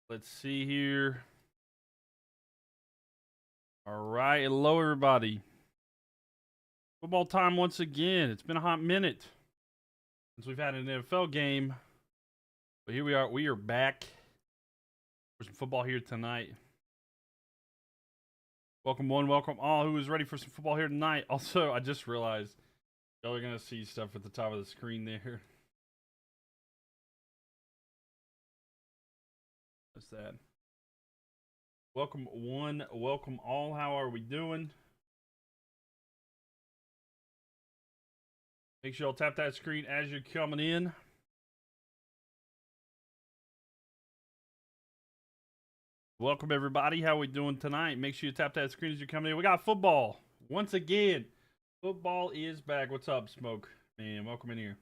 Let's see here. All right. Hello, everybody. Football time once again. It's been a hot minute since we've had an NFL game. But here we are. We are back for some football here tonight. Welcome one, welcome all who is ready for some football here tonight. Also, I just realized y'all are going to see stuff at the top of the screen there. What's that? Welcome one, welcome all. How are we doing? Make sure y'all tap that screen as you're coming in. Welcome everybody. How we doing tonight? Make sure you tap that screen as you're coming in. We got football once again. Football is back. What's up, Smoke? Man, welcome in here.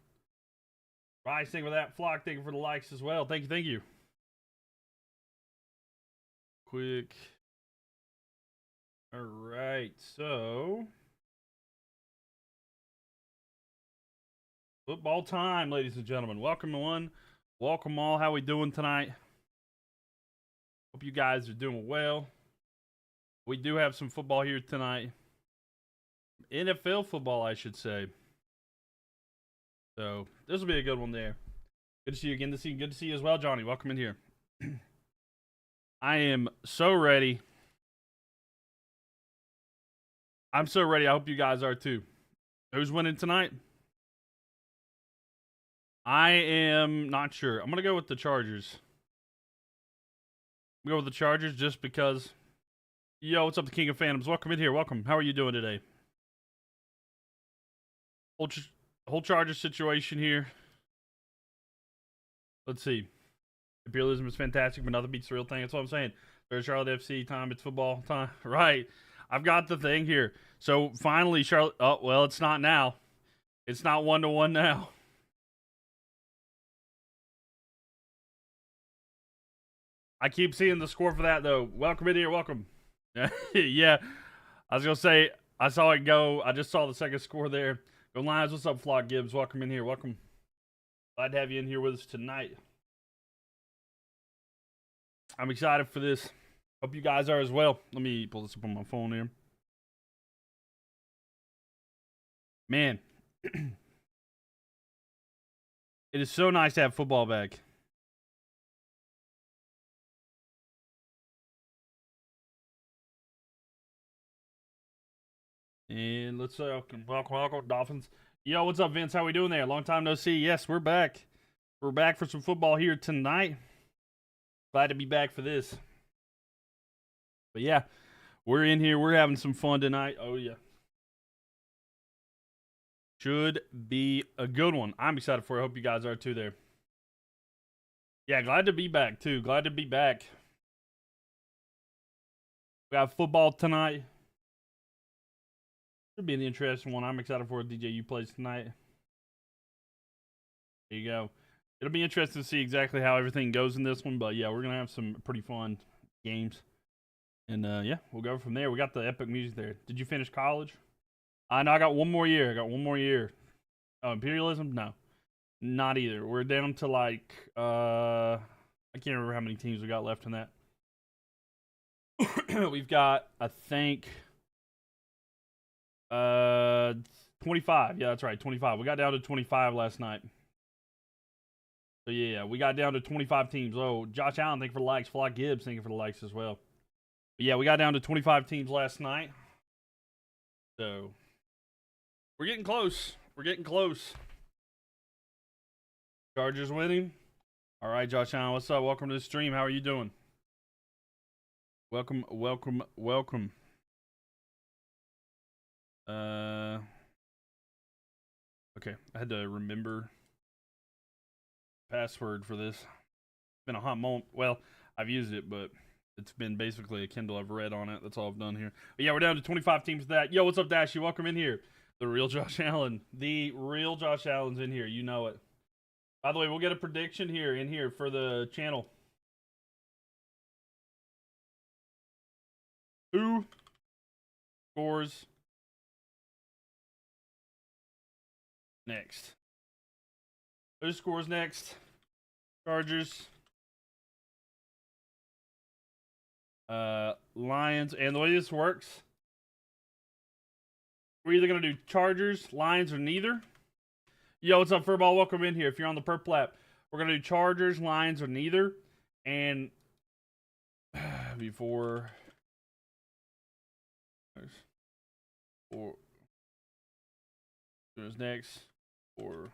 Rise, thank you for that. Flock, thank you for the likes as well. Thank you, thank you. Quick. All right, so football time, ladies and gentlemen. Welcome one, welcome all. How we doing tonight? Hope you guys are doing well. We do have some football here tonight. NFL football, I should say. So this will be a good one there. Good to see you again. Good to see you as well, Johnny. Welcome in here. I am so ready. I'm so ready. I hope you guys are too. Who's winning tonight? I am not sure. I'm going to go with the Chargers. I'm going to go with the Chargers just because. Yo, what's up, the King of Phantoms? Welcome in here. Welcome. How are you doing today? Whole Chargers situation here. Let's see. Imperialism is fantastic, but nothing beats the real thing. That's what I'm saying. There's Charlotte FC time. It's football time. Right. I've got the thing here. So finally, Charlotte. Oh, well, it's not now. It's not 1-1 now. I keep seeing the score for that, though. Welcome in here. Welcome. Yeah. I was going to say, I saw it go. I just saw the second score there. Go Lions. What's up, Flock Gibbs? Welcome in here. Welcome. Glad to have you in here with us tonight. I'm excited for this. Hope you guys are as well. Let me pull this up on my phone here. Man, it is so nice to have football back. And let's welcome Dolphins. Yo, what's up, Vince? How we doing there? Long time no see. Yes, we're back. We're back for some football here tonight. Glad to be back for this. But yeah, we're in here. We're having some fun tonight. Oh, yeah. Should be a good one. I'm excited for it. I hope you guys are too there. Yeah, glad to be back too. Glad to be back. We got football tonight. Should be an interesting one. I'm excited for what DJU plays tonight. There you go. It'll be interesting to see exactly how everything goes in this one. But yeah, we're going to have some pretty fun games. And yeah, we'll go from there. We got the epic music there. Did you finish college? No, I got one more year. Oh, Imperialism? No. Not either. We're down to like, I can't remember how many teams we got left in that. We've got, I think, 25. Yeah, that's right, 25. We got down to 25 last night. So yeah, we got down to 25 teams. Oh, Josh Allen, thank you for the likes. Flock Gibbs, thank you for the likes as well. But yeah, we got down to 25 teams last night. So we're getting close. We're getting close. Chargers winning. All right, Josh Allen, what's up? Welcome to the stream. How are you doing? Welcome, welcome, welcome. Okay, I had to remember password for this. It's been a hot moment. Well, I've used it, but it's been basically a Kindle I've read on it. That's all I've done here. But yeah, we're down to 25 teams of that. Yo, what's up, Dashy? Welcome in here. The real Josh Allen. The real Josh Allen's in here. You know it. By the way, we'll get a prediction in here for the channel. Who scores next? Who scores next? Chargers Lions. And the way this works, we're either going to do Chargers, Lions, or neither. Yo, what's up, Furball? Welcome in here. If you're on the Purple app, we're going to do Chargers, Lions, or neither. And before... Or who's next? Or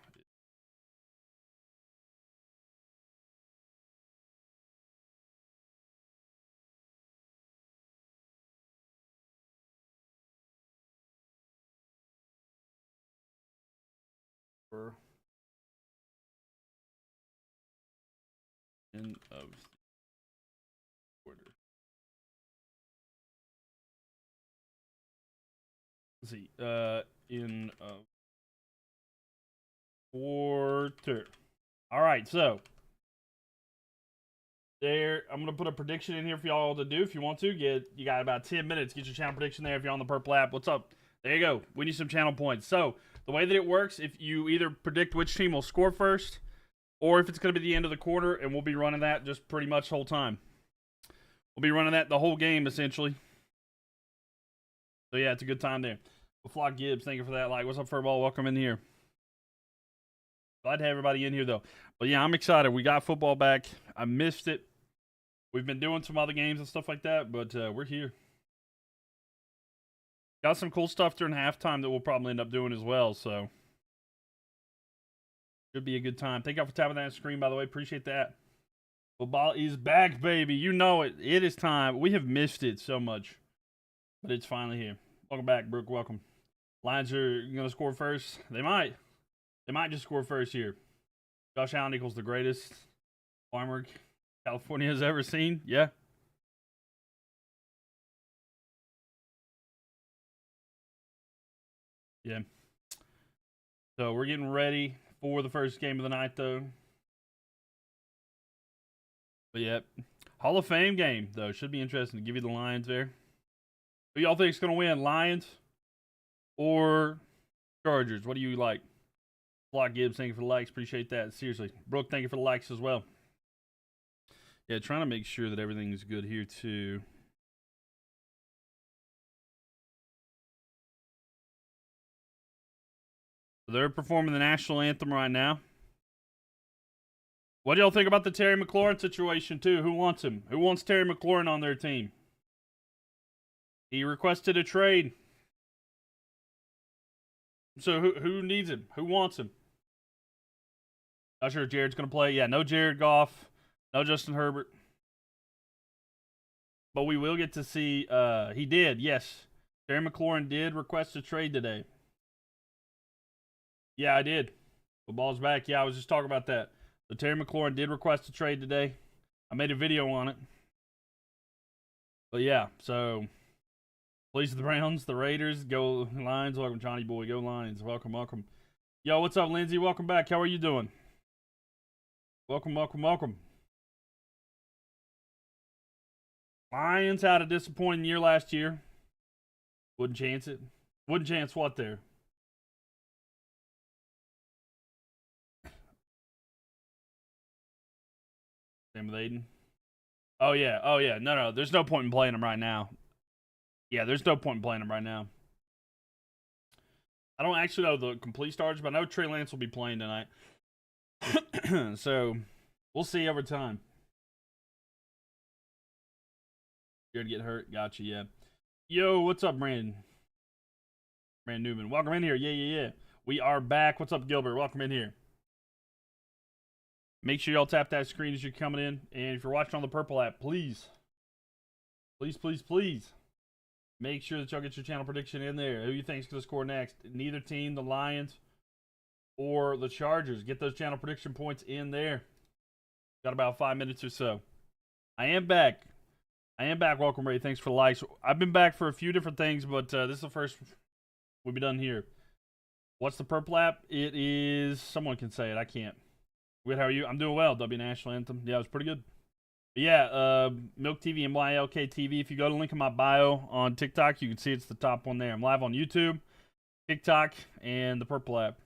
end of quarter. Let's see. In quarter. All right, so there, I'm gonna put a prediction in here for y'all to do if you want to. You got about 10 minutes. Get your channel prediction there if you're on the Purple app. What's up? There you go. We need some channel points. So the way that it works, if you either predict which team will score first, or if it's gonna be the end of the quarter, and we'll be running that just pretty much the whole time. We'll be running that the whole game essentially. So yeah, it's a good time there. Flock Gibbs, thank you for that. Like, what's up, Furball? Welcome in here. Glad to have everybody in here though. But yeah, I'm excited. We got football back. I missed it. We've been doing some other games and stuff like that, but we're here. Got some cool stuff during halftime that we'll probably end up doing as well, so should be a good time. Thank y'all for tapping that screen, by the way. Appreciate that. Football is back, baby. You know it. It is time. We have missed it so much, but it's finally here. Welcome back, Brooke. Welcome. Lions are going to score first. They might. They might just score first here. Josh Allen equals the greatest farmer California has ever seen. Yeah. Yeah. So we're getting ready for the first game of the night, though. But yeah, Hall of Fame game, though. Should be interesting to give you the Lions there. Who y'all think is going to win, Lions or Chargers? What do you like? Flock Gibbs, thank you for the likes. Appreciate that. Seriously. Brooke, thank you for the likes as well. Yeah, trying to make sure that everything's good here, too. They're performing the national anthem right now. What do y'all think about the Terry McLaurin situation, too? Who wants him? Who wants Terry McLaurin on their team? He requested a trade. So who needs him? Who wants him? Not sure if Jared's going to play. Yeah, no Jared Goff. No Justin Herbert. But we will get to see. He did, yes. Terry McLaurin did request a trade today. Yeah, I did. Football's back. Yeah, I was just talking about that. So Terry McLaurin did request a trade today. I made a video on it. But yeah, so please the Browns, the Raiders, go Lions. Welcome, Johnny Boy. Go Lions. Welcome, welcome. Yo, what's up, Lindsay? Welcome back. How are you doing? Welcome, welcome, welcome. Lions had a disappointing year last year. Wouldn't chance it. Wouldn't chance what there? Same with Aiden. Oh, yeah. Oh, yeah. No. There's no point in playing him right now. Yeah, there's no point in playing him right now. I don't actually know the complete starters, but I know Trey Lance will be playing tonight. So, we'll see over time. You're going to get hurt. Gotcha, yeah. Yo, what's up, Brandon? Brandon Newman. Welcome in here. Yeah. We are back. What's up, Gilbert? Welcome in here. Make sure y'all tap that screen as you're coming in. And if you're watching on the Purple app, please, make sure that y'all get your channel prediction in there. Who you think is going to score next? Neither team, the Lions or the Chargers. Get those channel prediction points in there. Got about 5 minutes or so. I am back. Welcome, Ray. Thanks for the likes. I've been back for a few different things, but this is the first we'll be done here. What's the Purple app? It is... Someone can say it. I can't. Good, how are you? I'm doing well. W National Anthem. Yeah, it was pretty good. But yeah, Mylk TV, MYLK TV. If you go to the link in my bio on TikTok, you can see it's the top one there. I'm live on YouTube, TikTok, and the Purple app.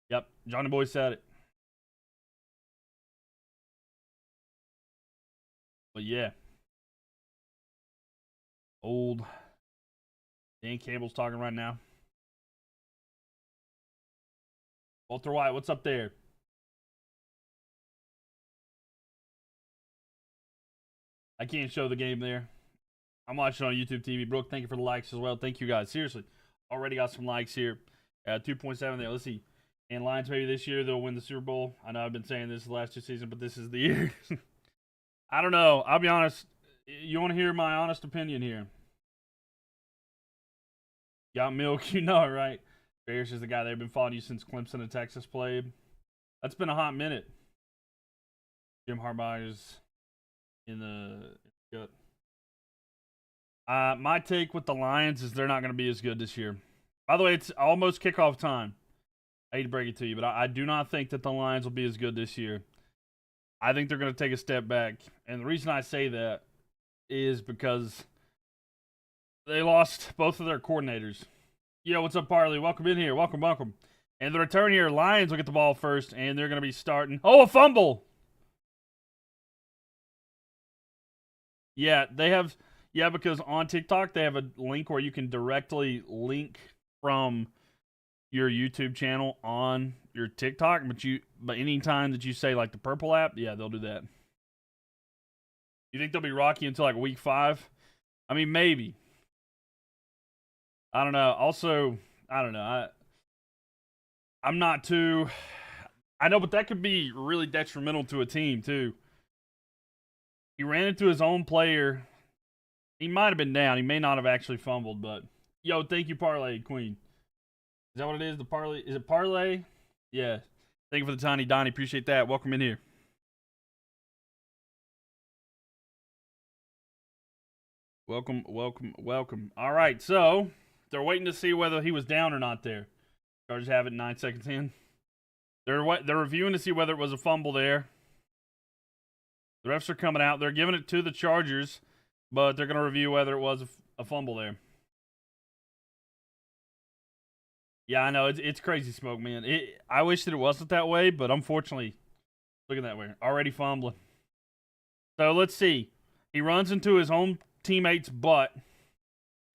Yep, Johnny Boy said it. But yeah, Old Dan Campbell's talking right now. Walter White, what's up there? I can't show the game there. I'm watching on YouTube TV. Brooke, thank you for the likes as well. Thank you guys. Seriously. Already got some likes here. 2.7 there. Let's see. And Lions, maybe this year they'll win the Super Bowl. I know I've been saying this the last 2 seasons, but this is the year. I don't know. I'll be honest. You want to hear my honest opinion here? Got Mylk, you know it, right? Bears is the guy they've been following you since Clemson and Texas played. That's been a hot minute. Jim Harbaugh is in the gut. My take with the Lions is they're not going to be as good this year. By the way, it's almost kickoff time. I hate to break it to you, but I do not think that the Lions will be as good this year. I think they're going to take a step back. And the reason I say that is because they lost both of their coordinators. Yo, what's up, Parley? Welcome in here. Welcome, welcome. And the return here, Lions will get the ball first, and they're going to be starting. Oh, a fumble! Yeah, they have... Yeah, because on TikTok, they have a link where you can directly link from your YouTube channel on your TikTok, but anytime that you say, like, the purple app, yeah, they'll do that. You think they'll be rocky until, like, week 5? I mean, maybe. I don't know. Also, I don't know. I'm not too... I know, but that could be really detrimental to a team, too. He ran into his own player. He might have been down. He may not have actually fumbled, but... Yo, thank you, Parlay Queen. Is that what it is? The Parlay? Is it Parlay? Yeah. Thank you for the tiny Donnie. Appreciate that. Welcome in here. Welcome, welcome, welcome. All right, so they're waiting to see whether he was down or not there. Chargers have it 9 seconds in. They're reviewing to see whether it was a fumble there. The refs are coming out. They're giving it to the Chargers, but they're going to review whether it was a fumble there. Yeah, I know. It's crazy smoke, man. I wish that it wasn't that way, but unfortunately, looking that way. Already fumbling. So let's see. He runs into his own teammate's butt,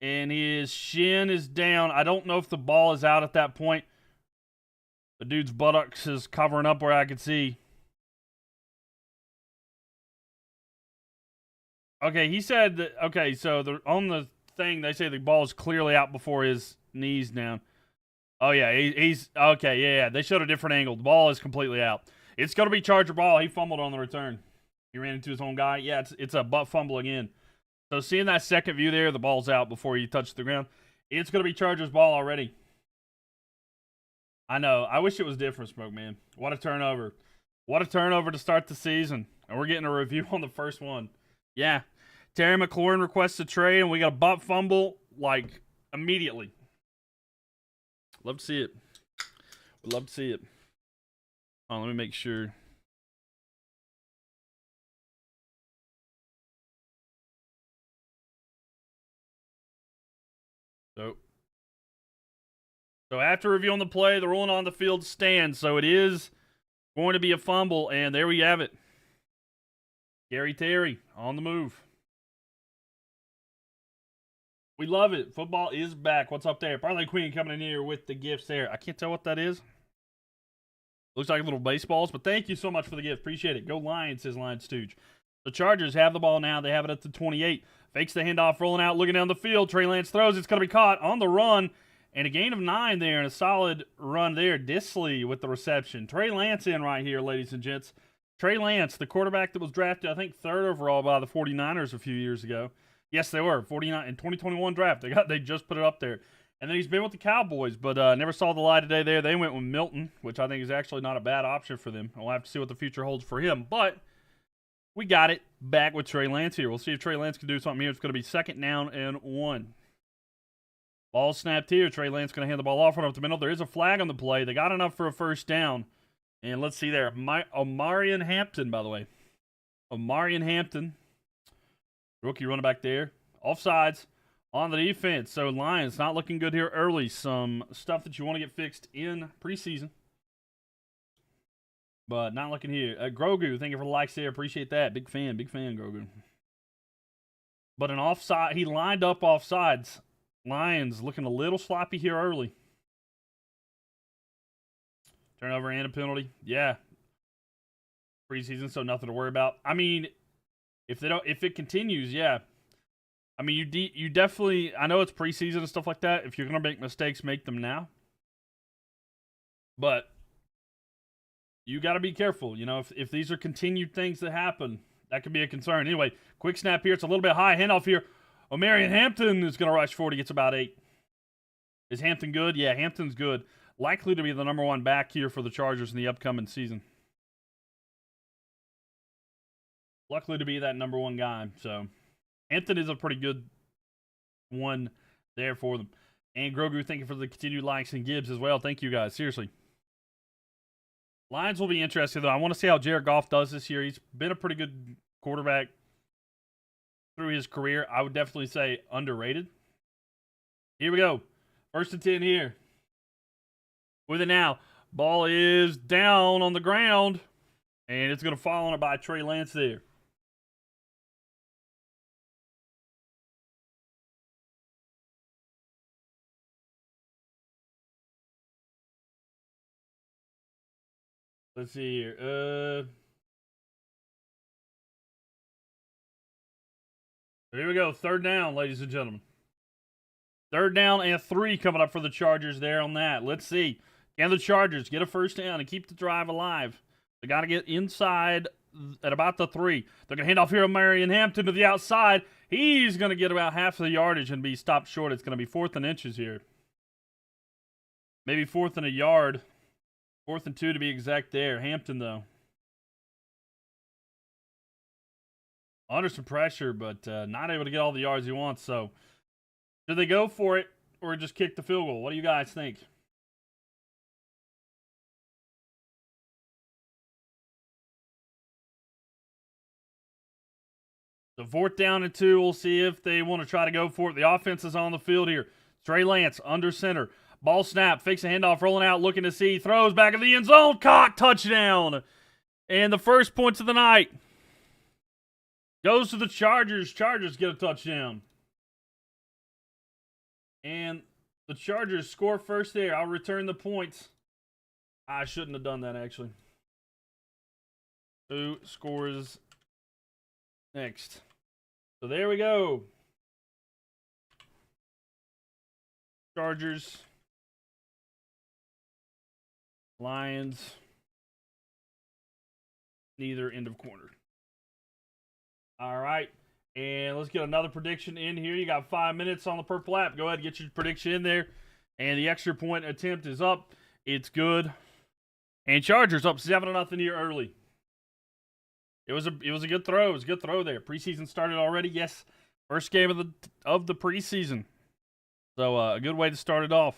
and his shin is down. I don't know if the ball is out at that point. The dude's buttocks is covering up where I can see. Okay, he said that. Okay, so on the thing, they say the ball is clearly out before his knees down. Oh, yeah, he's... Okay, yeah, they showed a different angle. The ball is completely out. It's going to be Charger ball. He fumbled on the return. He ran into his own guy. Yeah, it's a butt fumble again. So seeing that second view there, the ball's out before he touched the ground. It's going to be Chargers ball already. I know. I wish it was different, Smoke, man. What a turnover. What a turnover to start the season. And we're getting a review on the first one. Yeah. Terry McLaurin requests a trade, and we got a butt fumble, like, immediately. Love to see it. Would love to see it. Oh, let me make sure. So after reviewing the play, the ruling on the field stands. So it is going to be a fumble, and there we have it. Gary Terry on the move. We love it. Football is back. What's up there? Parlay Queen coming in here with the gifts there. I can't tell what that is. Looks like little baseballs, but thank you so much for the gift. Appreciate it. Go Lions, says Lions Stooge. The Chargers have the ball now. They have it at the 28. Fakes the handoff, rolling out, looking down the field. Trey Lance throws. It's going to be caught on the run. And a gain of 9 there and a solid run there. Disley with the reception. Trey Lance in right here, ladies and gents. Trey Lance, the quarterback that was drafted, I think, 3rd overall by the 49ers a few years ago. Yes, they were. 49 in 2021 draft. They just put it up there. And then he's been with the Cowboys, but never saw the light of day there. They went with Milton, which I think is actually not a bad option for them. We'll have to see what the future holds for him. But we got it back with Trey Lance here. We'll see if Trey Lance can do something here. It's going to be 2nd down and 1. Ball snapped here. Trey Lance going to hand the ball off, run up the middle. There is a flag on the play. They got enough for a 1st down. And let's see there. Omarion Hampton, by the way. Omarion Hampton. Rookie running back there. Offsides on the defense. So Lions not looking good here early. Some stuff that you want to get fixed in preseason. But not looking here. Grogu, thank you for the likes there. Appreciate that. Big fan, Grogu. But an offside, he lined up offsides. Lions looking a little sloppy here early. Turnover and a penalty. Yeah. Preseason, so nothing to worry about. I mean, if it continues, yeah. I mean, you definitely. I know it's preseason and stuff like that. If you're gonna make mistakes, make them now. But you got to be careful. You know, if these are continued things that happen, that could be a concern. Anyway, quick snap here. It's a little bit high. Handoff here. O'Marion Hampton is going to rush 40. Gets about 8. Is Hampton good? Yeah, Hampton's good. Likely to be the number 1 back here for the Chargers in the upcoming season. Luckily to be that number 1 guy. So, Hampton is a pretty good one there for them. And Grogu, thank you for the continued likes, and Gibbs as well. Thank you guys. Seriously. Lions will be interesting, though. I want to see how Jared Goff does this year. He's been a pretty good quarterback through his career. I would definitely say underrated. Here we go. 1st and 10 here. With it now. Ball is down on the ground. And it's going to fall on it by Trey Lance there. Let's see here. Here we go. 3rd down, ladies and gentlemen. 3rd down and 3 coming up for the Chargers there on that. Let's see. Can the Chargers get a 1st down and keep the drive alive? They got to get inside at about the 3. They're going to hand off here to Marion Hampton to the outside. He's going to get about half of the yardage and be stopped short. It's going to be 4th and inches here. Maybe 4th and a yard. 4th and 2 to be exact there. Hampton, though. Under some pressure, but not able to get all the yards he wants. So, do they go for it or just kick the field goal? What do you guys think? So 4th down and 2. We'll see if they want to try to go for it. The offense is on the field here. Trey Lance under center. Ball snap. Fakes a handoff. Rolling out. Looking to see. Throws back in the end zone. Caught. Touchdown. And the first points of the night goes to the Chargers. Chargers get a touchdown. And the Chargers score first there. I'll return the points. I shouldn't have done that, actually. Who scores next? So there we go. Chargers. Lions. Neither end of quarter. All right. And let's get another prediction in here. You got 5 minutes on the purple app. Go ahead and get your prediction in there. And the extra point attempt is up. It's good. And Chargers up 7-0 here early. It was a good throw. It was a good throw there. Preseason started already. Yes. First game of the preseason. So a good way to start it off.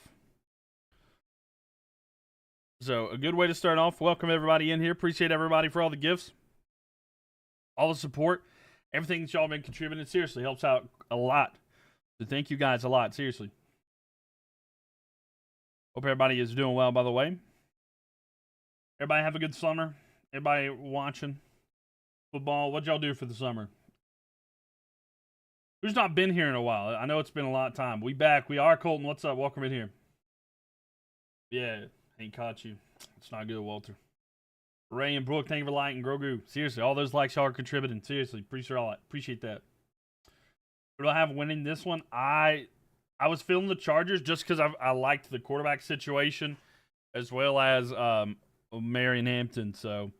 So a good way to start off. Welcome everybody in here. Appreciate everybody for all the gifts. All the support. Everything that y'all been contributing, seriously, helps out a lot. So thank you guys a lot, seriously. Hope everybody is doing well, by the way. Everybody have a good summer. Everybody watching football. What'd y'all do for the summer? Who's not been here in a while? I know it's been a lot of time. We back. We are Colton. What's up? Welcome in here. Yeah, ain't caught you. It's not good, Walter. Ray and Brooke, thank you for liking Grogu. Seriously, all those likes y'all are contributing. Seriously, appreciate that. Who do I have winning this one? I was feeling the Chargers just because I liked the quarterback situation as well as Marion Hampton. So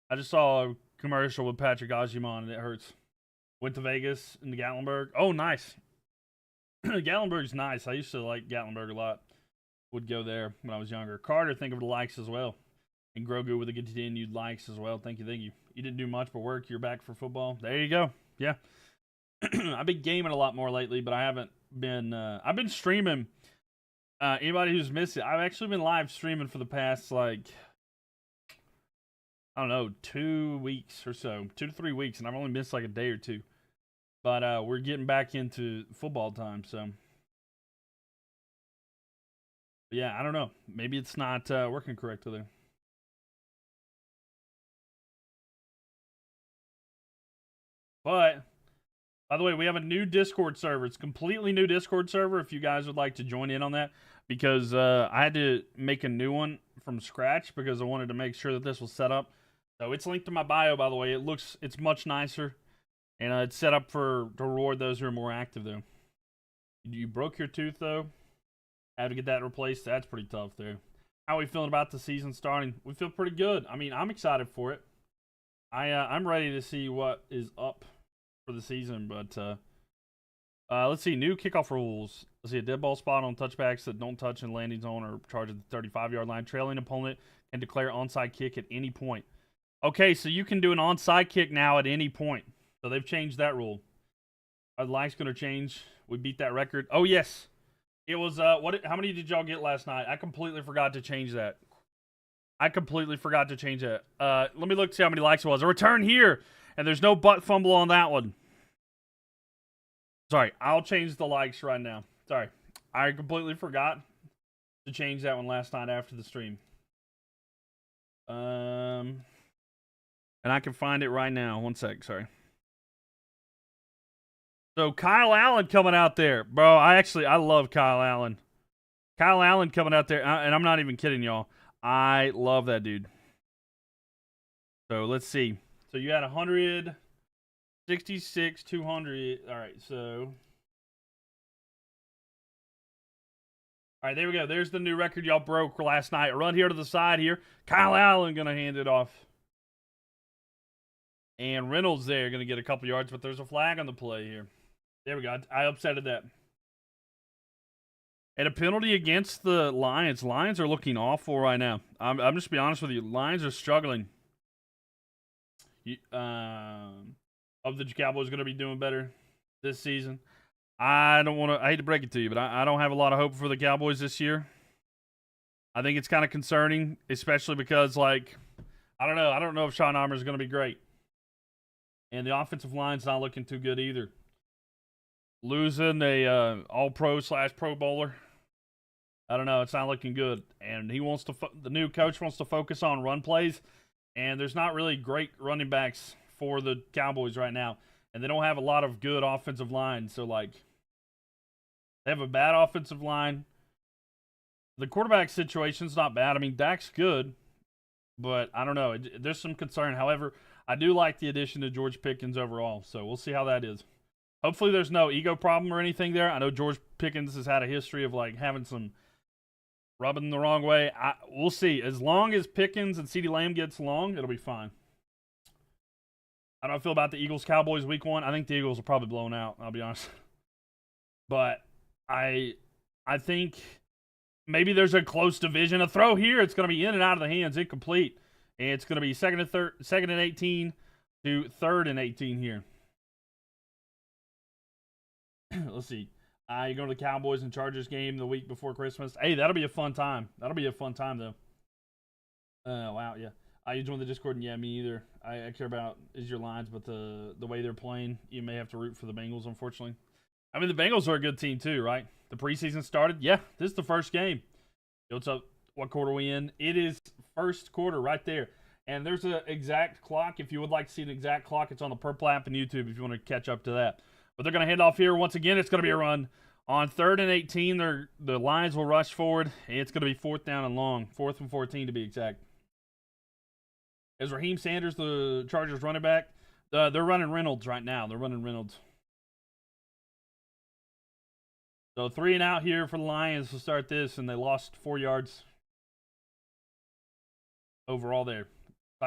I just saw a commercial with Patrick Oshiman and it hurts. Went to Vegas in the Gatlinburg. Oh, nice. Gatlinburg's nice. I used to like Gatlinburg a lot. Would go there when I was younger. Carter, think of the likes as well. And Grogu with the continued likes as well. Thank you. You didn't do much but work. You're back for football. There you go. Yeah. I've been gaming a lot more lately, but I haven't been. I've been streaming. Anybody who's missed it, I've actually been live streaming for the past, I don't know, 2 weeks or so. 2 to 3 weeks, and I've only missed a day or two. But we're getting back into football time, so. But yeah, I don't know. Maybe it's not working correctly there. But By the way, we have a new Discord server. It's a completely new Discord server if you guys would like to join in on that, because I had to make a new one from scratch because I wanted to make sure that this was set up. So it's linked to my bio, by the way. It's much nicer, and it's set up to reward those who are more active, though. You broke your tooth, though. Had to get that replaced. That's pretty tough there. How are we feeling about the season starting? We feel pretty good. I mean, I'm excited for it. I'm ready to see what is up for the season, but let's see. New kickoff rules. Let's see. A dead ball spot on touchbacks that don't touch in landing zone or charge at the 35-yard line. Trailing opponent can declare onside kick at any point. Okay, so you can do an onside kick now at any point. So they've changed that rule. Are the likes going to change? We beat that record. Oh, yes. It was, how many did y'all get last night? I completely forgot to change that. Let me look to see how many likes it was. A return here, and there's no butt fumble on that one. Sorry, I'll change the likes right now. Sorry, I completely forgot to change that one last night after the stream. And I can find it right now. One sec, sorry. So Kyle Allen coming out there. Bro, I love Kyle Allen. Kyle Allen coming out there, and I'm not even kidding, y'all. I love that dude. So let's see. So you had 166, 200. All right, so. All right, there we go. There's the new record y'all broke last night. Run here to the side here. Kyle Allen going to hand it off. And Reynolds there going to get a couple yards, but there's a flag on the play here. There we go. I upsetted that. And a penalty against the Lions. Lions are looking awful right now. I'm just be honest with you. Lions are struggling. Of the Cowboys going to be doing better this season. I hate to break it to you, but I don't have a lot of hope for the Cowboys this year. I think it's kind of concerning, especially because, like, I don't know if Sean Armour is going to be great. And the offensive line's not looking too good either. Losing a all-pro / pro bowler. I don't know. It's not looking good. And the new coach wants to focus on run plays. And there's not really great running backs for the Cowboys right now. And they don't have a lot of good offensive line. So, like, they have a bad offensive line. The quarterback situation's not bad. I mean, Dak's good. But I don't know. There's some concern. However, I do like the addition to George Pickens overall. So we'll see how that is. Hopefully there's no ego problem or anything there. I know George Pickens has had a history of, like, having some rubbing the wrong way. We'll see. As long as Pickens and CeeDee Lamb gets along, it'll be fine. How do I feel about the Eagles-Cowboys week 1? I think the Eagles will probably blown out, I'll be honest. But I think maybe there's a close division. A throw here, it's going to be in and out of the hands, incomplete. And it's going to be second and 18 to 3rd and 18 here. Let's see. You go to the Cowboys and Chargers game the week before Christmas. Hey, that'll be a fun time. Though. Wow, yeah. You joined the Discord, and yeah, me either. I care about is your lines, but the way they're playing, you may have to root for the Bengals, unfortunately. I mean, the Bengals are a good team too, right? The preseason started. Yeah, this is the first game. What's up? What quarter are we in? It is first quarter right there. And there's an exact clock. If you would like to see an exact clock, it's on the Purple app and YouTube if you want to catch up to that. But they're going to hand off here. Once again, it's going to be a run. On 3rd and 18, the Lions will rush forward. And it's going to be 4th down and long. 4th and 14 to be exact. Is Raheem Sanders the Chargers running back? They're running Reynolds right now. So 3 and out here for the Lions to start this, and they lost 4 yards overall there.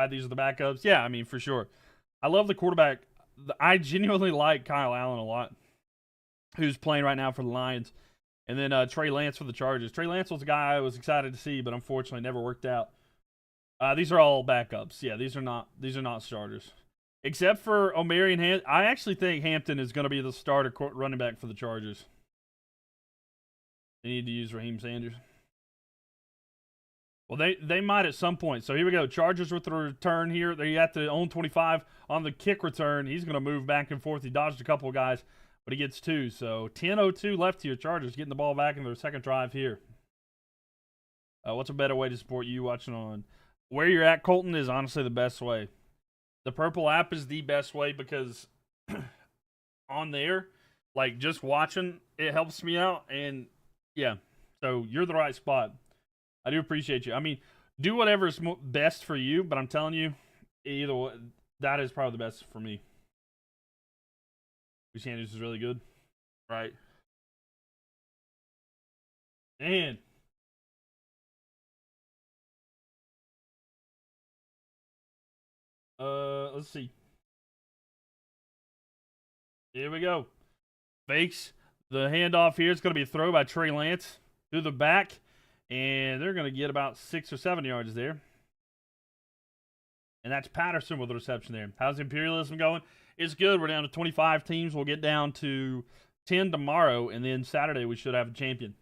These are the backups. Yeah, I mean, for sure. I love the quarterback. I genuinely like Kyle Allen a lot, who's playing right now for the Lions. And then Trey Lance for the Chargers. Trey Lance was a guy I was excited to see, but unfortunately never worked out. These are all backups. Yeah, these are not starters. Except for Omarion Hampton. I actually think Hampton is going to be the starter running back for the Chargers. They need to use Raheem Sanders. Well, they might at some point. So here we go. Chargers with the return here. They're at the own 25 on the kick return. He's going to move back and forth. He dodged a couple of guys, but he gets 2. So 10:02 left here. Chargers getting the ball back in their second drive here. What's a better way to support you watching on? Where you're at, Colton, is honestly the best way. The Purple app is the best way because on there, like just watching, it helps me out. And yeah, so you're the right spot. I do appreciate you. I mean, do whatever's best for you, but I'm telling you, either way, that is probably the best for me. Sanders is really good, right? And let's see. Here we go. Fakes the handoff here. It's going to be a throw by Trey Lance through the back, and they're going to get about 6 or 7 yards there. And that's Patterson with the reception there. How's Imperialism going? It's good. We're down to 25 teams. We'll get down to 10 tomorrow, and then Saturday we should have a champion.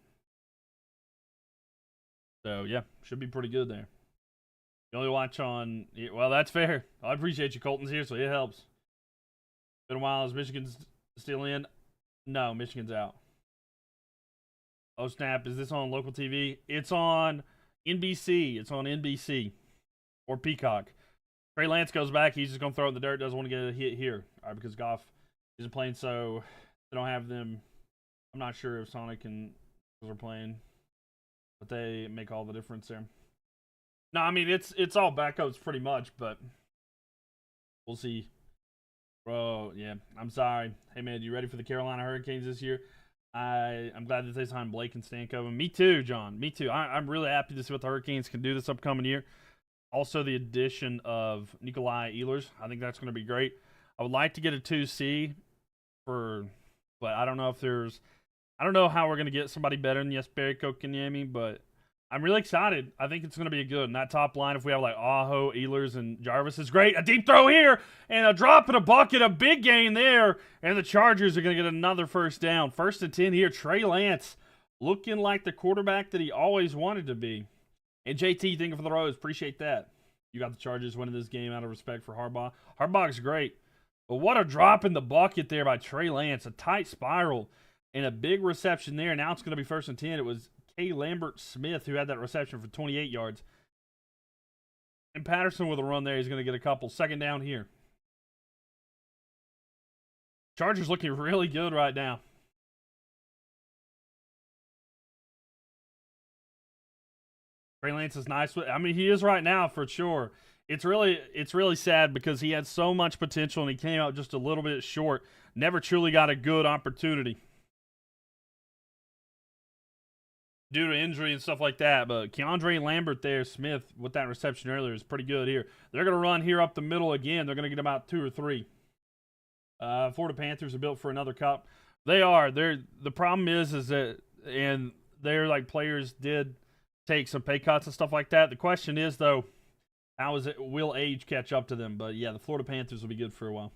So, yeah, should be pretty good there. You only watch on... Well, that's fair. I appreciate you, Colton's here, so it helps. Been a while. Is Michigan's still in? No, Michigan's out. Oh, snap. Is this on local TV? It's on NBC. It's on NBC. Or Peacock. Trey Lance goes back. He's just going to throw it in the dirt. Doesn't want to get a hit here. All right, because Goff isn't playing, so they don't have them. I'm not sure if Sonic and are playing, but they make all the difference there. No, I mean, it's all backups pretty much, but we'll see. Bro, yeah, I'm sorry. Hey, man, you ready for the Carolina Hurricanes this year? I'm glad that they signed Blake and Stankoven. Me too, John. Me too. I'm really happy to see what the Hurricanes can do this upcoming year. Also, the addition of Nikolai Ehlers. I think that's going to be great. I would like to get a 2C but I don't know if there's... I don't know how we're going to get somebody better than Jesperi Kotkaniemi, but I'm really excited. I think it's going to be good. And that top line, if we have like Aho, Ehlers, and Jarvis, is great. A deep throw here, and a drop in a bucket, a big gain there. And the Chargers are going to get another first down. 1st and 10 here. Trey Lance looking like the quarterback that he always wanted to be. And JT thinking for the Rose. Appreciate that. You got the Chargers winning this game out of respect for Harbaugh. Harbaugh's great. But what a drop in the bucket there by Trey Lance. A tight spiral and a big reception there. Now it's going to be 1st and 10. It was K. Lambert Smith who had that reception for 28 yards. And Patterson with a run there. He's going to get a couple. 2nd down here. Chargers looking really good right now. Trey Lance is nice. I mean, he is right now for sure. It's really sad because he had so much potential and he came out just a little bit short. Never truly got a good opportunity due to injury and stuff like that. But Keandre Lambert there, Smith, with that reception earlier, is pretty good here. They're going to run here up the middle again. They're going to get about 2 or 3. Florida Panthers are built for another cup. They are. The problem is that, and they're like players did take some pay cuts and stuff like that. The question is, though, how is it? Will age catch up to them? But yeah, the Florida Panthers will be good for a while.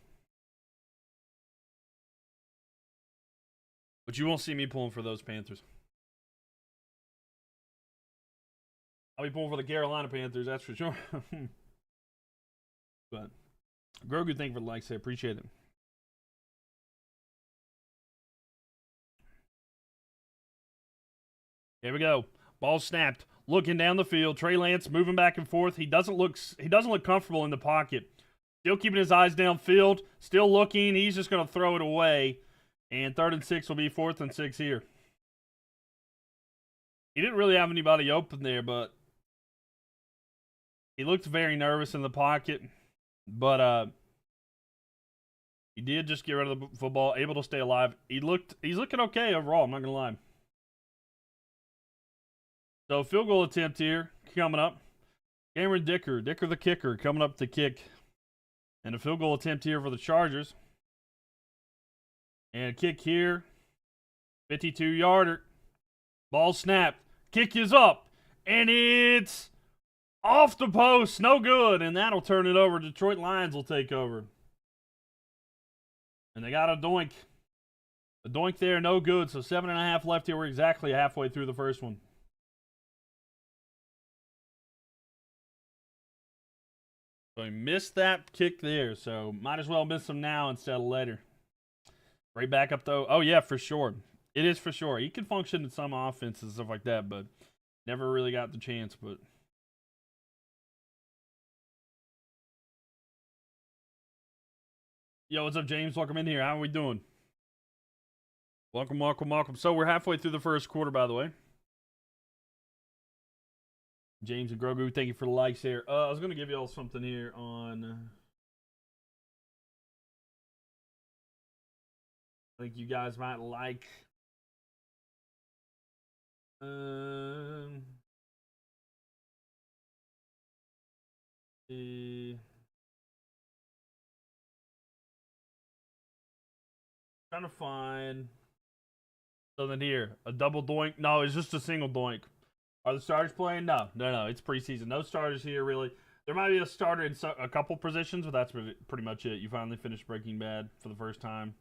But you won't see me pulling for those Panthers. I'll be pulling for the Carolina Panthers, that's for sure. But Grogu, thank you for the likes. I appreciate it. Here we go. Ball snapped. Looking down the field. Trey Lance moving back and forth. He doesn't look comfortable in the pocket. Still keeping his eyes downfield. Still looking. He's just going to throw it away. And 3rd and 6 will be 4th and 6 here. He didn't really have anybody open there, but he looked very nervous in the pocket. But he did just get rid of the football, able to stay alive. He's looking okay overall, I'm not going to lie. So, field goal attempt here coming up. Cameron Dicker the kicker, coming up to kick. And a field goal attempt here for the Chargers. And a kick here. 52-yarder. Ball snapped. Kick is up. And it's off the post. No good. And that'll turn it over. Detroit Lions will take over. And they got a doink. A doink there, no good. So 7.5 left here. We're exactly halfway through the first one. So he missed that kick there, so might as well miss him now instead of later. Right back up, though. Oh, yeah, for sure. It is for sure. He can function in some offenses and stuff like that, but never really got the chance. But yo, what's up, James? Welcome in here. How are we doing? Welcome, welcome, welcome. So we're halfway through the first quarter, by the way. James and Grogu, thank you for the likes here. I was going to give y'all something here on... I think you guys might like... trying to find something here. A double doink? No, it's just a single doink. Are the starters playing? No. It's preseason. No starters here, really. There might be a starter in a couple positions, but that's pretty much it. You finally finished Breaking Bad for the first time.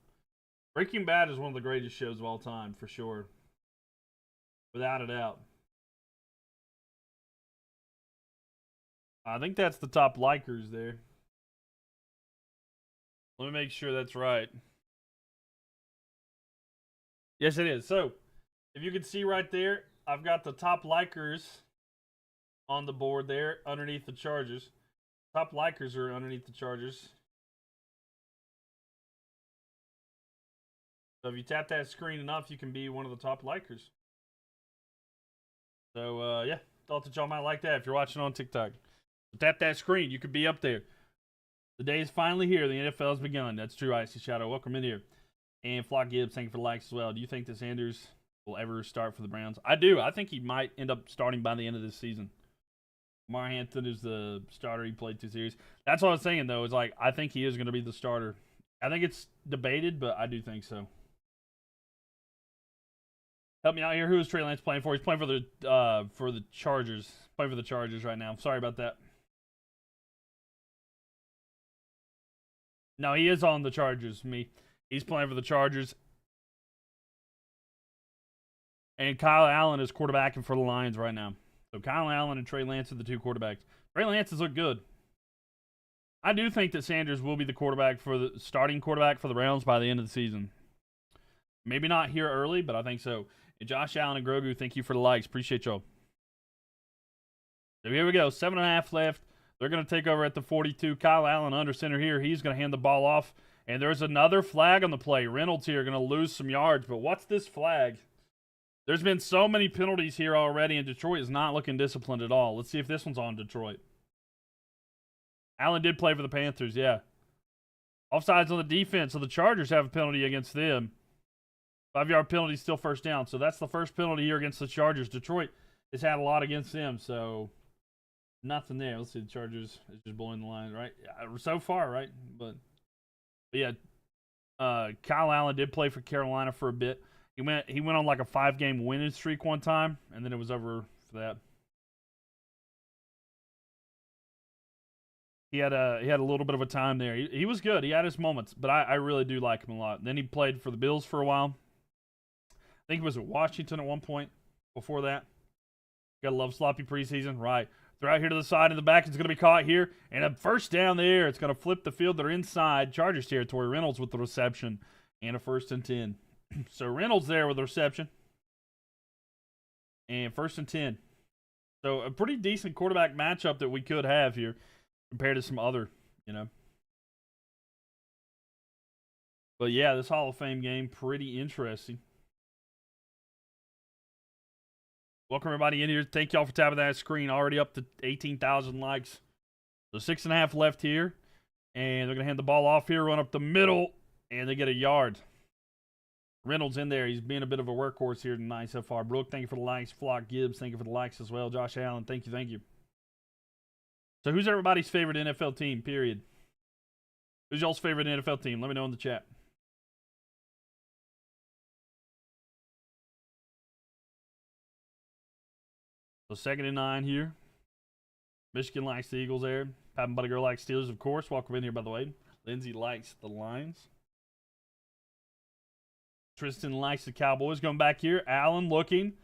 Breaking Bad is one of the greatest shows of all time, for sure. Without a doubt. I think that's the top likers there. Let me make sure that's right. Yes, it is. So, if you can see right there, I've got the top likers on the board there underneath the Chargers. Top likers are underneath the Chargers. So if you tap that screen enough, you can be one of the top likers. So, yeah, thought that y'all might like that if you're watching on TikTok. So tap that screen. You could be up there. The day is finally here. The NFL has begun. That's true, Icy Shadow. Welcome in here. And Flock Gibbs, thank you for the likes as well. Do you think that Sanders will ever start for the Browns? I do. I think he might end up starting by the end of this season. Mar Hampton is the starter. He played 2 series. That's what I was saying, though. Is like I think he is going to be the starter. I think it's debated, but I do think so. Help me out here. Who is Trey Lance playing for? He's playing for the Chargers. Playing for the Chargers right now. Sorry about that. No, he is on the Chargers. He's playing for the Chargers. And Kyle Allen is quarterbacking for the Lions right now. So Kyle Allen and Trey Lance are the 2 quarterbacks. Trey Lance has looked good. I do think that Sanders will be the starting quarterback for the Browns by the end of the season. Maybe not here early, but I think so. And Josh Allen and Grogu, thank you for the likes. Appreciate y'all. So here we go. 7.5 left. They're going to take over at the 42. Kyle Allen under center here. He's going to hand the ball off. And there's another flag on the play. Reynolds here going to lose some yards. But what's this flag? There's been so many penalties here already, and Detroit is not looking disciplined at all. Let's see if this one's on Detroit. Allen did play for the Panthers, yeah. Offsides on the defense, so the Chargers have a penalty against them. 5-yard penalty, still first down. So that's the first penalty here against the Chargers. Detroit has had a lot against them, so nothing there. Let's see, the Chargers is just blowing the line, right? So far, right? But yeah, Kyle Allen did play for Carolina for a bit. He went on like a 5-game winning streak one time, and then it was over for that. He had a little bit of a time there. He was good. He had his moments, but I really do like him a lot. Then he played for the Bills for a while. I think he was at Washington at one point before that. Gotta love sloppy preseason. Right. They're out here to the side and the back. It's going to be caught here. And a first down there. It's going to flip the field. They're inside Chargers territory. Reynolds with the reception and a 1st and 10. So Reynolds there with the reception. And 1st and 10. So a pretty decent quarterback matchup that we could have here compared to some other, But yeah, this Hall of Fame game, pretty interesting. Welcome everybody in here. Thank y'all for tapping that screen. Already up to 18,000 likes. So 6.5 left here. And they're going to hand the ball off here, run up the middle, and they get a yard. Reynolds in there. He's being a bit of a workhorse here tonight so far. Brooke, thank you for the likes. Flock Gibbs, thank you for the likes as well. Josh Allen, thank you. So who's everybody's favorite NFL team, period? Who's y'all's favorite NFL team? Let me know in the chat. So 2nd and 9 here. Michigan likes the Eagles there. Pap and Buddy Girl likes Steelers, of course. Welcome in here, by the way. Lindsay likes the Lions. Tristan likes the Cowboys. Going back here. Allen looking.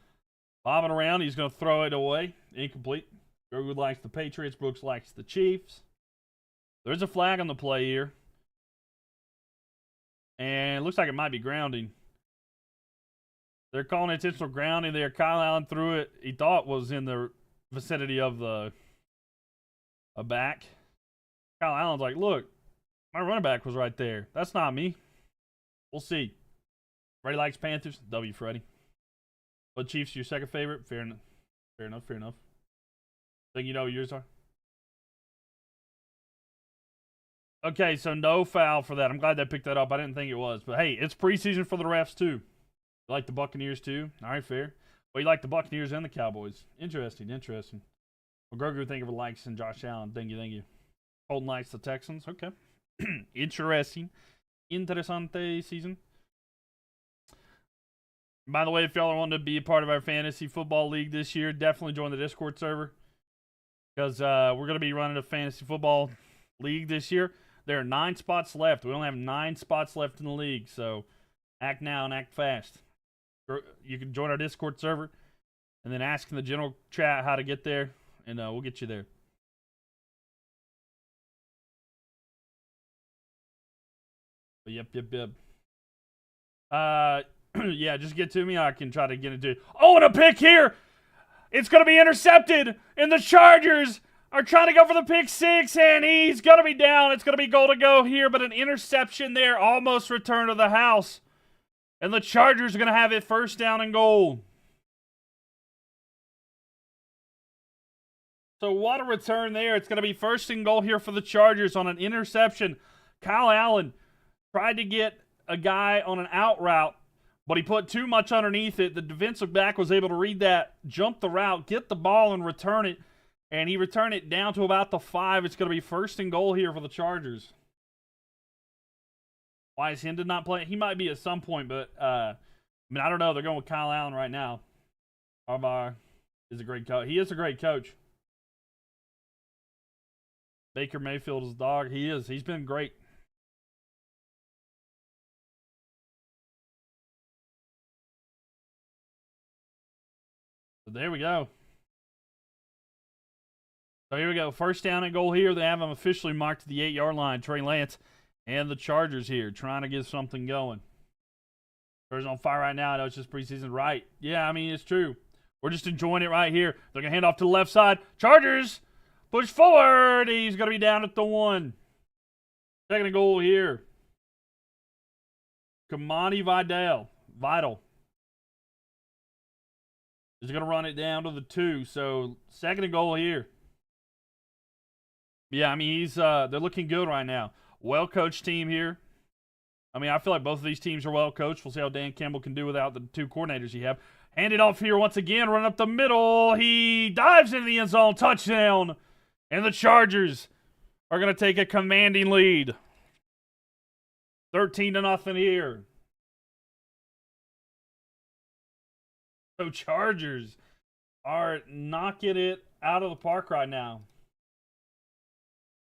Bobbing around. He's going to throw it away. Incomplete. Grogu likes the Patriots. Brooks likes the Chiefs. There's a flag on the play here. And it looks like it might be grounding. They're calling intentional grounding there. Kyle Allen threw it. He thought was in the vicinity of a back. Kyle Allen's like, look, my running back was right there. That's not me. We'll see. Freddie likes Panthers. W, Freddie. But Chiefs, your second favorite? Fair enough. Fair enough. Think you know what yours are? Okay, so no foul for that. I'm glad they picked that up. I didn't think it was. But hey, it's preseason for the refs too. You like the Buccaneers too? All right, fair. Well, you like the Buccaneers and the Cowboys. Interesting. Well, Grogu, thank you for likes, and Josh Allen, thank you. Holden likes the Texans. Okay. Interesting. Interessante season. By the way, if y'all are wanting to be a part of our fantasy football league this year, definitely join the Discord server. Because we're going to be running a fantasy football league this year. There are 9 spots left. We only have 9 spots left in the league. So act now and act fast. You can join our Discord server and then ask in the general chat how to get there. And we'll get you there. But yep. Yeah, just get to me. I can try to get into. Oh, and a pick here. It's going to be intercepted. And the Chargers are trying to go for the pick 6. And he's going to be down. It's going to be goal to go here. But an interception there. Almost return to the house. And the Chargers are going to have it first down and goal. So what a return there. It's going to be first and goal here for the Chargers on an interception. Kyle Allen tried to get a guy on an out route, but he put too much underneath it. The defensive back was able to read that, jump the route, get the ball, and return it. And he returned it down to about the 5. It's going to be first and goal here for the Chargers. Wise Hendon not playing? He might be at some point, but I don't know. They're going with Kyle Allen right now. Harbaugh is a great coach. He is a great coach. Baker Mayfield is a dog. He is. He's been great. So there we go. So here we go. First down and goal here. They have him officially marked to the 8-yard line. Trey Lance and the Chargers here trying to get something going. Chargers on fire right now. I know it's just preseason. Right. Yeah, I mean, it's true. We're just enjoying it right here. They're going to hand off to the left side. Chargers push forward. He's going to be down at the 1. Second and goal here. Kamani Vidal. He's going to run it down to the 2. So second and goal here. Yeah, I mean, they're looking good right now. Well-coached team here. I mean, I feel like both of these teams are well-coached. We'll see how Dan Campbell can do without the 2 coordinators you have. Hand it off here once again. Run up the middle. He dives into the end zone. Touchdown. And the Chargers are going to take a commanding lead. 13-0 here. So Chargers are knocking it out of the park right now.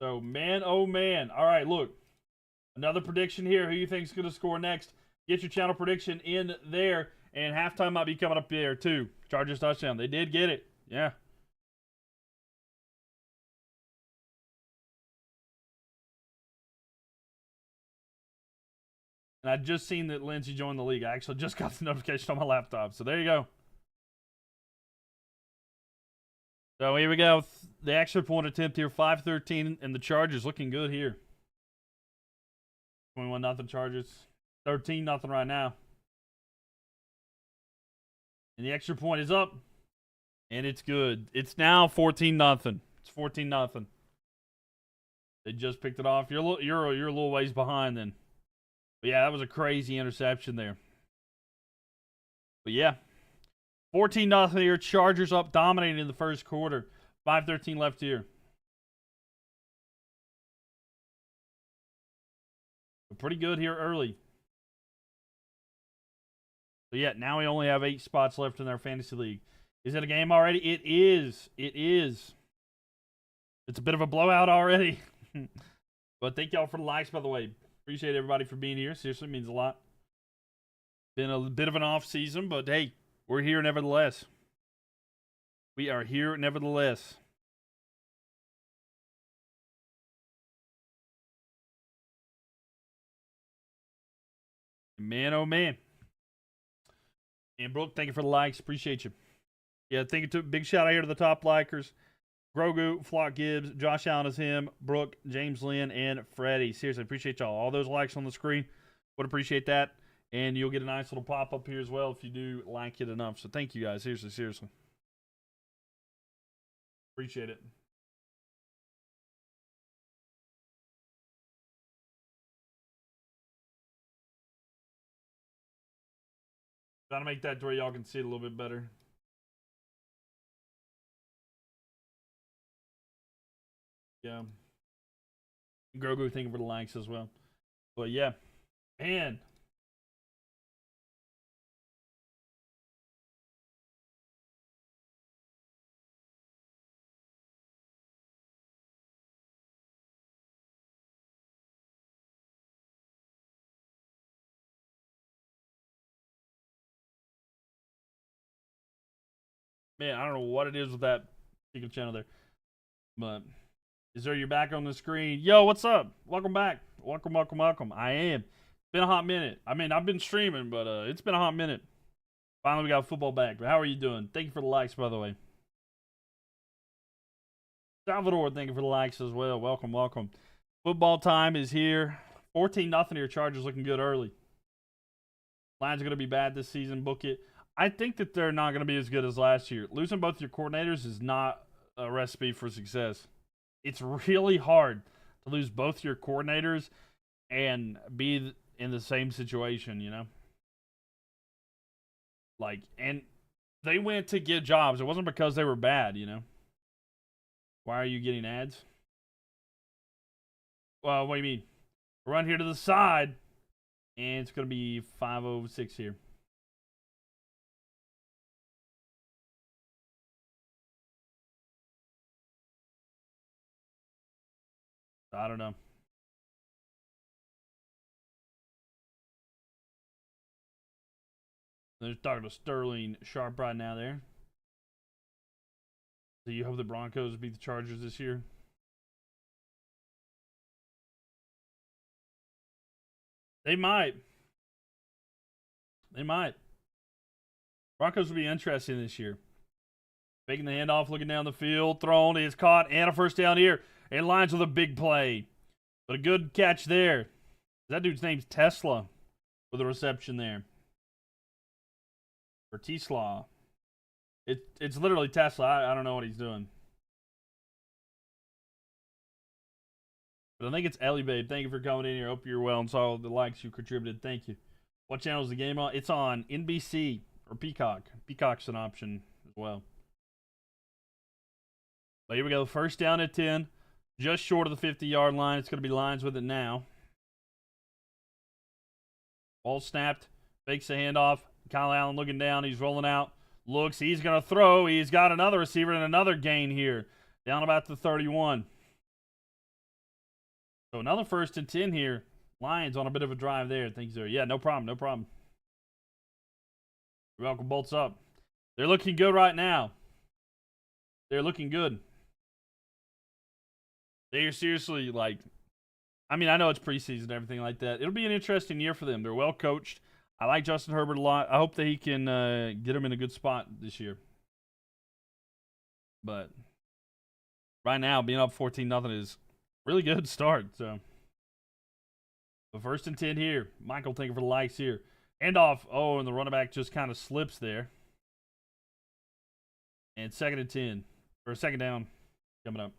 So, man, oh, man. All right, look. Another prediction here. Who you think is going to score next? Get your channel prediction in there. And halftime might be coming up there, too. Chargers touchdown. They did get it. Yeah. And I just seen that Lindsay joined the league. I actually just got the notification on my laptop. So there you go. So here we go. The extra point attempt here, 5-13, and the Chargers looking good here. 21-0 Chargers. 13-0 right now. And the extra point is up. And it's good. It's now 14-0. It's 14-0. They just picked it off. You're a little ways behind then. But yeah, that was a crazy interception there. But yeah. 14-0 here. Chargers up, dominating in the first quarter. 5:13 left here. But pretty good here early. But yeah, now we only have 8 spots left in our fantasy league. Is it a game already? It is. It is. It's a bit of a blowout already. But thank y'all for the likes, by the way. Appreciate everybody for being here. Seriously, means a lot. Been a bit of an off season, but hey, we're here nevertheless. We are here nevertheless. Man, oh man. And Brooke, thank you for the likes. Appreciate you. Yeah, thank you to big shout out here to the top likers. Grogu, Flock Gibbs, Josh Allen is him, Brooke, James Lynn, and Freddie. Seriously, appreciate y'all. All those likes on the screen. Would appreciate that. And you'll get a nice little pop up here as well if you do like it enough. So thank you guys. Seriously. Appreciate it. Trying to make that to where y'all can see it a little bit better. Yeah. Grogu, thank you for the likes as well. But yeah. And man, I don't know what it is with that particular channel there. But is there you're back on the screen? Yo, what's up? Welcome back. Welcome. I am. Been a hot minute. I mean, I've been streaming, but it's been a hot minute. Finally, we got football back. But how are you doing? Thank you for the likes, by the way. Salvador, thank you for the likes as well. Welcome. Football time is here. 14-0 here. Chargers looking good early. Lions are going to be bad this season. Book it. I think that they're not going to be as good as last year. Losing both your coordinators is not a recipe for success. It's really hard to lose both your coordinators and be in the same situation, you know? Like, and they went to get jobs. It wasn't because they were bad, you know? Why are you getting ads? Well, what do you mean? Run here to the side, and it's going to be 5:06 here. I don't know. They're talking to Sterling Sharp right now there. Do you hope the Broncos beat the Chargers this year? They might. Broncos will be interesting this year. Making the handoff, looking down the field, thrown, is caught, and a first down here. And Lions with a big play. But a good catch there. That dude's name's Tesla with a reception there. Or T-Slaw. It's literally Tesla. I don't know what he's doing. But I think it's Ellie Babe. Thank you for coming in here. Hope you're well and saw the likes you contributed. Thank you. What channel is the game on? It's on NBC or Peacock. Peacock's an option as well. But here we go. First down at 10. Just short of the 50-yard line. It's going to be Lions with it now. Ball snapped. Fakes the handoff. Kyle Allen looking down. He's rolling out. Looks. He's going to throw. He's got another receiver and another gain here. Down about the 31. So another 1st and 10 here. Lions on a bit of a drive there. Thanks, sir. Yeah, no problem. You're welcome. Bolts up. They're looking good right now. They're looking good. They're seriously like, I mean, I know it's preseason and everything like that. It'll be an interesting year for them. They're well coached. I like Justin Herbert a lot. I hope that he can get them in a good spot this year. But right now, being up 14-0 is really good start. So, but 1st and 10 here. Michael, thank you for the likes here. Handoff. Oh, and the running back just kind of slips there. And 2nd and 10. Or 2nd down coming up.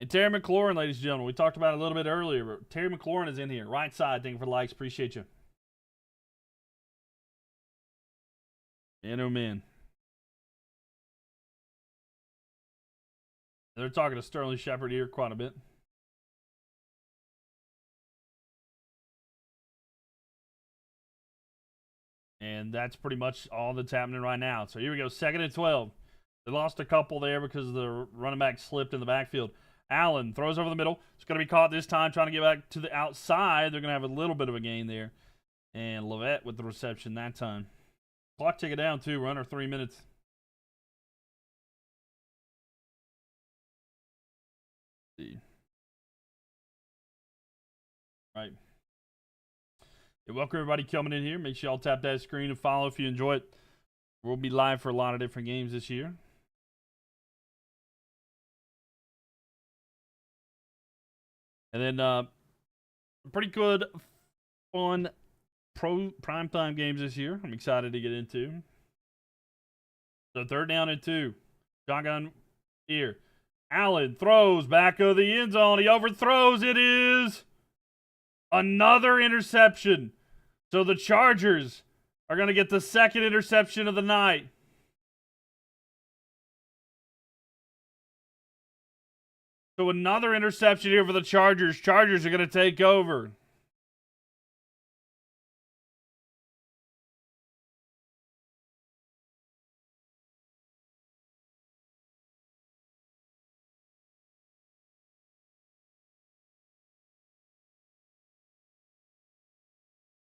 And Terry McLaurin, ladies and gentlemen, we talked about it a little bit earlier, but Terry McLaurin is in here. Right side, thank you for the likes. Appreciate you. And oh, man. They're talking to Sterling Shepard here quite a bit. And that's pretty much all that's happening right now. So here we go, 2nd and 12. They lost a couple there because the running back slipped in the backfield. Allen throws over the middle. It's going to be caught this time, trying to get back to the outside. They're going to have a little bit of a gain there. And Levet with the reception that time. Clock tick it down, too. We're under 3 minutes. Let's see. Right. Yeah, welcome, everybody coming in here. Make sure y'all tap that screen and follow if you enjoy it. We'll be live for a lot of different games this year. And then Pretty good, fun primetime games this year. I'm excited to get into. So 3rd down and 2. Shotgun here. Allen throws back of the end zone. He overthrows. It is another interception. So the Chargers are going to get the 2nd interception of the night. So another interception here for the Chargers. Chargers are going to take over.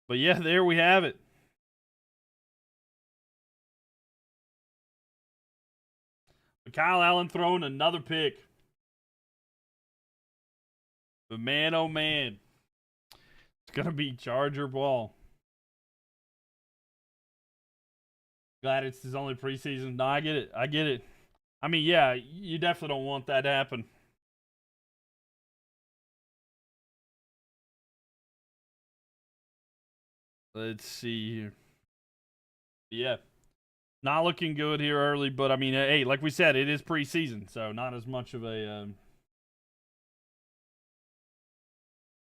But yeah, there we have it. Kyle Allen throwing another pick. But man, oh man, it's going to be Charger ball. Glad it's his only preseason. No, I get it. I get it. I mean, yeah, you definitely don't want that to happen. Let's see here. Yeah. Not looking good here early, but I mean, hey, like we said, it is preseason, so not as much of a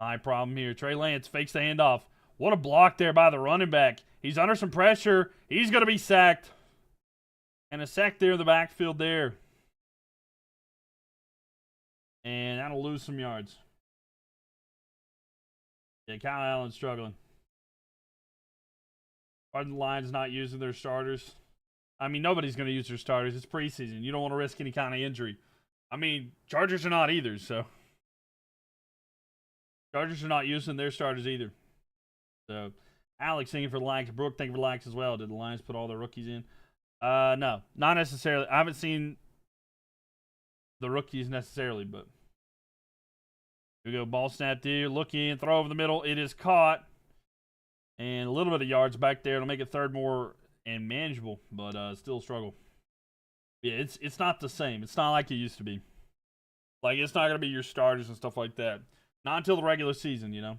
high problem here. Trey Lance fakes the handoff. What a block there by the running back. He's under some pressure. He's going to be sacked. And a sack there in the backfield there. And that'll lose some yards. Yeah, Kyle Allen's struggling. Are the Lions not using their starters? I mean, nobody's going to use their starters. It's preseason. You don't want to risk any kind of injury. I mean, Chargers are not either, so. Chargers are not using their starters either. So, Alex thinking for the Lions. Brooke thinking for the Lions as well. Did the Lions put all their rookies in? No, not necessarily. I haven't seen the rookies necessarily, but. Here we go. Ball snap there. Look in. Throw over the middle. It is caught. And a little bit of yards back there. It'll make it 3rd more and manageable, but still a struggle. Yeah, it's not the same. It's not like it used to be. Like, it's not going to be your starters and stuff like that. Not until the regular season, you know.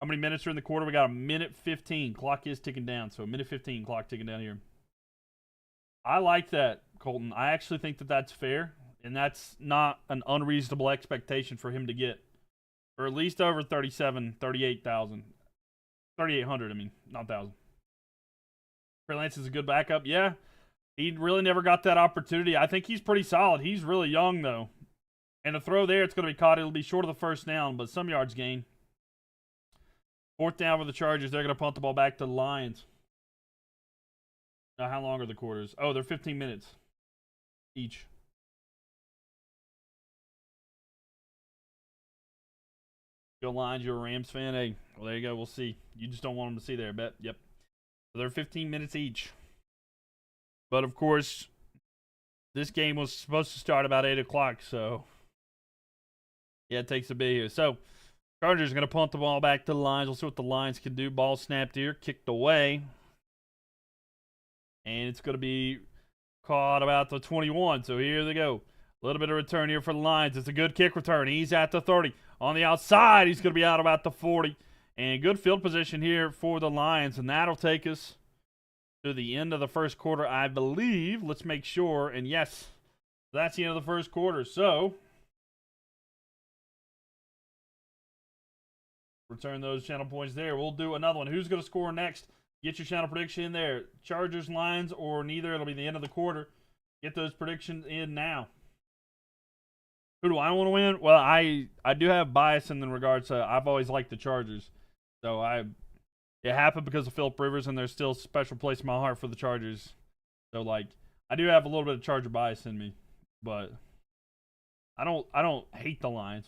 How many minutes are in the quarter? We got a minute 15. Clock is ticking down, so a minute 15 clock ticking down here. I like that, Colton. I actually think that that's fair, and that's not an unreasonable expectation for him to get. Or at least over 38,000. 3,800, I mean, not 1,000. Trey Lance is a good backup. Yeah, he really never got that opportunity. I think he's pretty solid. He's really young, though. And a throw there, it's going to be caught. It'll be short of the 1st down, but some yards gain. 4th down for the Chargers. They're going to punt the ball back to the Lions. Now, how long are the quarters? Oh, they're 15 minutes each. Go Lions, you're a Rams fan? Hey, well, there you go. We'll see. You just don't want them to see there, I bet. Yep. So they're 15 minutes each. But, of course, this game was supposed to start about 8 o'clock, so yeah, it takes a bit here. So, Chargers are going to punt the ball back to the Lions. We'll see what the Lions can do. Ball snapped here, kicked away. And it's going to be caught about the 21. So here they go. A little bit of return here for the Lions. It's a good kick return. He's at the 30. On the outside, he's going to be out about the 40. And good field position here for the Lions. And that'll take us to the end of the 1st quarter, I believe. Let's make sure. And yes, that's the end of the 1st quarter. So, return those channel points there. We'll do another one. Who's going to score next? Get your channel prediction in there. Chargers, Lions, or neither. It'll be the end of the quarter. Get those predictions in now. Who do I want to win? Well, I do have bias in regards to I've always liked the Chargers. So it happened because of Phillip Rivers, and there's still a special place in my heart for the Chargers. So like I do have a little bit of Charger bias in me, but I don't hate the Lions.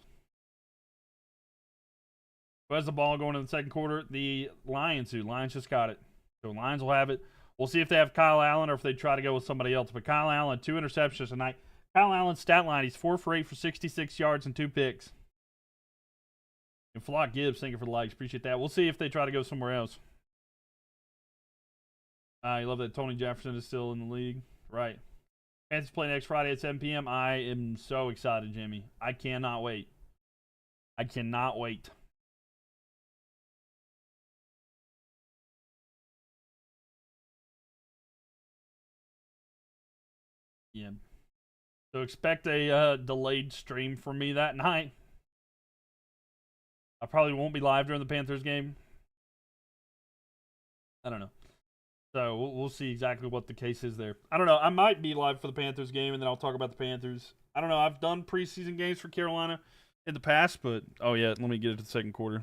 Who has the ball going in the 2nd quarter? The Lions do. Lions just got it. So Lions will have it. We'll see if they have Kyle Allen or if they try to go with somebody else. But Kyle Allen, 2 interceptions tonight. Kyle Allen's stat line, he's 4 for 8 for 66 yards and 2 picks. And Flock Gibbs, thank you for the likes. Appreciate that. We'll see if they try to go somewhere else. I love that Tony Jefferson is still in the league. Right. Panthers play next Friday at 7 p.m. I am so excited, Jimmy. I cannot wait. I cannot wait. p.m. So expect a delayed stream from me that night. I probably won't be live during the Panthers game. I don't know. So we'll see exactly what the case is there. I don't know. I might be live for the Panthers game, and then I'll talk about the Panthers. I don't know. I've done preseason games for Carolina in the past, but oh yeah, let me get it to the second quarter.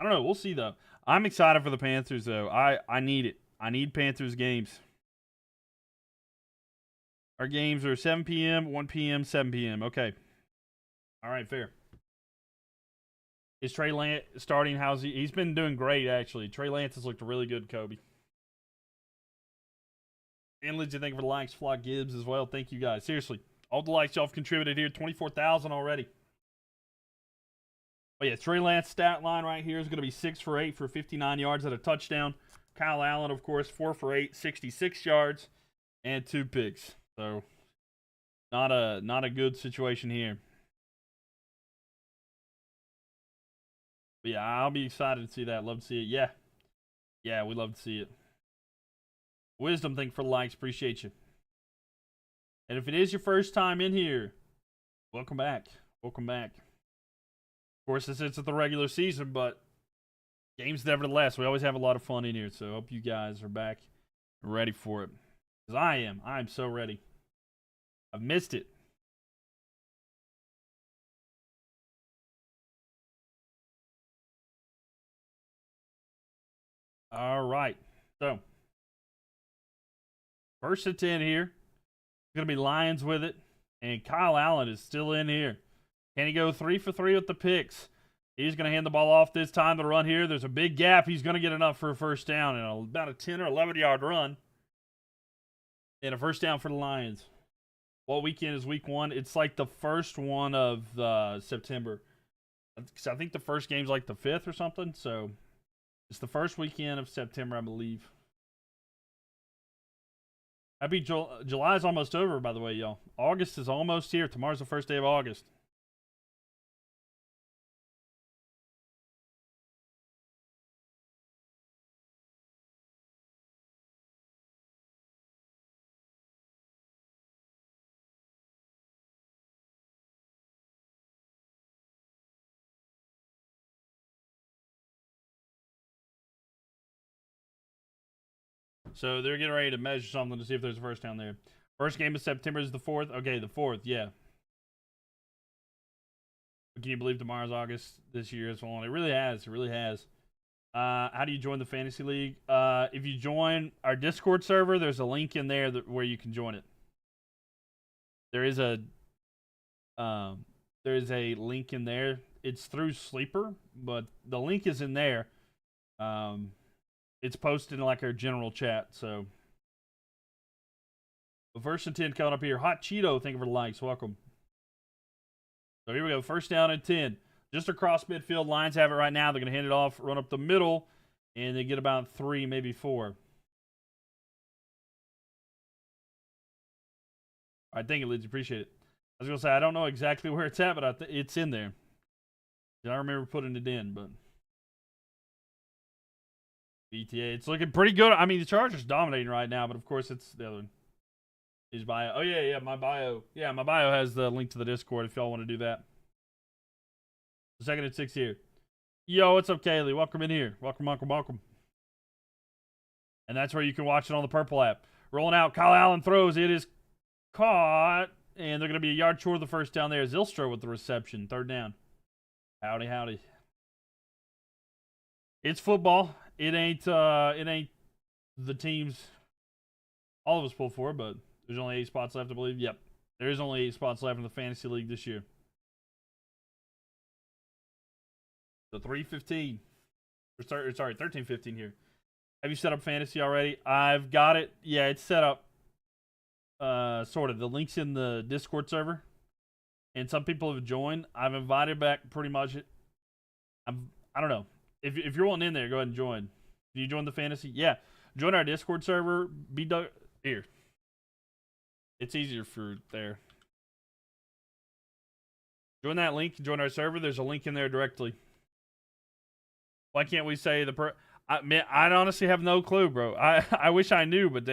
I don't know. We'll see though. I'm excited for the Panthers though. I need it. I need Panthers games. Our games are 7 p.m., 1 p.m., 7 p.m. Okay. All right, fair. Is Trey Lance starting? How's he? He's been doing great, actually. Trey Lance has looked really good, Kobe. And Lindsay, thank you for the likes. Flock Gibbs as well. Thank you guys. Seriously. All the likes y'all have contributed here. 24,000 already. But yeah, Trey Lance stat line right here is going to be 6 for 8 for 59 yards at a touchdown. Kyle Allen, of course, 4 for 8, 66 yards, and 2 picks. So not a good situation here. But yeah, I'll be excited to see that. Love to see it. Yeah. Yeah, we love to see it. Wisdom, thank you for the likes. Appreciate you. And if it is your first time in here, welcome back. Welcome back. Of course, this isn't the regular season, but games nevertheless. We always have a lot of fun in here, so I hope you guys are back and ready for it. Because I am. I am so ready. I've missed it. All right. So, first and 10 here. It's going to be Lions with it. And Kyle Allen is still in here. Can he go 3 for 3 with the picks? He's going to hand the ball off this time to run here. There's a big gap. He's going to get enough for a first down and about a 10 or 11 yard run. And a first down for the Lions. What weekend is week 1? It's like the first one of September. I think the first game's like the 5th or something. So it's the first weekend of September, I believe. Happy July is almost over, by the way, y'all. August is almost here. Tomorrow's the first day of August. So they're getting ready to measure something to see if there's a first down there. First game of September is the 4th. Okay, the 4th, yeah. Can you believe tomorrow's August this year is on? It really has. It really has. How do you join the fantasy league? If you join our Discord server, there's a link in there where you can join it. There is a link in there. It's through Sleeper, but the link is in there. It's posted in like our general chat. So, first and 10 coming up here. Hot Cheeto, thank you for the likes. Welcome. So here we go. First down and 10. Just across midfield. Lions have it right now. They're going to hand it off, run up the middle, and they get about 3, maybe 4. All right, thank you, Liz. Appreciate it. I was going to say, I don't know exactly where it's at, but it's in there. I remember putting it in, but BTA, it's looking pretty good. I mean, the Chargers dominating right now, but of course it's the other one. His bio. Oh, yeah, my bio. Yeah, my bio has the link to the Discord if y'all want to do that. Second and 6 here. Yo, what's up, Kaylee? Welcome in here. Welcome. And that's where you can watch it on the Purple app. Rolling out. Kyle Allen throws. It is caught. And they're going to be a yard short of the first down there. Zylstra with the reception. Third down. Howdy. It's football. It ain't the teams all of us pull for, but there's only 8 spots left, I believe. Yep. There is only 8 spots left in the fantasy league this year. So 3:15. Sorry, 13:15 here. Have you set up fantasy already? I've got it. Yeah, it's set up. Sort of. The link's in the Discord server, and some people have joined. I've invited back pretty much. I don't know. If you're wanting in there, go ahead and join. Can you join the fantasy? Yeah, join our Discord server. Here. It's easier for there. Join that link. Join our server. There's a link in there directly. Why can't we say I honestly have no clue, bro. I wish I knew, but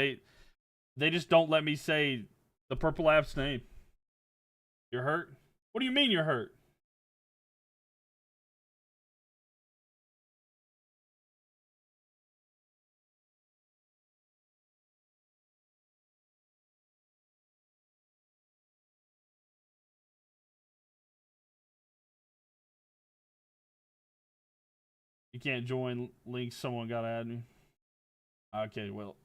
They just don't let me say the purple app's name. You're hurt? What do you mean you're hurt? You can't join links. Someone got to add me. Okay, well.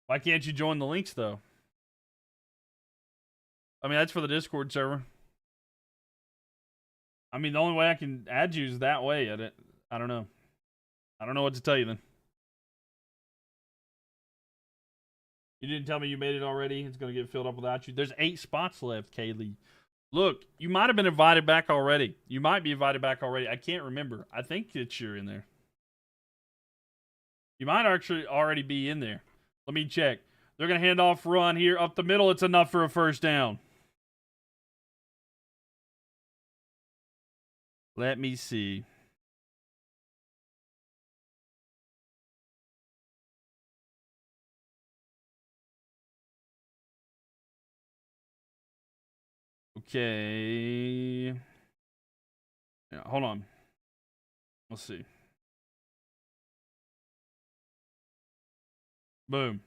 Why can't you join the links, though? I mean, that's for the Discord server. I mean, the only way I can add you is that way. I don't know. I don't know what to tell you then. You didn't tell me you made it already. It's going to get filled up without you. There's 8 spots left, Kaylee. Look, you might have been invited back already. You might be invited back already. I can't remember. I think that you're in there. You might actually already be in there. Let me check. They're going to hand off run here. Up the middle, it's enough for a first down. Let me see. Okay. Yeah, hold on. Let's see. Boom.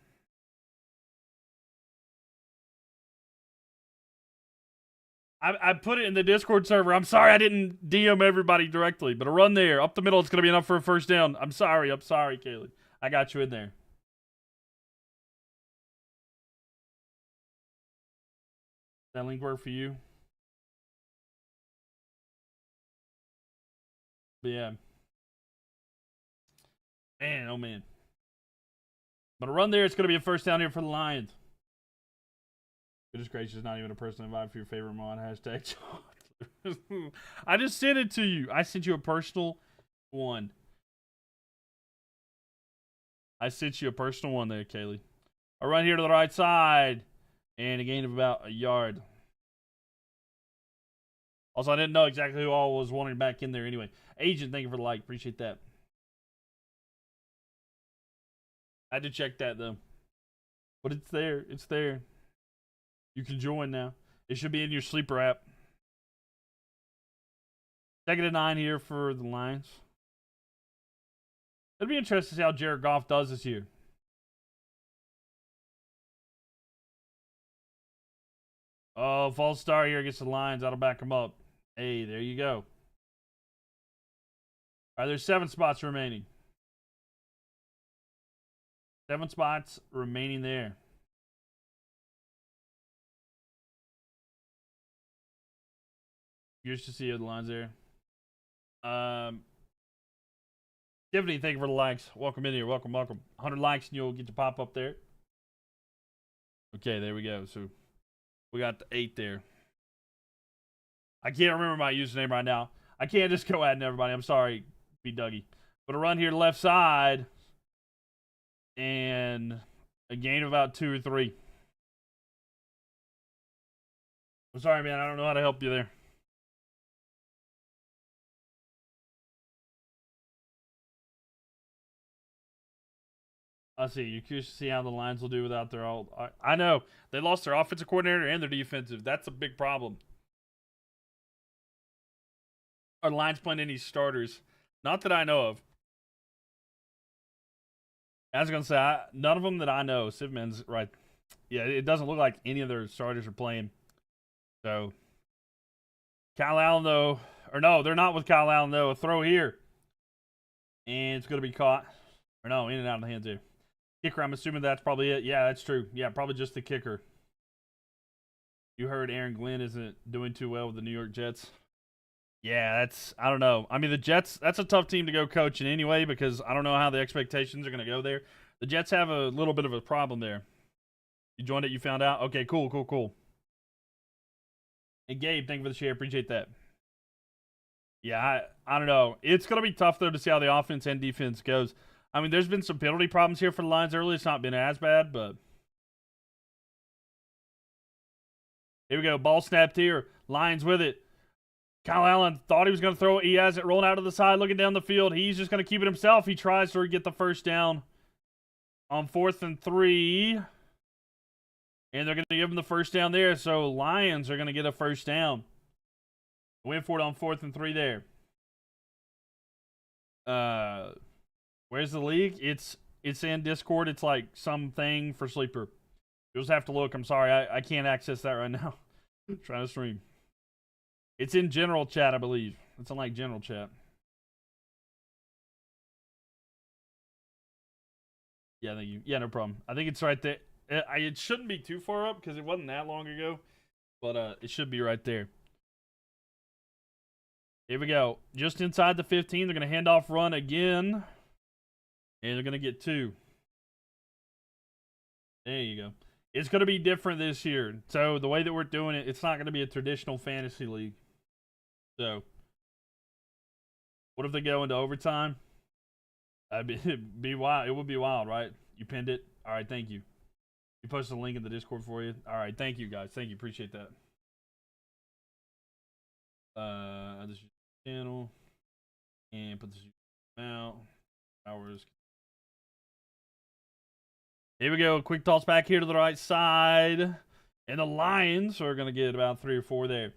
I put it in the Discord server. I'm sorry I didn't DM everybody directly, but a run there. Up the middle, it's going to be enough for a first down. I'm sorry, Kaylee. I got you in there. That link work for you? But yeah. Man, oh man. But a run there, it's going to be a first down here for the Lions. Goodness gracious, not even a personal invite for your favorite mod. Hashtag. I just sent it to you. I sent you a personal one. I sent you a personal one there, Kaylee. I run here to the right side. And a gain of about a yard. Also, I didn't know exactly who all was wanting back in there anyway. Agent, thank you for the like. Appreciate that. I had to check that, though. But it's there. It's there. You can join now. It should be in your sleeper app. 2nd and 9 here for the Lions. It'll be interesting to see how Jared Goff does this year. Oh, false start here against the Lions. That'll back him up. Hey, there you go. All right, there's 7 spots remaining. 7 spots remaining there. Curious to see the lines there. Tiffany, thank you for the likes. Welcome in here. Welcome. 100 likes and you'll get to pop up there. Okay, there we go. So we got the 8 there. I can't remember my username right now. I can't just go adding everybody. I'm sorry, B. Dougie. But a run here to left side. And a gain of about 2 or 3. I'm sorry, man. I don't know how to help you there. I'll see. You're curious to see how the Lions will do without their old. I know. They lost their offensive coordinator and their defensive. That's a big problem. Are the Lions playing any starters? Not that I know of. I was going to say, none of them that I know. Sivman's right. Yeah, it doesn't look like any of their starters are playing. So, Kyle Allen, though. Or no, they're not with Kyle Allen, though. A throw here. And it's going to be caught. Or no, in and out of the hands here. Kicker, I'm assuming that's probably it. Yeah, that's true. Yeah, probably just the kicker. You heard Aaron Glenn isn't doing too well with the New York Jets. Yeah, I don't know. I mean, the Jets, that's a tough team to go coach in anyway because I don't know how the expectations are going to go there. The Jets have a little bit of a problem there. You joined it, you found out? Okay, cool. And Gabe, thank you for the share. Appreciate that. Yeah, I don't know. It's going to be tough, though, to see how the offense and defense goes. I mean, there's been some penalty problems here for the Lions early. It's not been as bad, but here we go. Ball snapped here. Lions with it. Kyle Allen thought he was going to throw it. He has it rolling out to the side, looking down the field. He's just going to keep it himself. He tries to get the first down. on 4th and 3. And they're going to give them the first down there. So Lions are going to get a first down. Win for it on 4th and 3 there. Where's the league? It's in Discord. It's like something for Sleeper. You'll just have to look. I'm sorry. I can't access that right now. I'm trying to stream. It's in general chat, I believe. It's in like general chat. Yeah, thank you. Yeah, no problem. I think it's right there. It shouldn't be too far up because it wasn't that long ago. But it should be right there. Here we go. Just inside the 15. They're going to hand off run again. And they're going to get 2. There you go. It's going to be different this year. So the way that we're doing it, it's not going to be a traditional fantasy league. So what if they go into overtime? It'd be wild. It would be wild, right? You pinned it. All right, thank you. You posted a link in the Discord for you. All right, thank you guys. Thank you. Appreciate that. This channel and put this out. Hours. Here we go. Quick toss back here to the right side. And the Lions are going to get about 3 or 4 there.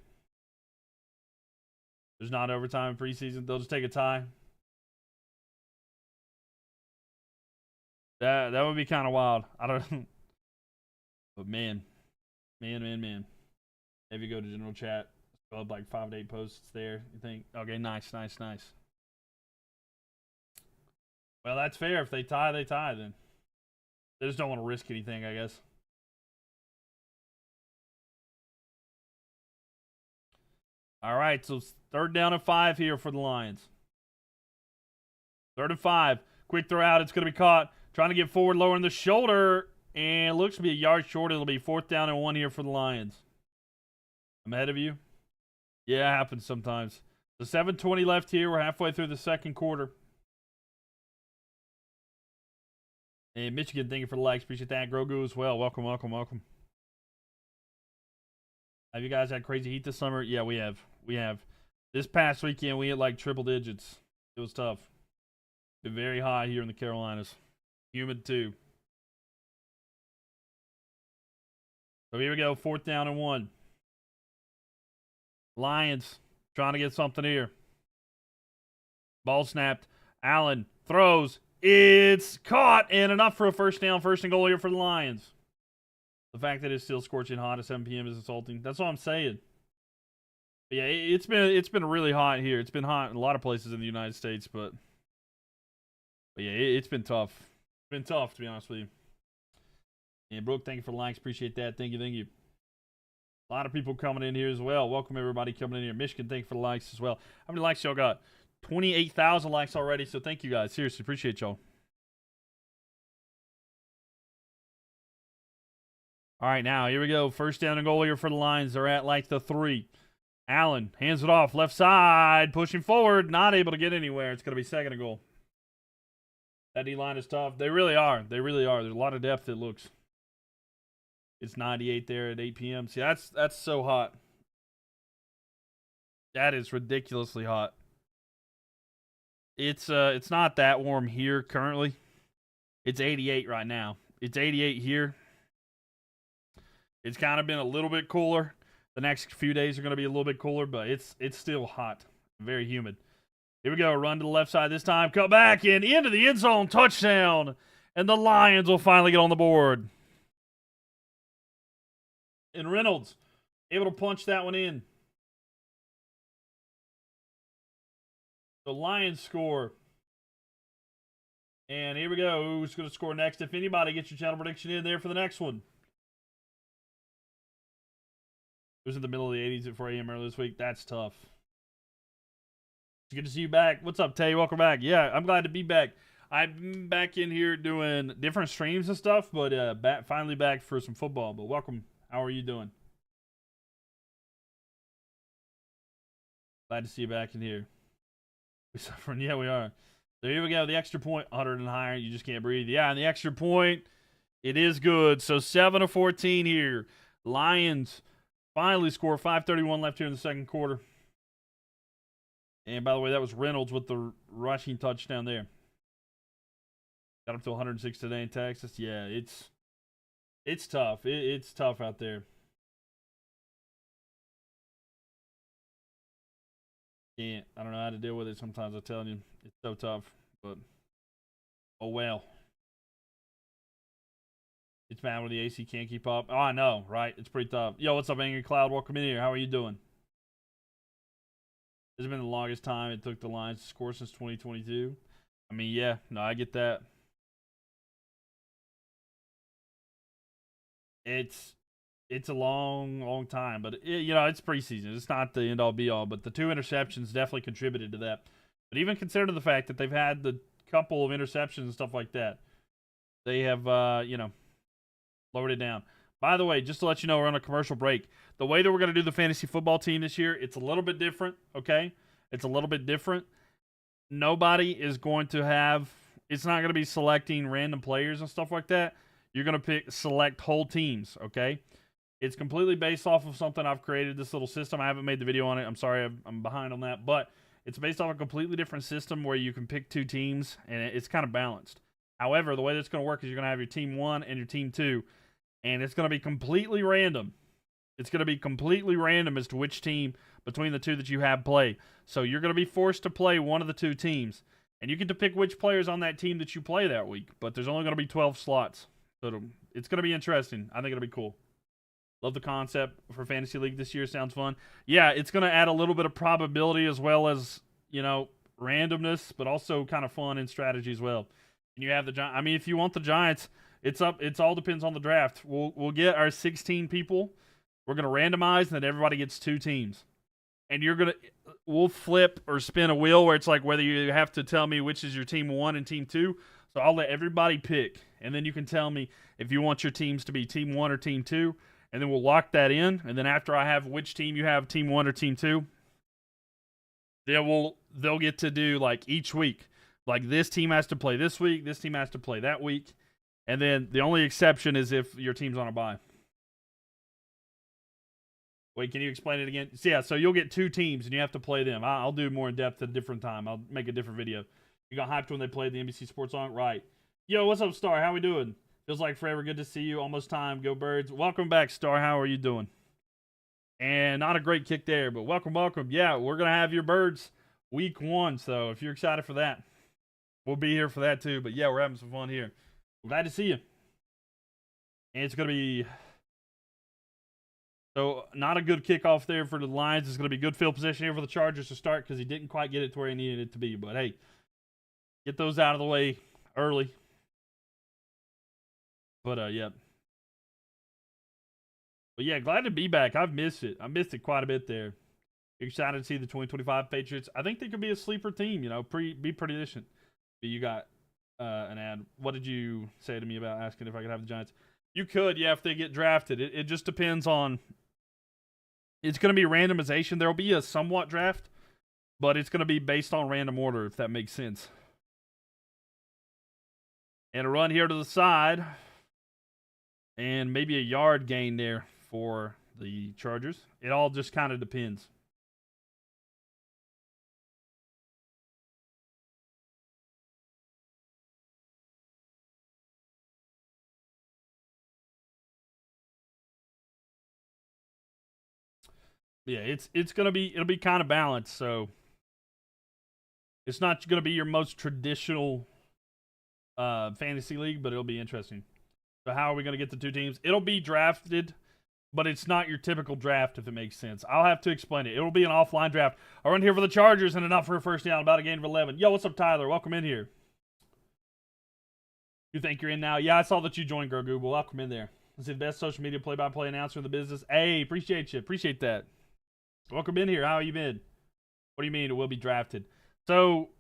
There's not overtime in preseason. They'll just take a tie. That would be kind of wild. I don't. But man. If you go to general chat, still have like 5 to 8 posts there. You think? Okay, nice. Well, that's fair. If they tie, they tie then. They just don't want to risk anything, I guess. All right, so 3rd down and 5 here for the Lions. 3rd and 5. Quick throw out. It's going to be caught. Trying to get forward, lowering the shoulder. And it looks to be a yard short. It'll be 4th down and 1 here for the Lions. I'm ahead of you. Yeah, it happens sometimes. So 7:20 left here. We're halfway through the second quarter. Hey, Michigan, thank you for the likes. Appreciate that. Grogu as well. Welcome. Have you guys had crazy heat this summer? Yeah, we have. This past weekend, we hit like triple digits. It was tough. Been very hot here in the Carolinas. Humid too. So here we go. 4th down and 1. Lions trying to get something here. Ball snapped. Allen throws. It's caught and enough for a first down. 1st and goal here for the Lions. The fact that it's still scorching hot at 7 p.m. is insulting. That's all I'm saying. But yeah, it's been really hot here. It's been hot in a lot of places in the United States, but yeah, it's been tough. It's been tough, to be honest with you. And Brooke, thank you for the likes. Appreciate that. Thank you. A lot of people coming in here as well. Welcome everybody coming in here. Michigan, thank you for the likes as well. How many likes y'all got? 28,000 likes already, so thank you guys. Seriously, appreciate y'all. All right, now, here we go. 1st down and goal here for the Lions. They're at like the 3. Allen hands it off. Left side, pushing forward. Not able to get anywhere. It's going to be 2nd and goal. That D-line is tough. They really are. There's a lot of depth, it looks. It's 98 there at 8 p.m. See, that's so hot. That is ridiculously hot. It's not that warm here currently. It's 88 right now. It's 88 here. It's kind of been a little bit cooler. The next few days are going to be a little bit cooler, but it's still hot. Very humid. Here we go. Run to the left side this time. Cut back and into the end zone. Touchdown. And the Lions will finally get on the board. And Reynolds able to punch that one in. The Lions score. And here we go. Who's going to score next? If anybody, get your channel prediction in there for the next one. It was in the middle of the 80s at 4 a.m. earlier this week. That's tough. It's good to see you back. What's up, Tay? Welcome back. Yeah, I'm glad to be back. I'm back in here doing different streams and stuff, but finally back for some football. But welcome. How are you doing? Glad to see you back in here. We suffering? Yeah, we are. So here we go. The extra point, 100 and higher. You just can't breathe. Yeah, and the extra point, it is good. So 7-14 here. Lions finally score. 5:31 left here in the second quarter. And by the way, that was Reynolds with the rushing touchdown there. Got up to 106 today in Texas. Yeah, it's tough. It's tough out there. Yeah, I don't know how to deal with it sometimes. I'm telling you, it's so tough. But oh well. It's bad when the AC can't keep up. Oh, I know, right? It's pretty tough. Yo, what's up, Angry Cloud? Welcome in here. How are you doing? This has been the longest time it took the Lions to score since 2022. I mean, yeah, no, I get that. It's it's a long time, but it's preseason. It's not the end all be all, but the two interceptions definitely contributed to that. But even consider the fact that they've had the couple of interceptions and stuff like that, they have lowered it down. By the way, just to let you know, we're on a commercial break. The way that we're going to do the fantasy football team this year, it's a little bit different, okay? It's a little bit different. Nobody is going to have – it's not going to be selecting random players and stuff like that. You're going to select whole teams, okay? It's completely based off of something I've created, this little system. I haven't made the video on it. I'm sorry, I'm behind on that. But it's based off a completely different system where you can pick two teams, and it's kind of balanced. However, the way that's going to work is you're going to have your team 1 and your team 2, and it's going to be completely random. It's going to be completely random as to which team between the two that you have play. So you're going to be forced to play one of the two teams, and you get to pick which players on that team that you play that week. But there's only going to be 12 slots. So it's going to be interesting. I think it'll be cool. Love the concept for Fantasy League this year. Sounds fun. Yeah, it's going to add a little bit of probability as well as, randomness, but also kind of fun and strategy as well. And you have the Giants. I mean, if you want the Giants, it's up. It all depends on the draft. We'll get our 16 people. We're going to randomize, and then everybody gets two teams. And we'll flip or spin a wheel where it's like whether you have to tell me which is your team 1 and team 2. So I'll let everybody pick, and then you can tell me if you want your teams to be team 1 or team 2, and then we'll lock that in. And then after I have which team you have, team 1 or team 2, they'll get to do like each week. Like this team has to play this week, this team has to play that week, and then the only exception is if your team's on a bye. Wait, can you explain it again? So, yeah, so you'll get two teams, and you have to play them. I'll do more in depth at a different time. I'll make a different video. You got hyped when they played the NBC Sports song? Right. Yo, what's up, Star? How we doing? Feels like forever. Good to see you. Almost time. Go Birds. Welcome back, Star. How are you doing? And not a great kick there, but welcome. Yeah, we're going to have your Birds week 1, so if you're excited for that, we'll be here for that too. But, yeah, we're having some fun here. Glad to see you. And it's going to be... So, not a good kickoff there for the Lions. It's going to be good field position here for the Chargers to start because he didn't quite get it to where he needed it to be. But, hey, get those out of the way early. But, yeah. But, yeah, glad to be back. I've missed it. I missed it quite a bit there. Excited to see the 2025 Patriots. I think they could be a sleeper team, be pretty decent. But you got an ad. What did you say to me about asking if I could have the Giants? You could, yeah, if they get drafted. It just depends on... It's going to be randomization. There will be a somewhat draft, but it's going to be based on random order, if that makes sense. And a run here to the side. And maybe a yard gain there for the Chargers. It all just kind of depends. Yeah, it'll be kind of balanced, so it's not going to be your most traditional fantasy league, but it'll be interesting. So how are we going to get the two teams? It'll be drafted, but it's not your typical draft, if it makes sense. I'll have to explain it. It'll be an offline draft. I run here for the Chargers and enough for a first down, about a gain of 11. Yo, what's up, Tyler? Welcome in here. You think you're in now? Yeah, I saw that you joined, Grogu. Well, welcome in there. This is the best social media play-by-play announcer in the business. Hey, appreciate you. Appreciate that. Welcome in here. How you been? What do you mean it will be drafted? So,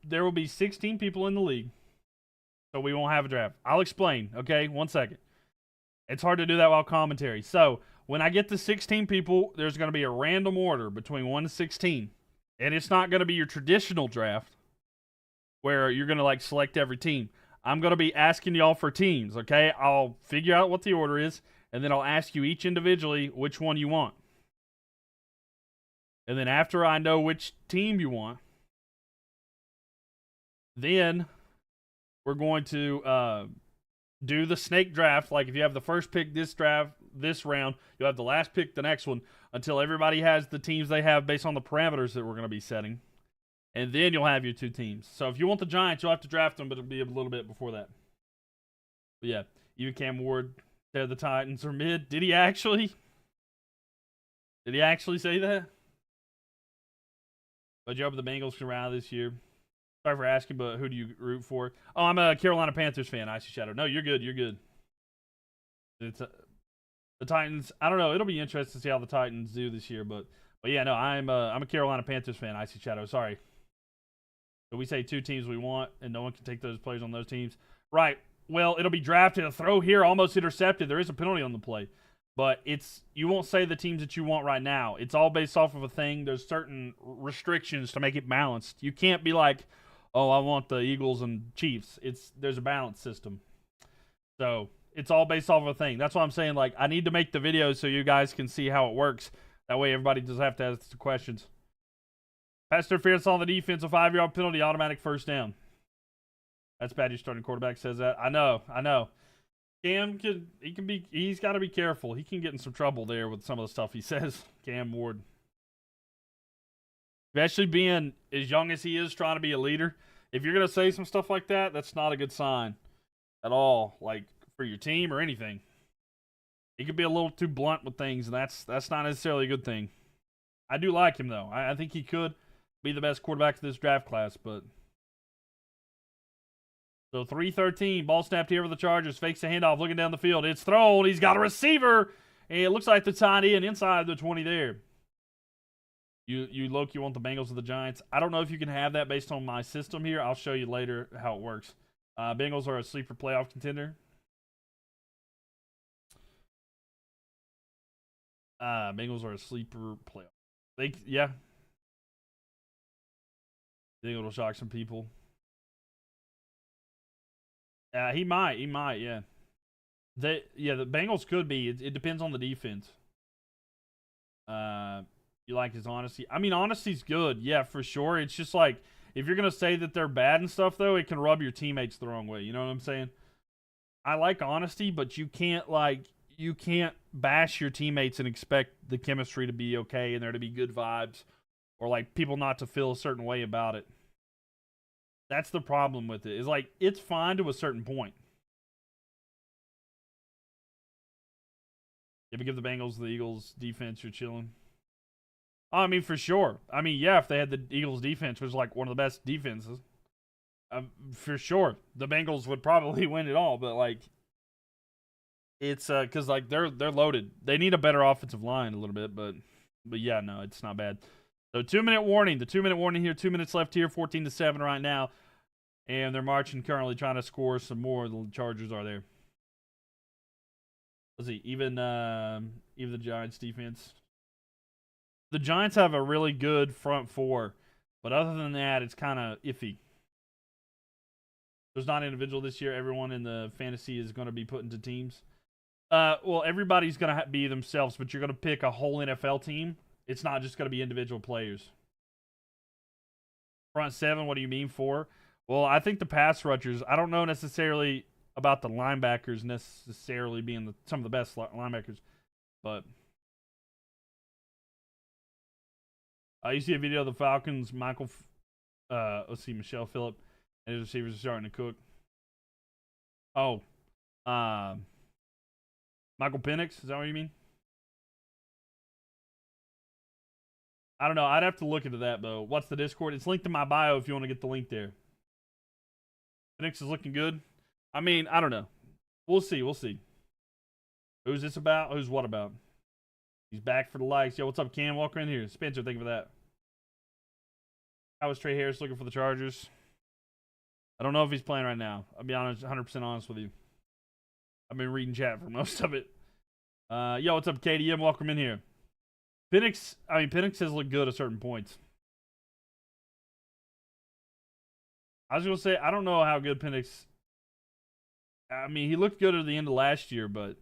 there will be 16 people in the league. So, we won't have a draft. I'll explain, okay? 1 second. It's hard to do that while commentary. So, when I get to 16 people, there's going to be a random order between 1 to 16. And it's not going to be your traditional draft where you're going to, select every team. I'm going to be asking y'all for teams, okay? I'll figure out what the order is, and then I'll ask you each individually which one you want. And then after I know which team you want, then we're going to do the snake draft. Like if you have the first pick this round, you'll have the last pick the next one until everybody has the teams they have based on the parameters that we're going to be setting. And then you'll have your 2 teams. So if you want the Giants, you'll have to draft them, but it'll be a little bit before that. But yeah, even Cam Ward said the Titans are mid. Did he actually? Did he actually say that? But you hope the Bengals can rally this year. Sorry for asking, but who do you root for? Oh, I'm a Carolina Panthers fan, Icy Shadow. No, you're good. You're good. It's the Titans. I don't know. It'll be interesting to see how the Titans do this year, but yeah, no, I'm a Carolina Panthers fan, Icy Shadow. Sorry. So we say 2 teams we want, and no one can take those players on those teams. Right. Well, it'll be drafted. A throw here, almost intercepted. There is a penalty on the play. But you won't say the teams that you want right now. It's all based off of a thing. There's certain restrictions to make it balanced. You can't be like, oh, I want the Eagles and Chiefs. There's a balance system. So it's all based off of a thing. That's why I'm saying, like, I need to make the video so you guys can see how it works. That way everybody doesn't have to ask the questions. Pass interference on the defense, a 5-yard penalty, automatic first down. That's bad. Your starting quarterback says that. I know. Cam he's got to be careful. He can get in some trouble there with some of the stuff he says. Cam Ward. Especially being as young as he is, trying to be a leader. If you're going to say some stuff like that, that's not a good sign at all, like for your team or anything. He could be a little too blunt with things, and that's not necessarily a good thing. I do like him, though. I think he could be the best quarterback of this draft class, but... So 3-13, ball snapped here with the Chargers, fakes a handoff, looking down the field. It's thrown, he's got a receiver, and it looks like the tight end inside the 20 there. You Loki want the Bengals or the Giants? I don't know if you can have that based on my system here. I'll show you later how it works. Bengals are a sleeper playoff contender. Bengals are a sleeper playoff. Yeah. I think it'll shock some people. He might, yeah. The Bengals could be. It depends on the defense. You like his honesty? I mean, honesty's good, yeah, for sure. It's just like, if you're going to say that they're bad and stuff, though, it can rub your teammates the wrong way. You know what I'm saying? I like honesty, but you can't bash your teammates and expect the chemistry to be okay and there to be good vibes or, like, people not to feel a certain way about it. That's the problem with it. Is like, it's fine to a certain point. If you give the Bengals the Eagles defense, you're chilling. I mean, for sure. I mean, yeah, if they had the Eagles defense, which was like one of the best defenses, for sure, the Bengals would probably win it all. But like, it's because like they're loaded. They need a better offensive line a little bit, but yeah, no, it's not bad. So 2-minute warning. The 2-minute warning here. 2 minutes left here. 14-7 right now, and they're marching currently, trying to score some more. The Chargers are there. Let's see. Even the Giants defense. The Giants have a really good front four, but other than that, it's kind of iffy. There's not individual this year. Everyone in the fantasy is going to be put into teams. Well, everybody's going to be themselves, but you're going to pick a whole NFL team. It's not just going to be individual players. Front seven, what do you mean for? Well, I think the pass rushers, I don't know necessarily about the linebackers necessarily being some of the best linebackers, but you see a video of the Falcons, Michael, let's see, Michelle Phillip, and his receivers are starting to cook. Oh, Michael Penix, is that what you mean? I don't know. I'd have to look into that, though. What's the Discord? It's linked in my bio if you want to get the link there. Penix is looking good. I mean, I don't know. We'll see. We'll see. Who's this about? Who's what about? He's back for the likes. Yo, what's up, Cam? Walker in here. Spencer, thank you for that. How was Trey Harris looking for the Chargers? I don't know if he's playing right now. I'll be honest, 100% honest with you. I've been reading chat for most of it. Yo, what's up, KDM? Welcome in here. Penix has looked good at certain points. I was going to say, I don't know how good Penix... I mean, he looked good at the end of last year, but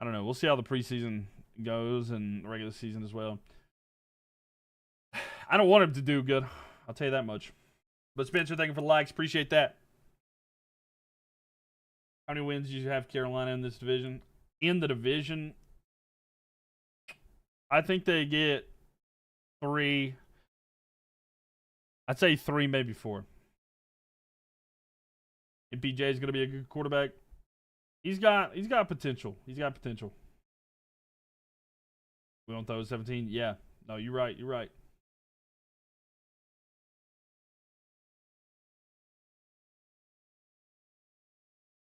I don't know. We'll see how the preseason goes and the regular season as well. I don't want him to do good. I'll tell you that much. But Spencer, thank you for the likes. Appreciate that. How many wins do you have Carolina in this division? In the division, I think they get 3. I'd say 3, maybe 4. MPJ is going to be a good quarterback. He's got potential. He's got potential. We don't throw 17. Yeah. No, you're right. You're right.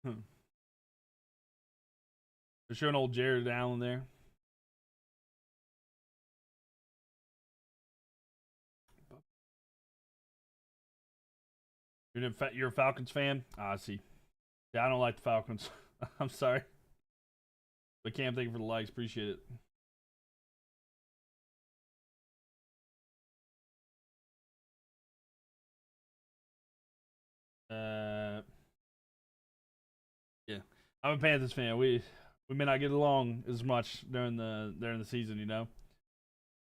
They're showing old Jared Allen there. You're a Falcons fan? I see. Yeah, I don't like the Falcons. I'm sorry. But Cam, thank you for the likes. Appreciate it. Yeah, I'm a Panthers fan. We may not get along as much during the season, you know.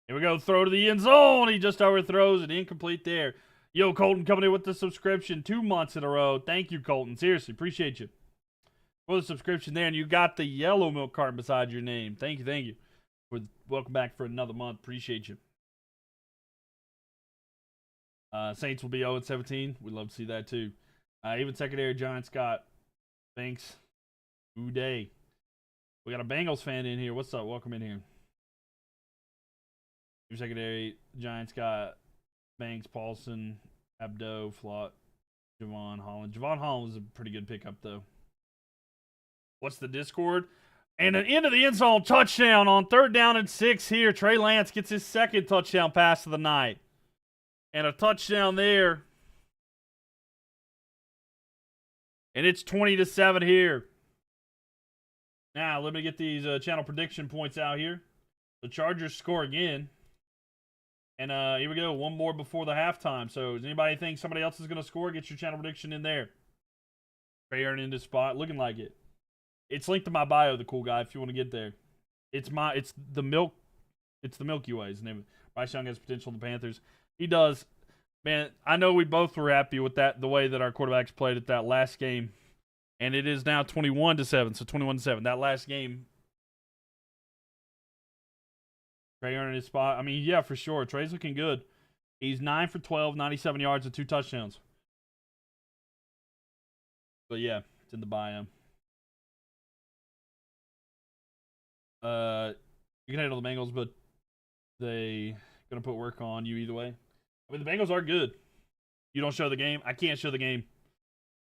Here we go, throw to the end zone. He just overthrows it, incomplete there. Yo, Colton coming in with the subscription 2 months in a row. Thank you, Colton. Seriously, appreciate you for the subscription there. And you got the yellow milk carton beside your name. Thank you. Welcome back for another month. Appreciate you. Saints will be 0-17. We'd love to see that too. Even secondary Giants got Banks. Uday. We got a Bengals fan in here. What's up? Welcome in here. Even secondary Giants got Banks, Paulson, Abdo, Flott, Javon Holland. Javon Holland was a pretty good pickup though. What's the Discord? And an into the end zone touchdown on 3rd down and 6 here. Trey Lance gets his 2nd touchdown pass of the night. And a touchdown there. And it's 20-7 here. Now, let me get these channel prediction points out here. The Chargers score again. And here we go. One more before the halftime. So, does anybody think somebody else is going to score? Get your channel prediction in there. Trey earning in this spot. Looking like it. It's linked to my bio, the cool guy, if you want to get there. It's the Milky Way. His name. Bryce Young has potential in the Panthers. He does. Man, I know we both were happy with the way that our quarterbacks played at that last game. And it is now 21-7. So 21-7. That last game. Trey earning his spot. I mean, yeah, for sure. Trey's looking good. He's 9 for 12, 97 yards, and 2 touchdowns. But yeah, it's in the bio. You can handle the Bengals, but they gonna put work on you either way. I mean, the Bengals are good. You don't show the game. I can't show the game.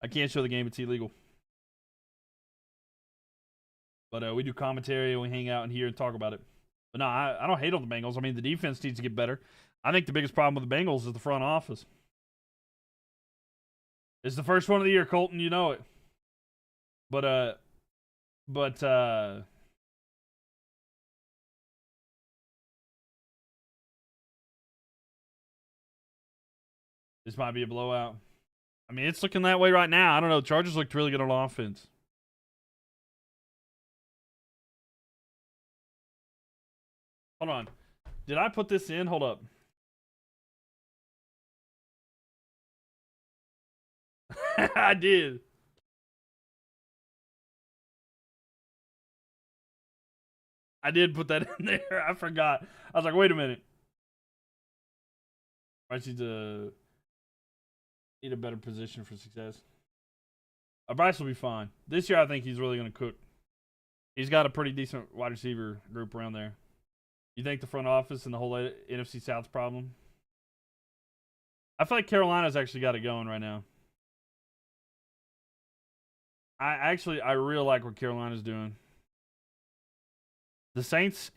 It's illegal. But we do commentary and we hang out in here and talk about it. But no, I don't hate on the Bengals. I mean, the defense needs to get better. I think the biggest problem with the Bengals is the front office. It's the first one of the year, Colton. You know it. But this might be a blowout. I mean, it's looking that way right now. I don't know. Chargers looked really good on offense. Hold on. Did I put this in? Hold up. I did. I did put that in there. I forgot. I was like, wait a minute. Bryce needs to need a better position for success. Bryce will be fine. This year, I think he's really going to cook. He's got a pretty decent wide receiver group around there. You think the front office and the whole NFC South problem? I feel like Carolina's actually got it going right now. I really like what Carolina's doing. The Saints,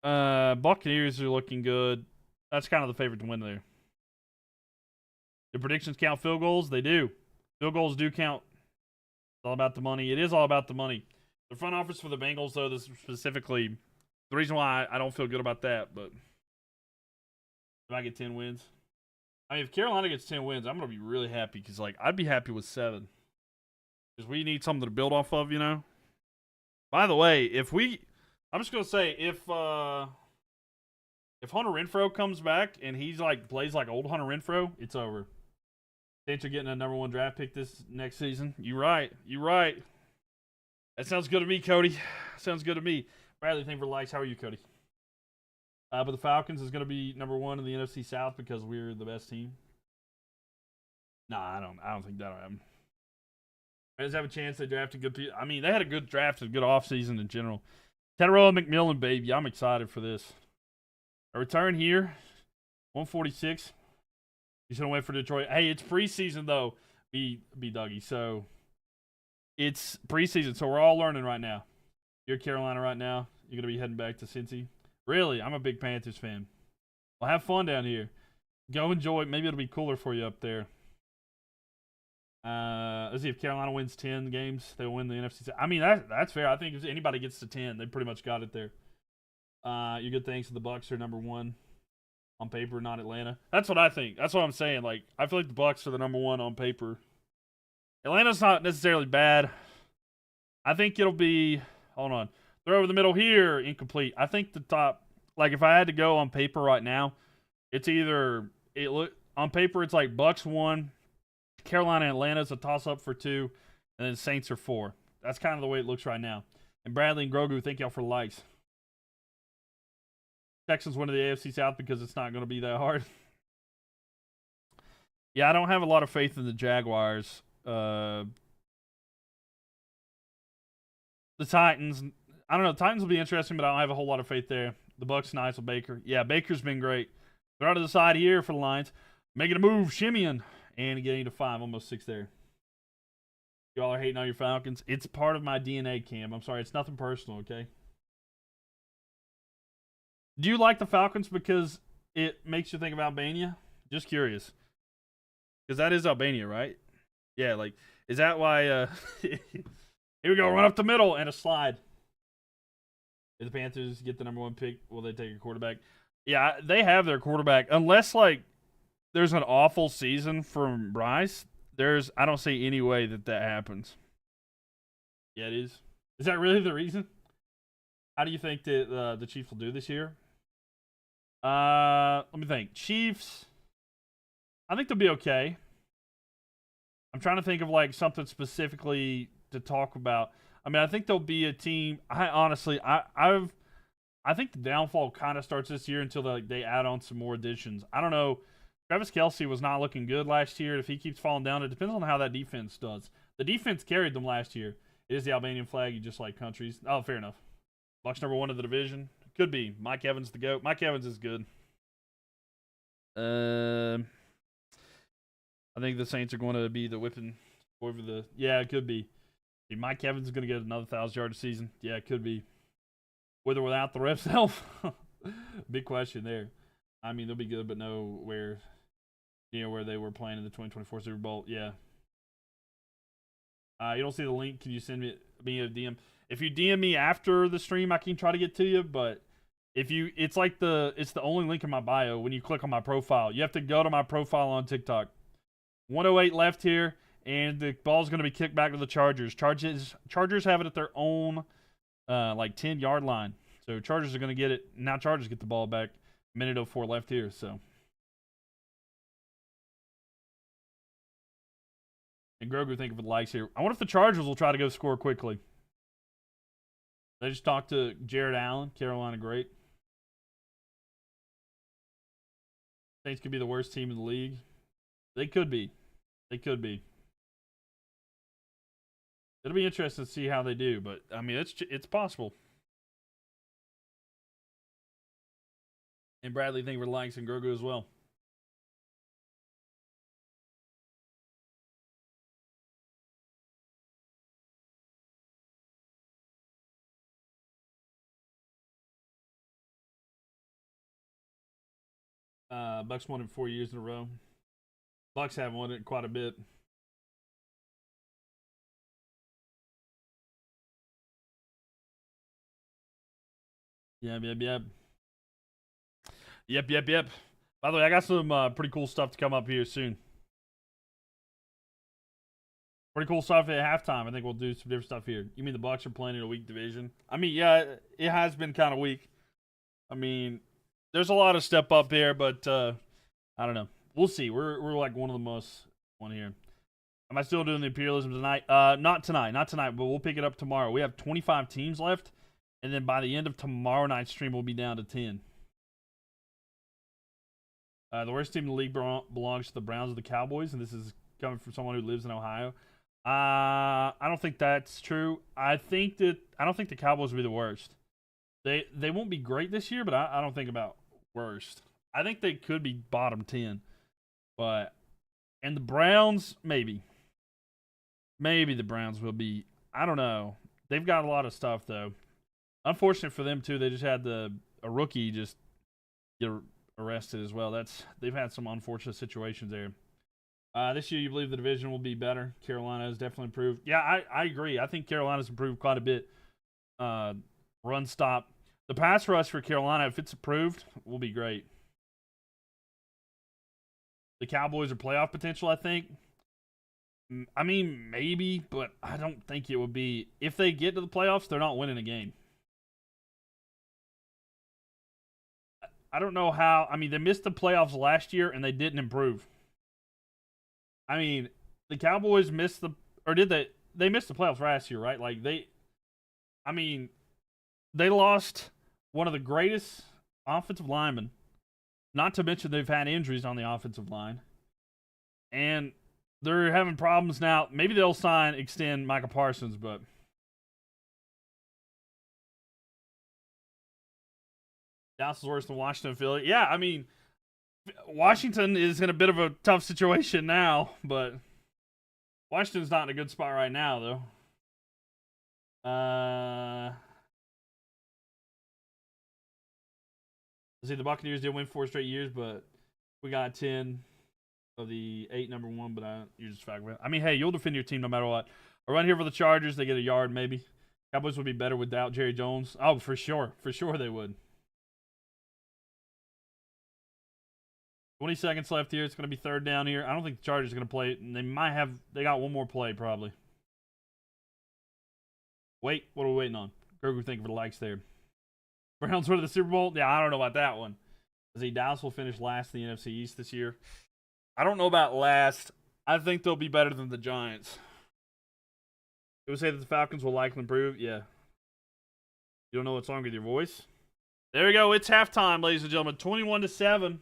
Buccaneers are looking good. That's kind of the favorite to win there. Do predictions count field goals? They do. Field goals do count. It's all about the money. It is all about the money. The front office for the Bengals, though, this specifically, the reason why I don't feel good about that, but if I get 10 wins, I mean, if Carolina gets 10 wins, I'm going to be really happy because, like, I'd be happy with 7 because we need something to build off of, you know? By the way, I'm just going to say, if Hunter Renfrow comes back and he's, like, plays like old Hunter Renfrow, it's over. Saints are getting a number 1 draft pick this next season. You right. You right. That sounds good to me, Cody. Sounds good to me. Bradley, thank you for likes. How are you, Cody? But the Falcons is going to be number 1 in the NFC South because we're the best team. Nah, I don't think that'll happen. Raiders have a chance. They drafted good people. I mean, they had a good draft, a good offseason in general. Tedrow McMillan, baby. I'm excited for this. A return here. 146. He's going to wait for Detroit. Hey, it's preseason, though, be Dougie. So, it's preseason, so we're all learning right now. You're Carolina right now. You're going to be heading back to Cincy. Really? I'm a big Panthers fan. Well, have fun down here. Go enjoy it. Maybe it'll be cooler for you up there. Let's see if Carolina wins 10 games, they'll win the NFC. I mean, that's fair. I think if anybody gets to 10, they pretty much got it there. You good things. The Bucks are number 1 on paper, not Atlanta. That's what I think. That's what I'm saying. Like, I feel like the Bucks are the number 1 on paper. Atlanta's not necessarily bad. I think it'll be. Hold on. They're over the middle here. Incomplete. I think the top. Like, if I had to go on paper right now, it's either on paper it's like Bucks 1. Carolina and Atlanta's a toss-up for 2, and then Saints are 4. That's kind of the way it looks right now. And Bradley and Grogu, thank y'all for likes. Texans win the AFC South because it's not going to be that hard. Yeah, I don't have a lot of faith in the Jaguars. The Titans, I don't know. The Titans will be interesting, but I don't have a whole lot of faith there. The Bucs, nice with Baker. Yeah, Baker's been great. They're out of the side here for the Lions. Making a move, shimmying. And getting to 5, almost 6 there. Y'all are hating on your Falcons. It's part of my DNA, Cam. I'm sorry. It's nothing personal, okay? Do you like the Falcons because it makes you think of Albania? Just curious. Because that is Albania, right? Yeah, like, is that why... Here we go. Run up the middle and a slide. If the Panthers get the number 1 pick, will they take a quarterback? Yeah, they have their quarterback. Unless, like, there's an awful season from Bryce, I don't see any way that happens. Yeah, it is. Is that really the reason? How do you think that the Chiefs will do this year? Let me think. Chiefs, I think they'll be okay. I'm trying to think of like something specifically to talk about. I mean, I think they'll be a team. I think the downfall kind of starts this year until they add on some more additions. I don't know. Travis Kelce was not looking good last year. If he keeps falling down, it depends on how that defense does. The defense carried them last year. It is the Albanian flag. You just like countries. Oh, fair enough. Bucks number 1 of the division. Could be. Mike Evans the GOAT. Mike Evans is good. I think the Saints are going to be the whipping over the. Yeah, it could be. Mike Evans is going to get another 1,000-yard season. Yeah, it could be. With or without the ref's help. Big question there. I mean, they'll be good, but nowhere near where they were playing in the 2024 Super Bowl. Yeah. You don't see the link. Can you send me a DM? If you DM me after the stream, I can try to get to you. But it's the only link in my bio when you click on my profile. You have to go to my profile on TikTok. 108 left here, and the ball's going to be kicked back to the Chargers. Chargers have it at their own 10-yard line. So Chargers are going to get it. Now Chargers get the ball back. Minute 04 left here, so. And Grogu, thank you for the likes here. I wonder if the Chargers will try to go score quickly. They just talked to Jared Allen, Carolina great. Saints could be the worst team in the league. They could be. It'll be interesting to see how they do, but I mean it's possible. And Bradley, thank you for the likes, and Grogu as well. Bucks won it 4 years in a row. Bucks have won it quite a bit. Yep. By the way, I got some pretty cool stuff to come up here soon. Pretty cool stuff at halftime. I think we'll do some different stuff here. You mean the Bucks are playing in a weak division? I mean, yeah, it has been kind of weak. I mean, there's a lot of step up here, but I don't know. We'll see. We're like one of the most one here. Am I still doing the Imperialism tonight? Not tonight, but we'll pick it up tomorrow. We have 25 teams left, and then by the end of tomorrow night's stream, we'll be down to 10. The worst team in the league belongs to the Browns or the Cowboys, and this is coming from someone who lives in Ohio. I don't think that's true. I don't think the Cowboys will be the worst. They won't be great this year, but I don't think about worst. I think they could be bottom 10, and the Browns maybe the Browns will be. I don't know. They've got a lot of stuff though. Unfortunate for them too. They just had a rookie just get arrested as well. They've had some unfortunate situations there. This year, you believe the division will be better. Carolina has definitely improved. Yeah, I agree. I think Carolina's improved quite a bit. Run stop. The pass rush for Carolina, if it's approved, will be great. The Cowboys are playoff potential, I think. I mean, maybe, but I don't think it would be. If they get to the playoffs, they're not winning a game. I don't know how. I mean, they missed the playoffs last year, and they didn't improve. I mean, the Cowboys missed did they? They missed the playoffs last year, right? Like, they lost one of the greatest offensive linemen. Not to mention they've had injuries on the offensive line. And they're having problems now. Maybe they'll extend Michael Parsons, but Dallas is worse than Washington and Philly. Yeah, I mean, Washington is in a bit of a tough situation now, but Washington's not in a good spot right now, though. See, the Buccaneers did win 4 straight years, but we got 10 of the 8 number 1, but you're just fact. I mean, hey, you'll defend your team no matter what. I run here for the Chargers. They get a yard, maybe. Cowboys would be better without Jerry Jones. Oh, for sure. For sure they would. 20 seconds left here. It's going to be 3rd down here. I don't think the Chargers are going to play it. And they got one more play, probably. Wait, what are we waiting on? Grogu thinking for the likes there. Browns win to the Super Bowl? Yeah, I don't know about that one. Dallas will finish last in the NFC East this year. I don't know about last. I think they'll be better than the Giants. It would say that the Falcons will likely improve. Yeah. You don't know what's wrong with your voice? There we go. It's halftime, ladies and gentlemen. 21-7.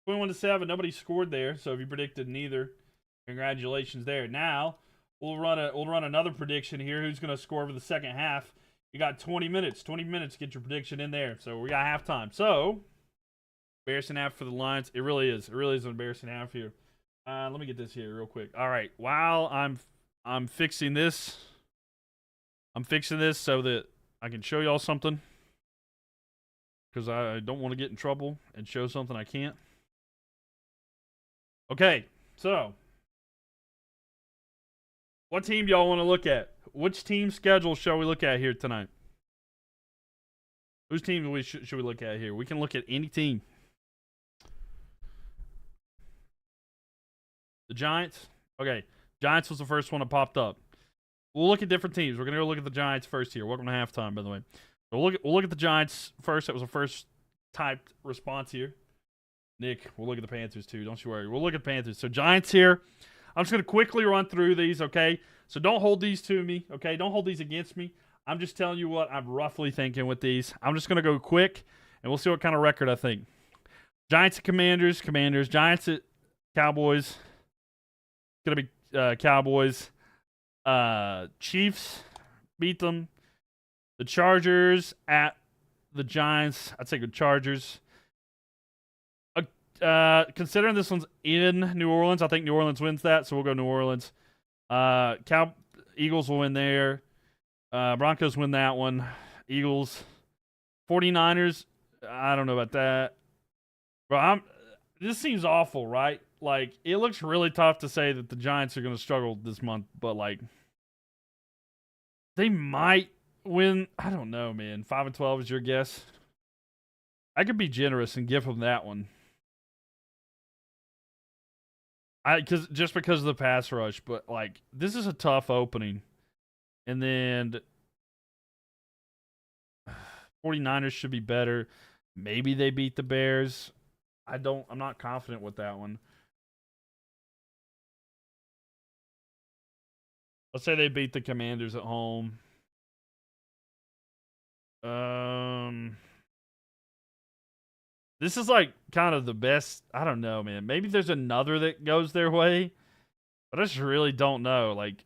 21-7. Nobody scored there, so if you predicted neither, congratulations there. Now, we'll run another prediction here. Who's going to score over the second half? You got 20 minutes. 20 minutes to get your prediction in there. So we got halftime. So, embarrassing half for the Lions. It really is. It really is an embarrassing half here. Let me get this here real quick. All right. While I'm fixing this, so that I can show y'all something, because I don't want to get in trouble and show something I can't. Okay. So, what team do y'all want to look at? Which team schedule shall we look at here tonight? Whose team should we look at here? We can look at any team. The Giants? Okay. Giants was the first one that popped up. We'll look at different teams. We're going to go look at the Giants first here. Welcome to halftime, by the way. So we'll look at the Giants first. That was the first typed response here. Nick, we'll look at the Panthers too. Don't you worry. We'll look at Panthers. So Giants here. I'm just going to quickly run through these, okay? So don't hold these to me, okay? Don't hold these against me. I'm just telling you what I'm roughly thinking with these. I'm just going to go quick, and we'll see what kind of record I think. Giants at Commanders. Giants at Cowboys. It's going to be Cowboys. Chiefs beat them. The Chargers at the Giants. I'd say good Chargers. Considering this one's in New Orleans, I think New Orleans wins that, so we'll go New Orleans. Eagles will win there. Broncos win that one. Eagles. 49ers, I don't know about that. Bro, this seems awful, right? Like, it looks really tough to say that the Giants are going to struggle this month, but, like, they might win. I don't know, man. 5-12 is your guess? I could be generous and give them that one. Just because of the pass rush, but, like, this is a tough opening. And then 49ers should be better. Maybe they beat the Bears. I'm not confident with that one. Let's say they beat the Commanders at home. This is like kind of the best. I don't know, man. Maybe there's another that goes their way, but I just really don't know. Like,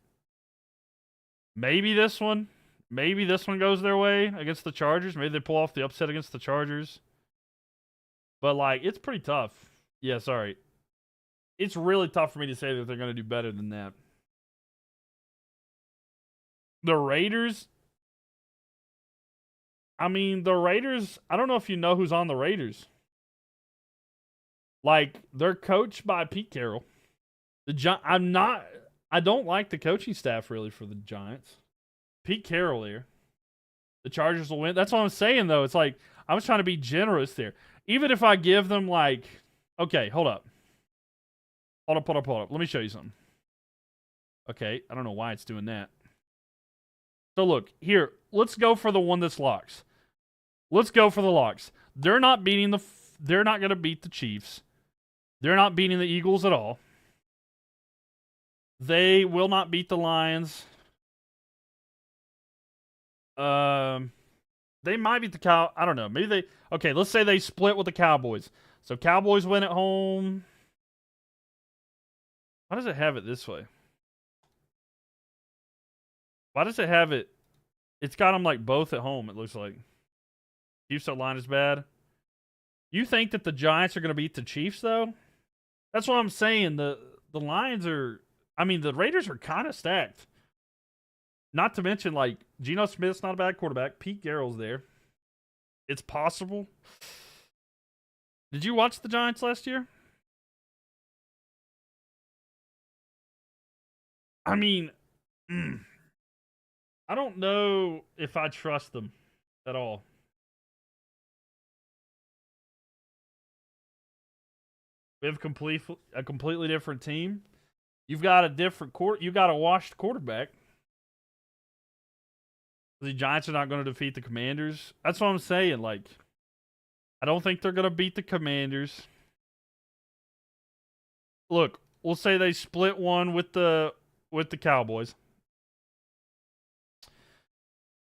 maybe this one. Maybe this one goes their way against the Chargers. Maybe they pull off the upset against the Chargers. But, like, it's pretty tough. Yeah, sorry. It's really tough for me to say that they're going to do better than that. The Raiders. I mean, the Raiders. I don't know if you know who's on the Raiders. Like, they're coached by Pete Carroll. I don't like the coaching staff really for the Giants. Pete Carroll there. The Chargers will win. That's what I'm saying, though. It's like, I was trying to be generous there. Even if I give them, like, okay, hold up. Hold up. Let me show you something. Okay, I don't know why it's doing that. So, look, here, let's go for the one that's locks. Let's go for the locks. They're not going to beat the Chiefs. They're not beating the Eagles at all. They will not beat the Lions. They might beat the Cow. I don't know. Maybe they. Okay, let's say they split with the Cowboys. So Cowboys win at home. Why does it have it this way? Why does it have it? It's got them like both at home. It looks like Chiefs line is bad. You think that the Giants are going to beat the Chiefs though? That's what I'm saying. The Lions are. I mean, the Raiders are kind of stacked. Not to mention, like, Geno Smith's not a bad quarterback. Pete Carroll's there. It's possible. Did you watch the Giants last year? I mean, I don't know if I trust them at all. We have a completely different team. You've got you've got a washed quarterback. The Giants are not going to defeat the Commanders. That's what I'm saying. Like, I don't think they're going to beat the Commanders. Look, we'll say they split one with the Cowboys.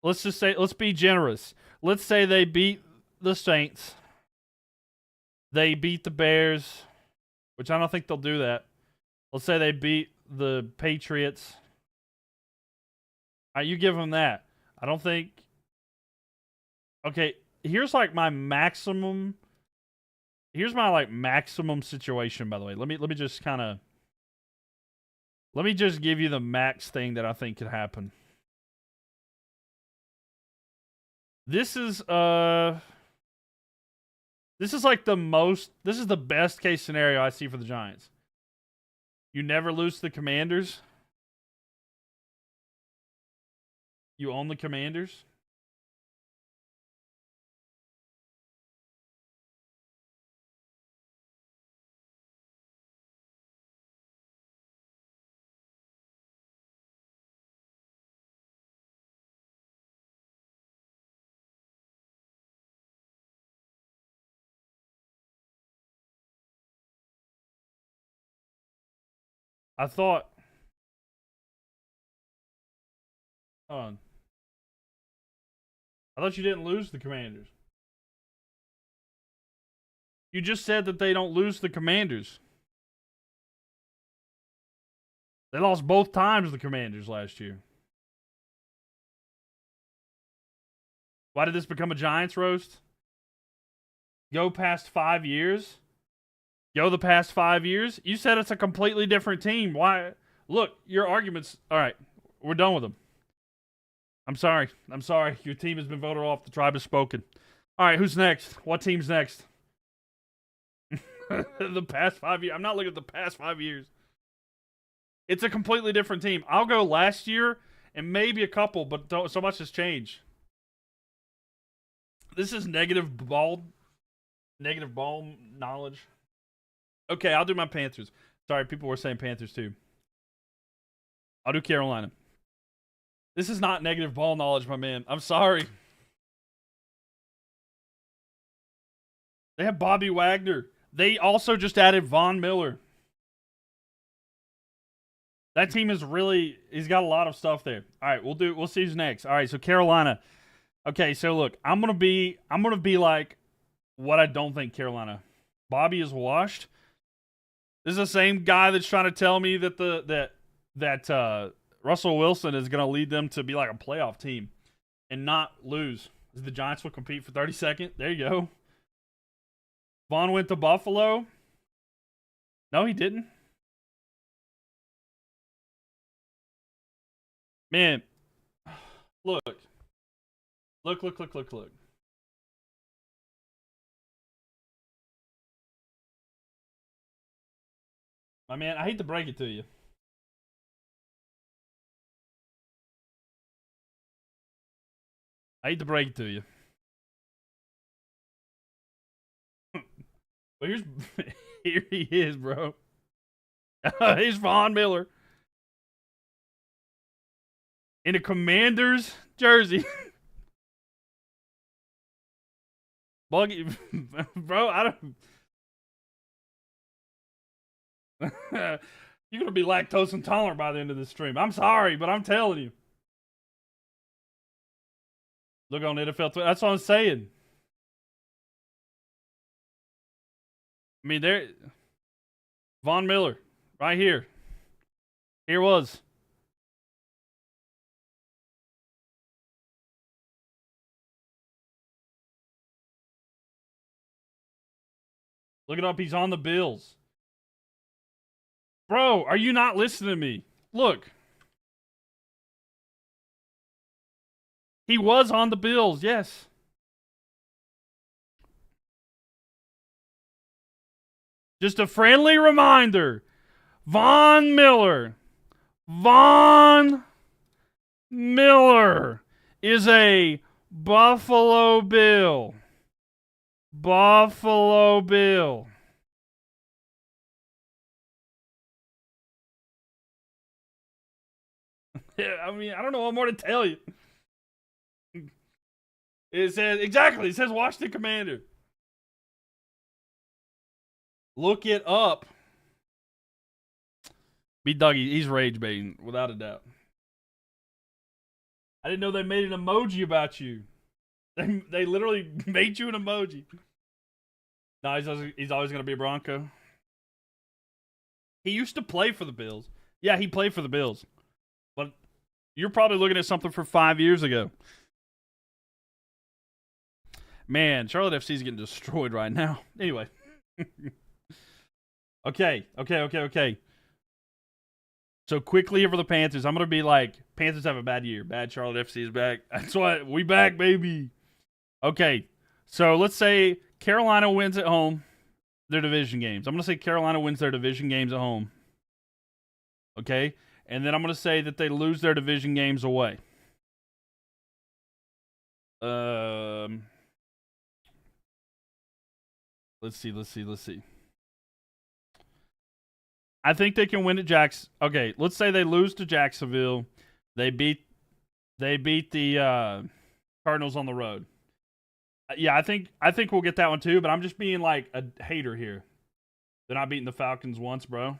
Let's just say, let's be generous. Let's say they beat the Saints. They beat the Bears, which I don't think they'll do that. Let's say they beat the Patriots. All right, you give them that. I don't think. Okay, here's like my maximum. Here's my like maximum situation. By the way, let me just kind of. Let me just give you the max thing that I think could happen. This is like the most. This is the best case scenario I see for the Giants. You never lose to the Commanders. You own the Commanders. I thought. Hold on. I thought you didn't lose the Commanders. You just said that they don't lose the Commanders. They lost both times the Commanders last year. Why did this become a Giants roast? Go past 5 years? Go the past 5 years? You said it's a completely different team. Why? Look, your arguments. All right, we're done with them. I'm sorry. Your team has been voted off. The tribe has spoken. All right, who's next? What team's next? The past 5 years. I'm not looking at the past 5 years. It's a completely different team. I'll go last year and maybe a couple, but so much has changed. This is negative ball knowledge. Okay, I'll do my Panthers. Sorry, people were saying Panthers too. I'll do Carolina. This is not negative ball knowledge, my man. I'm sorry. They have Bobby Wagner. They also just added Von Miller. That team is really, he's got a lot of stuff there. All right, we'll see who's next. All right, so Carolina. Okay, so look, I'm gonna be like what I don't think Carolina. Bobby is washed. This is the same guy that's trying to tell me that Russell Wilson is gonna lead them to be like a playoff team and not lose. The Giants will compete for 32nd. There you go. Vaughn went to Buffalo. No, he didn't. Man, look. Look. My man, I hate to break it to you. I hate to break it to you. But here's here he is, bro. Here's Von Miller in a Commanders jersey. Buggy, bro. I don't. You're gonna be lactose intolerant by the end of this stream. I'm sorry, but I'm telling you. Look on NFL. That's what I'm saying. I mean, there. Von Miller, right here. Here was. Look it up. He's on the Bills. Bro, are you not listening to me? Look. He was on the Bills, yes. Just a friendly reminder. Von Miller. Von Miller is a Buffalo Bill. Buffalo Bill. I mean, I don't know what more to tell you. It says, exactly, it says Washington Commander. Look it up. Be Dougie, he's rage baiting, without a doubt. I didn't know they made an emoji about you. They literally made you an emoji. No, he's always going to be a Bronco. He used to play for the Bills. Yeah, he played for the Bills. But you're probably looking at something for 5 years ago. Man, Charlotte FC is getting destroyed right now. Anyway. Okay. So quickly over the Panthers, I'm going to be like, Panthers have a bad year. Bad Charlotte FC is back. That's why we back, baby. Okay. So let's say Carolina wins at home their division games. I'm going to say Carolina wins their division games at home. Okay? And then I'm going to say that they lose their division games away. Let's see. I think they can win at Okay, let's say they lose to Jacksonville. They beat the Cardinals on the road. Yeah, I think we'll get that one too, but I'm just being like a hater here. They're not beating the Falcons once, bro.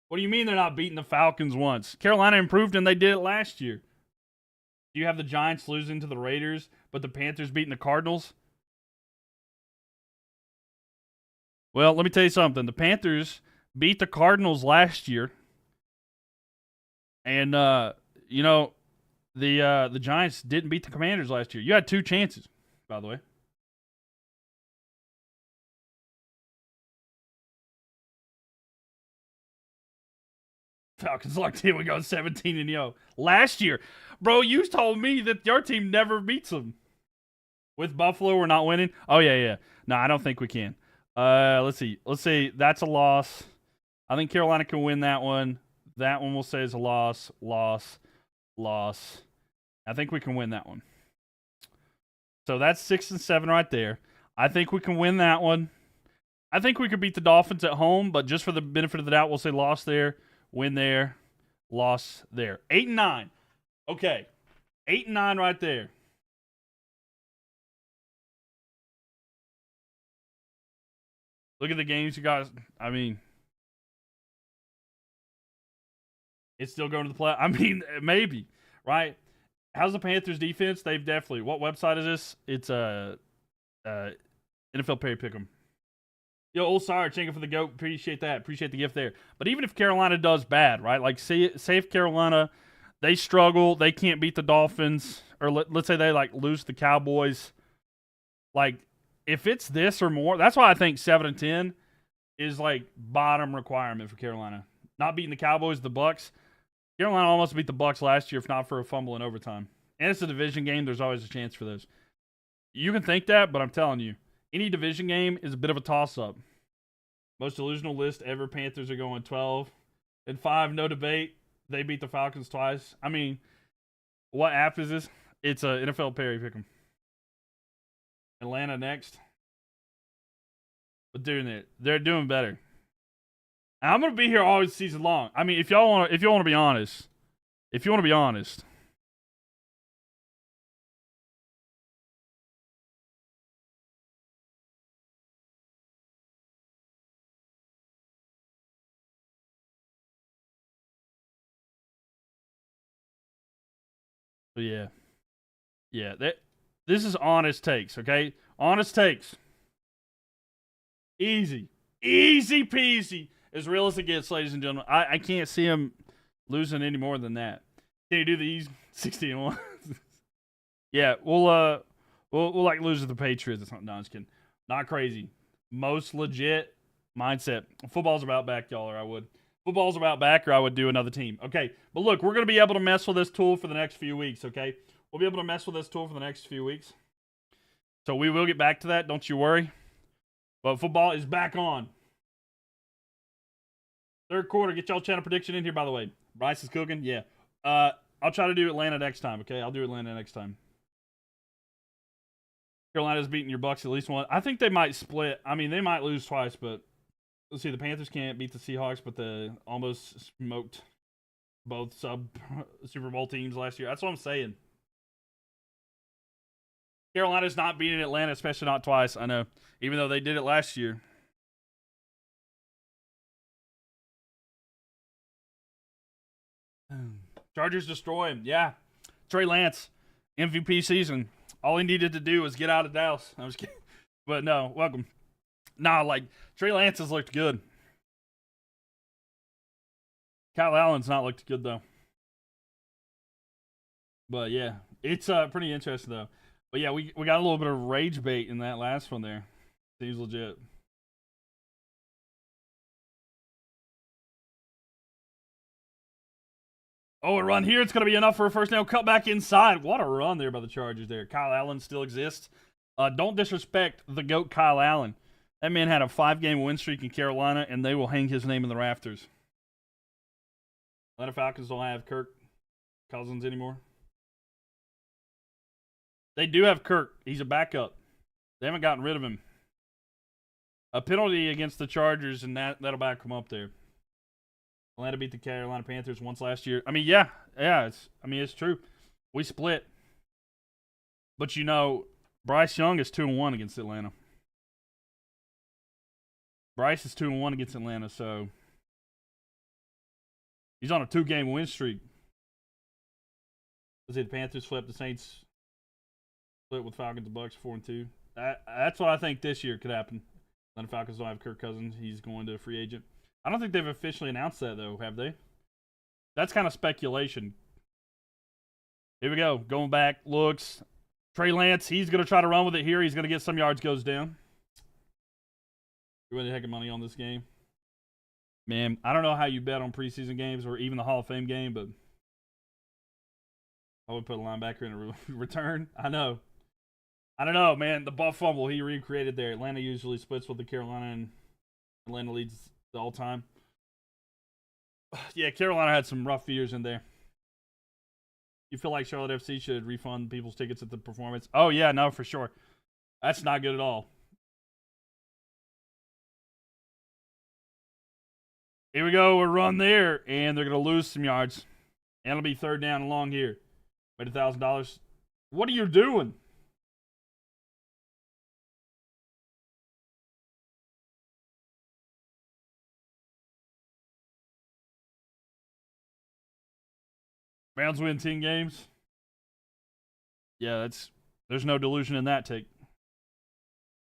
What do you mean they're not beating the Falcons once? Carolina improved and they did it last year. You have the Giants losing to the Raiders, but the Panthers beating the Cardinals? Well, let me tell you something. The Panthers beat the Cardinals last year. And you know, the Giants didn't beat the Commanders last year. You had 2 chances, by the way. Falcons locked in. We go 17-0. Last year, bro, you told me that your team never beats them. With Buffalo, we're not winning. Oh yeah. No, I don't think we can. Let's see. Let's say that's a loss. I think Carolina can win that one. That one we'll say is a loss. I think we can win that one. So that's 6 and 7 right there. I think we can win that one. I think we could beat the Dolphins at home, but just for the benefit of the doubt, we'll say loss there, win there, loss there. 8 and 9. Okay. 8 and 9 right there. Look at the games you guys. I mean, It's still going to the play. I mean, maybe, right? How's the Panthers defense? They've definitely. What website is this? It's NFL Perry Pick'em. Yo, old Sire, thank you for the goat. Appreciate that. Appreciate the gift there. But even if Carolina does bad, right? Like, say if Carolina, they struggle, they can't beat the Dolphins, or let's say they like lose the Cowboys. Like, if it's this or more, that's why I think 7-10 is like bottom requirement for Carolina. Not beating the Cowboys, the Bucks. Carolina almost beat the Bucks last year, if not for a fumble in overtime. And it's a division game. There's always a chance for those. You can think that, but I'm telling you, any division game is a bit of a toss-up. Most delusional list ever. Panthers are going 12-5, no debate. They beat the Falcons twice. I mean, what app is this? It's a NFL Perry Pick'em. Atlanta next. But doing it, they're doing better. And I'm gonna be here all season long. I mean, if you want to be honest, But yeah. This is honest takes, okay? Honest takes. Easy peasy, as real as it gets, ladies and gentlemen. I can't see him losing any more than that. Can you do these 60-1? Yeah, we'll like lose to the Patriots or something. No, I'm just kidding. Not crazy. Most legit mindset. Football's about back, y'all, or I would. Football's about back, or I would do another team. Okay, but look, we're going to be able to mess with this tool for the next few weeks, okay? We'll be able to mess with this tool for the next few weeks. So we will get back to that, don't you worry. But football is back on. Third quarter, get y'all channel prediction in here, by the way. Bryce is cooking, yeah. I'll try to do Atlanta next time, okay? I'll do Atlanta next time. Carolina's beating your Bucks at least one. I think they might split. I mean, they might lose twice, but let's see. The Panthers can't beat the Seahawks, but the almost smoked both sub Super Bowl teams last year. That's what I'm saying. Carolina's not beating Atlanta, especially not twice. I know, even though they did it last year. Chargers destroy him. Yeah, Trey Lance, MVP season. All he needed to do was get out of Dallas. I was kidding, but no, welcome. Nah, like Trey Lance has looked good. Kyle Allen's not looked good though. But yeah, it's pretty interesting though. But yeah, we got a little bit of rage bait in that last one there. Seems legit. Oh, a run here. It's going to be enough for a first down. Cut back inside. What a run there by the Chargers there. Kyle Allen still exists. Don't disrespect the GOAT Kyle Allen. That man had a 5-game win streak in Carolina, and they will hang his name in the rafters. Atlanta Falcons don't have Kirk Cousins anymore. They do have Kirk. He's a backup. They haven't gotten rid of him. A penalty against the Chargers, and that'll back him up there. Atlanta beat the Carolina Panthers once last year. I mean, yeah, it's true. We split. But you know, Bryce Young is 2-1 against Atlanta. Bryce is 2-1 against Atlanta, so he's on a 2-game win streak. Let's see, the Panthers flip, the Saints split with Falcons and Bucks 4-2. That's what I think this year could happen. Atlanta Falcons don't have Kirk Cousins. He's going to a free agent. I don't think they've officially announced that, though, have they? That's kind of speculation. Here we go. Going back, looks. Trey Lance, he's going to try to run with it here. He's going to get some yards, goes down. You win a heck of money on this game. Man, I don't know how you bet on preseason games or even the Hall of Fame game, but I would put a linebacker in a return. I know. I don't know, man. The ball fumble he recreated there. Atlanta usually splits with the Carolina, and Atlanta leads the all-time. Yeah, Carolina had some rough years in there. You feel like Charlotte FC should refund people's tickets at the performance? Oh, yeah, no, for sure. That's not good at all. Here we go. A run there, and they're going to lose some yards. And it'll be third down and long here. Made $1,000. What are you doing? Browns win 10 games. Yeah, there's no delusion in that take.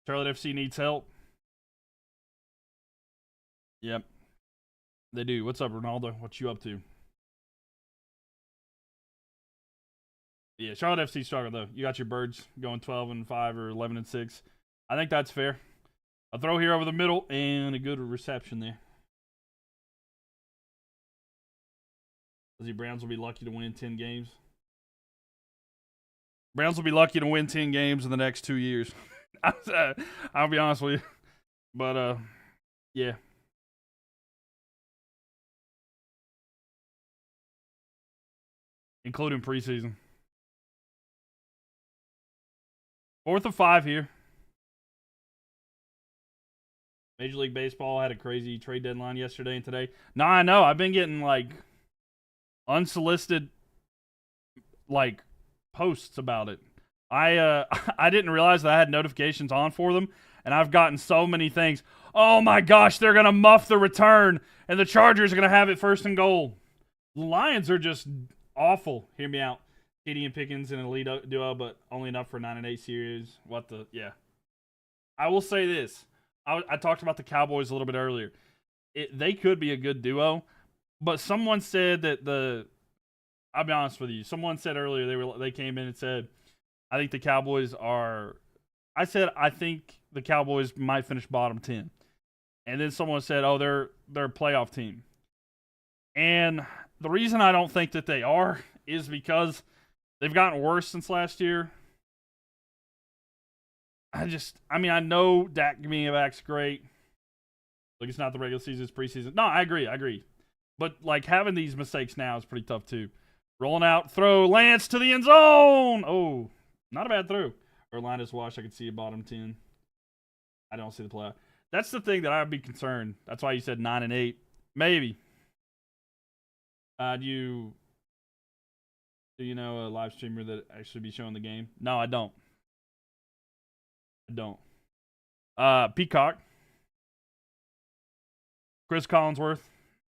Charlotte FC needs help. Yep, they do. What's up, Ronaldo? What you up to? Yeah, Charlotte FC struggled though. You got your birds going 12-5 or 11-6. I think that's fair. A throw here over the middle and a good reception there. The Browns will be lucky to win 10 games. Browns will be lucky to win 10 games in the next 2 years. I'll be honest with you. But, yeah. Including preseason. 4th of 5 here. Major League Baseball had a crazy trade deadline yesterday and today. No, I know. I've been getting, like, unsolicited, like, posts about it. I didn't realize that I had notifications on for them, and I've gotten so many things. Oh, my gosh, they're going to muff the return, and the Chargers are going to have it 1st and goal. The Lions are just awful. Hear me out. KD and Pickens in an elite duo, but only enough for 9-8 series. Yeah. I will say this. I talked about the Cowboys a little bit earlier. They could be a good duo, but someone said that I'll be honest with you. Someone said earlier they came in and said, I think the Cowboys are. I said I think the Cowboys might finish bottom 10, and then someone said, oh, they're a playoff team. And the reason I don't think that they are is because they've gotten worse since last year. I know Dak being back's great. Like, it's not the regular season, it's preseason. No, I agree. But, like, having these mistakes now is pretty tough, too. Rolling out, throw, Lance to the end zone. Oh, not a bad throw. Or Linus Wash, I could see a bottom 10. I don't see the play. That's the thing that I would be concerned. That's why you said 9-8. Maybe. Do you know a live streamer that actually be showing the game? No, I don't. Peacock. Chris Collinsworth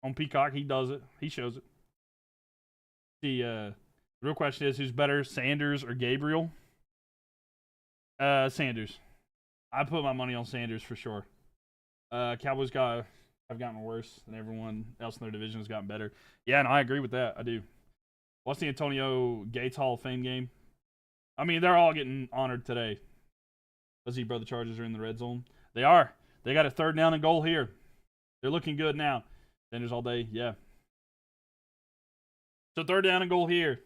on Peacock. He does it. He shows it. The real question is, who's better, Sanders or Gabriel? Sanders. I put my money on Sanders for sure. Cowboys have gotten worse, and everyone else in their division has gotten better. Yeah, and I agree with that. I do. What's the Antonio Gates Hall of Fame game? I mean, they're all getting honored today. Let's see, brother, Chargers are in the red zone. They are. They got a 3rd down and goal here. They're looking good now. Sanders all day, yeah. So 3rd down and goal here.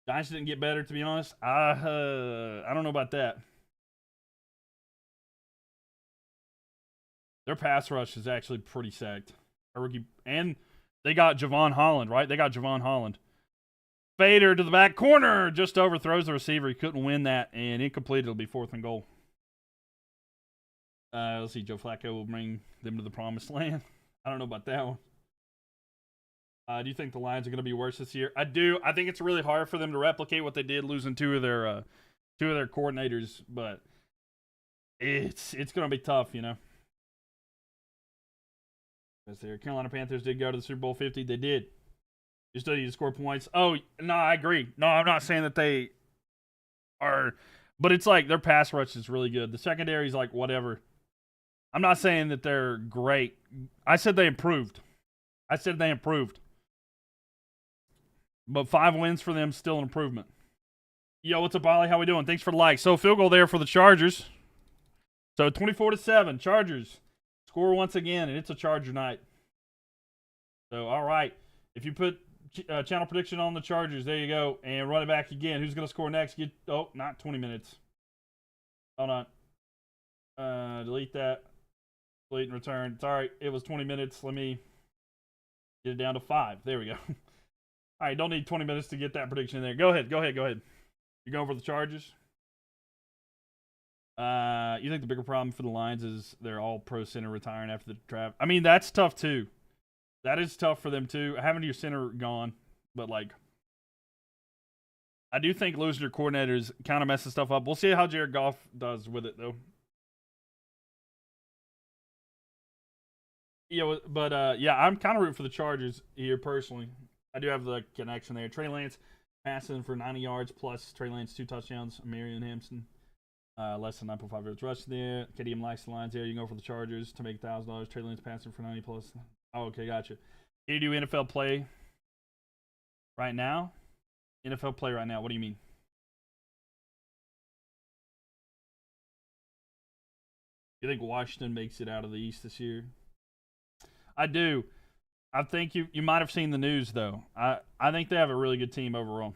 Giants didn't get better, to be honest. I don't know about that. Their pass rush is actually pretty sacked. And they got Javon Holland, right? They got Javon Holland. Fader to the back corner. Just overthrows the receiver. He couldn't win that, and incomplete. It'll be 4th and goal. Let's see. Joe Flacco will bring them to the promised land. I don't know about that one. Do you think the Lions are going to be worse this year? I do. I think it's really hard for them to replicate what they did, losing two of their coordinators. But it's going to be tough, you know. Carolina Panthers did go to the Super Bowl 50. They did. You still need to score points. Oh, no, I agree. No, I'm not saying that they are. But it's like their pass rush is really good. The secondary is like whatever. I'm not saying that they're great. I said they improved. But 5 wins for them, still an improvement. Yo, what's up, Ollie? How we doing? Thanks for the like. So, field goal there for the Chargers. So, 24-7. Chargers score once again, and it's a Charger night. So, all right. If you put channel prediction on the Chargers, there you go. And run it back again. Who's going to score next? Not 20 minutes. Hold on. Delete that. Delete and return. It's all right. It was 20 minutes. Let me get it down to 5. There we go. All right, don't need 20 minutes to get that prediction in there. Go ahead. You going for the Chargers? You think the bigger problem for the Lions is they're all pro center retiring after the draft? I mean, that's tough too. That is tough for them too. Having your center gone, but like, I do think losing your coordinators kind of messes stuff up. We'll see how Jared Goff does with it though. Yeah, but yeah, I'm kind of rooting for the Chargers here personally. I do have the connection there. Trey Lance, Passing for 90 yards plus Trey Lance 2 touchdowns. Marion Hampton. Less than 9.5 yards rush there. KDM likes the lines there. You can go for the Chargers to make $1,000. Trey Lance passing for 90 plus. Oh, okay, gotcha. Can you do NFL play right now? NFL play right now. What do you mean? You think Washington makes it out of the East this year? I do. I think you might have seen the news though. I think they have a really good team overall.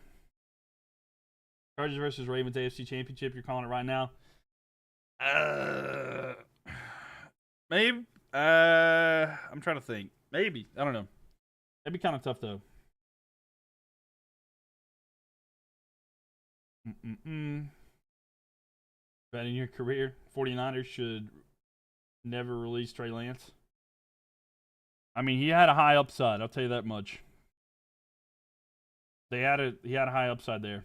Chargers versus Ravens AFC Championship. You're calling it right now. Maybe. I'm trying to think. Maybe. I don't know. That'd be kind of tough though. Bet in your career, 49ers should never release Trey Lance. I mean, he had a high upside. I'll tell you that much. He had a high upside there.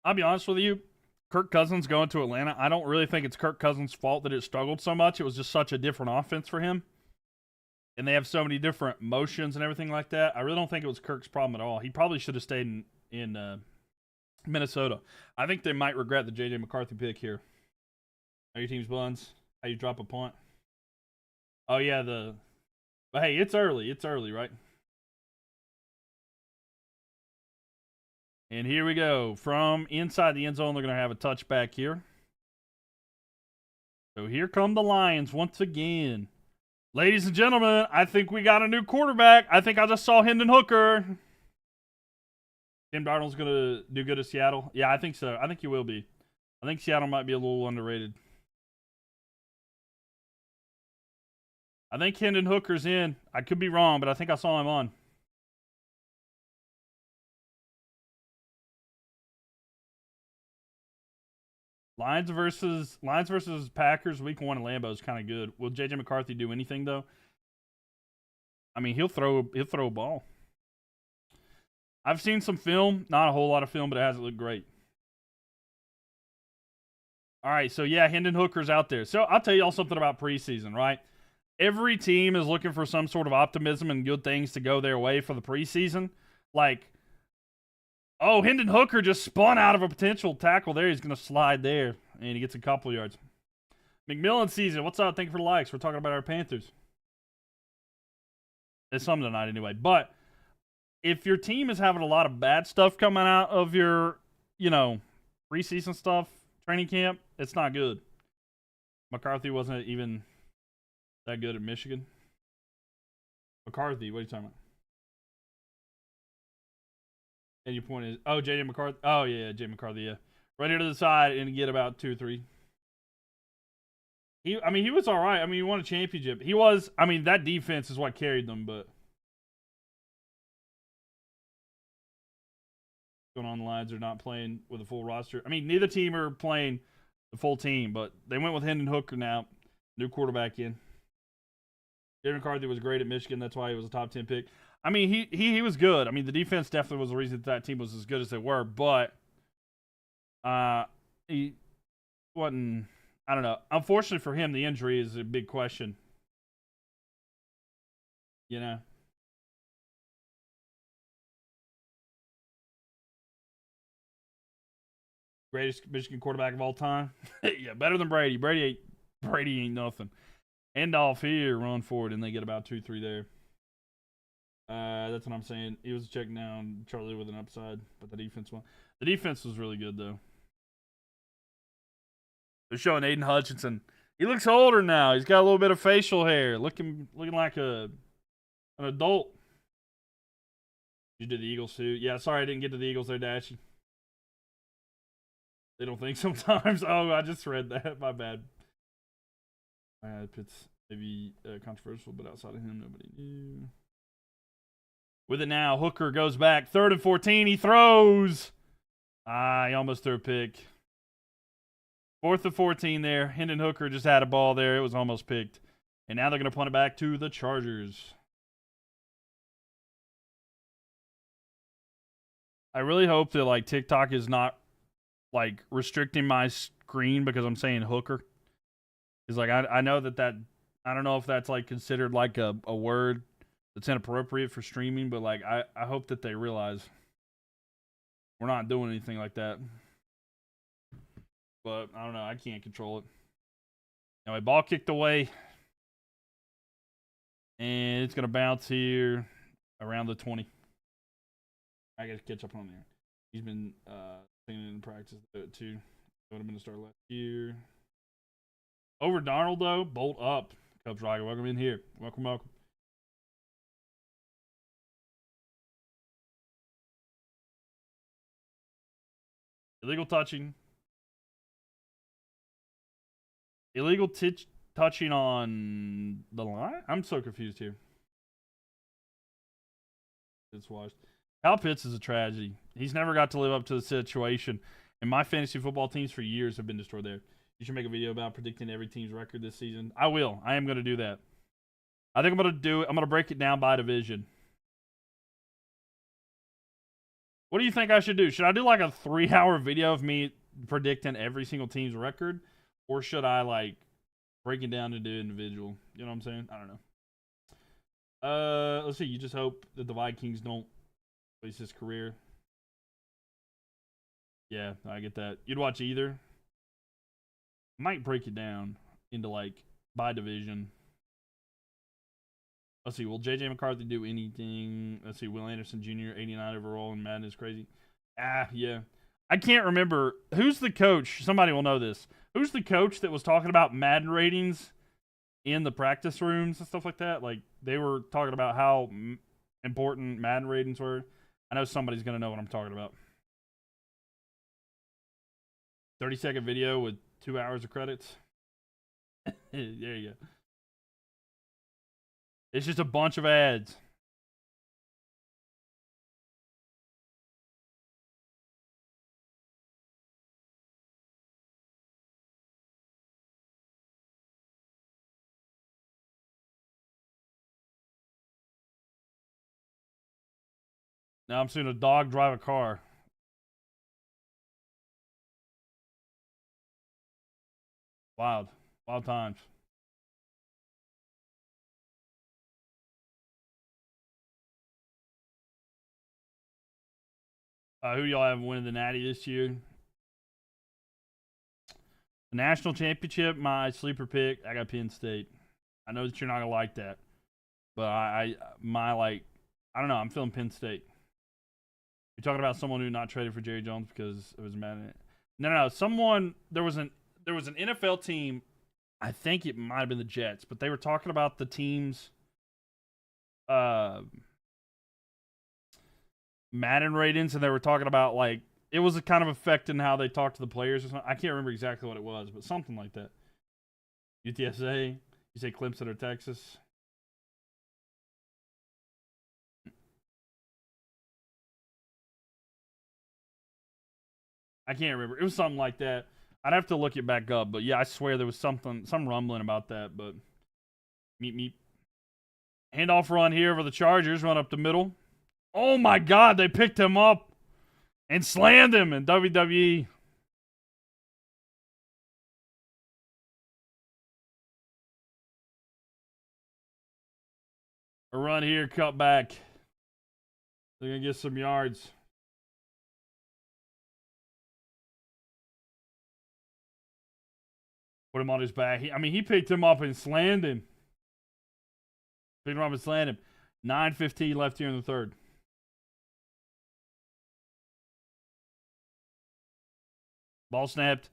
I'll be honest with you. Kirk Cousins going to Atlanta, I don't really think it's Kirk Cousins' fault that it struggled so much. It was just such a different offense for him. And they have so many different motions and everything like that. I really don't think it was Kirk's problem at all. He probably should have stayed in Minnesota. I think they might regret the J.J. McCarthy pick here. How your team's buns? How you drop a punt? Oh, yeah, but hey, it's early. It's early, right? And here we go. From inside the end zone, they're going to have a touchback here. So here come the Lions once again. Ladies and gentlemen, I think we got a new quarterback. I think I just saw Hendon Hooker. Tim Darnold's going to do good at Seattle. Yeah, I think so. I think he will be. I think Seattle might be a little underrated. I think Hendon Hooker's in. I could be wrong, but I think I saw him on. Lions versus Packers week 1 in Lambeau is kind of good. Will J.J. McCarthy do anything though? I mean, he'll throw a ball. I've seen some film, not a whole lot of film, but it hasn't looked great. All right, so yeah, Hendon Hooker's out there. So I'll tell y'all something about preseason, right? Every team is looking for some sort of optimism and good things to go their way for the preseason. Like, oh, Hendon Hooker just spun out of a potential tackle there. He's going to slide there, and he gets a couple yards. McMillan season. What's up? Thank you for the likes. We're talking about our Panthers. It's some tonight anyway. But if your team is having a lot of bad stuff coming out of your, preseason stuff, training camp, it's not good. McCarthy wasn't even that good at Michigan. McCarthy, what are you talking about? And your point is, oh, J.J. McCarthy. Oh, yeah, J. McCarthy, yeah. Right here to the side and get about 2 or 3. He was all right. I mean, he won a championship. That defense is what carried them, but. Going on the Lions are not playing with a full roster. I mean, neither team are playing the full team, but they went with Hendon Hooker now. New quarterback in. J. McCarthy was great at Michigan. That's why he was a top 10 pick. I mean, he was good. I mean, the defense definitely was the reason that team was as good as they were, but he wasn't. I don't know. Unfortunately for him, the injury is a big question. Greatest Michigan quarterback of all time. Yeah, better than Brady. Brady ain't nothing. End off here, run forward, and they get about 2, 3 there. That's what I'm saying. He was checking down Charlie with an upside, but the defense won. The defense was really good, though. They're showing Aiden Hutchinson. He looks older now. He's got a little bit of facial hair, looking like an adult. You did the Eagles suit. Yeah, sorry I didn't get to the Eagles there, Dashy. They don't think sometimes. Oh, I just read that. My bad. It's maybe controversial, but outside of him, nobody knew. With it now, Hooker goes back. 3rd and 14. He throws. He almost threw a pick. 4th and 14 there. Hendon Hooker just had a ball there. It was almost picked. And now they're going to punt it back to the Chargers. I really hope that TikTok is not like restricting my screen because I'm saying hooker. Is like I know that I don't know if that's like considered like a word that's inappropriate for streaming, but like I hope that they realize we're not doing anything like that. But I don't know. I can't control it. Anyway, ball kicked away. And it's going to bounce here around the 20. I got to catch up on there. He's been singing in practice too. Would have been to start last year. Over Darnold, though. Bolt up. Cubs Rocket, welcome in here. Welcome, welcome. Illegal touching. Illegal touching on the line? I'm so confused here. It's washed. Kyle Pitts is a tragedy. He's never got to live up to the situation. And my fantasy football teams for years have been destroyed there. You should make a video about predicting every team's record this season. I will. I am going to do that. I think I'm going to break it down by division. What do you think I should do? Should I do like a 3-hour video of me predicting every single team's record? Or should I like break it down into individual? You know what I'm saying? I don't know. Let's see. You just hope that the Vikings don't waste his career. Yeah, I get that. You'd watch either. Might break it down into like by division. Let's see. Will J.J. McCarthy do anything? Let's see. Will Anderson Jr. 89 overall in Madden is crazy. Yeah. I can't remember. Who's the coach? Somebody will know this. Who's the coach that was talking about Madden ratings in the practice rooms and stuff like that? Like, they were talking about how important Madden ratings were. I know somebody's going to know what I'm talking about. 30-second video with 2 hours of credits. There you go. It's just a bunch of ads. Now I'm seeing a dog drive a car. Wild. Wild times. Who y'all have winning the Natty this year? The national championship, my sleeper pick, I got Penn State. I know that you're not gonna like that, but I don't know. I'm feeling Penn State. You're talking about someone who not traded for Jerry Jones because it was mad. No. Someone there was an NFL team. I think it might have been the Jets, but they were talking about the team's Madden ratings, and they were talking about like it was kind of affecting how they talked to the players or something. I can't remember exactly what it was, but something like that. UTSA, you say Clemson or Texas? I can't remember. It was something like that. I'd have to look it back up, but yeah, I swear there was some rumbling about that. But meep. Handoff run here for the Chargers. Run up the middle. Oh my God, they picked him up and slammed him in WWE. A run here, cut back. They're going to get some yards. Put him on his back. He picked him up and slammed him. Picked him up and slammed him. 9:15 left here in the third. Ball snapped.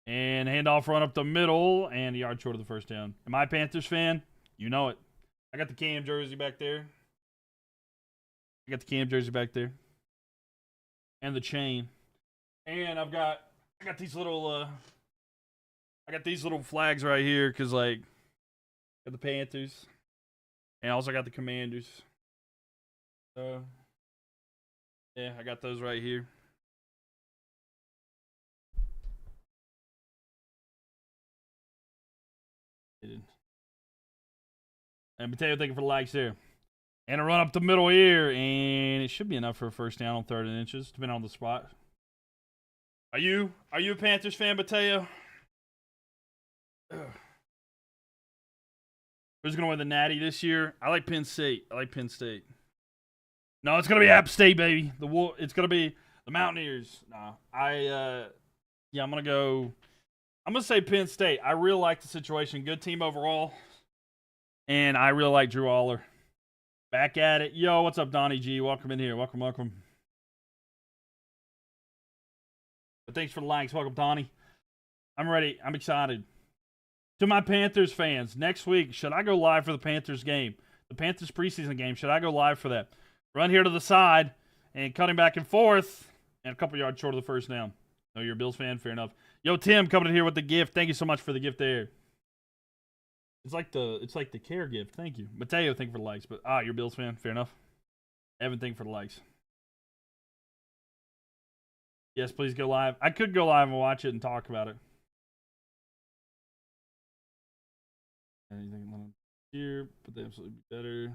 And handoff run up the middle. And a yard short of the first down. Am I a Panthers fan? You know it. I got the Cam jersey back there. And the chain. And I got these little flags right here because like got the Panthers. And I also got the Commanders. So yeah, I got those right here. And Mateo, thank you for the likes there. And a run up the middle here, and it should be enough for a first down on 3rd and inches, depending on the spot. Are you a Panthers fan, Mateo? Who's gonna win the Natty this year? I like Penn State. No, it's gonna be App State, baby. It's gonna be the Mountaineers. Nah, I'm gonna go. I'm gonna say Penn State. I really like the situation. Good team overall, and I really like Drew Aller. Back at it. Yo, what's up, Donnie G? Welcome in here. Welcome. But thanks for the likes. Welcome, Donnie. I'm ready. I'm excited. To my Panthers fans, next week, should I go live for the Panthers game? The Panthers preseason game, should I go live for that? Run here to the side and cutting back and forth and a couple yards short of the first down. No, you're a Bills fan? Fair enough. Yo, Tim coming in here with the gift. Thank you so much for the gift there. It's like the care gift. Thank you. Mateo, thank you for the likes. But you're a Bills fan? Fair enough. Evan, thank you for the likes. Yes, please go live. I could go live and watch it and talk about it. Anything here, but they absolutely be better.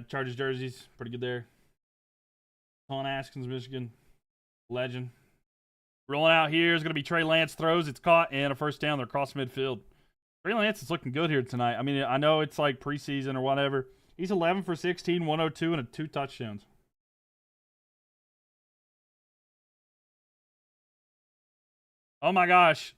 Chargers jerseys, pretty good there. Colin Askins, Michigan, legend. Rolling out here is going to be Trey Lance throws. It's caught and a first down. They're across midfield. Trey Lance is looking good here tonight. I mean, I know it's like preseason or whatever. He's 11 for 16, 102, and 2 touchdowns. Oh my gosh,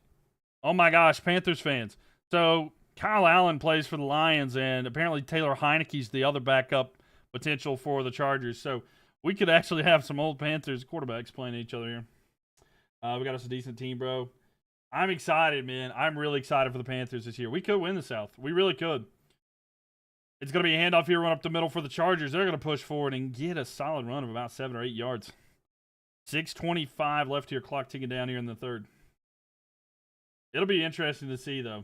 Panthers fans. So Kyle Allen plays for the Lions, and apparently Taylor Heineke's the other backup potential for the Chargers. So we could actually have some old Panthers quarterbacks playing each other here. We got us a decent team, bro. I'm excited, man. I'm really excited for the Panthers this year. We could win the South. We really could. It's going to be a handoff here, run up the middle for the Chargers. They're going to push forward and get a solid run of about 7 or 8 yards. 6:25 left here. Clock ticking down here in the third. It'll be interesting to see, though.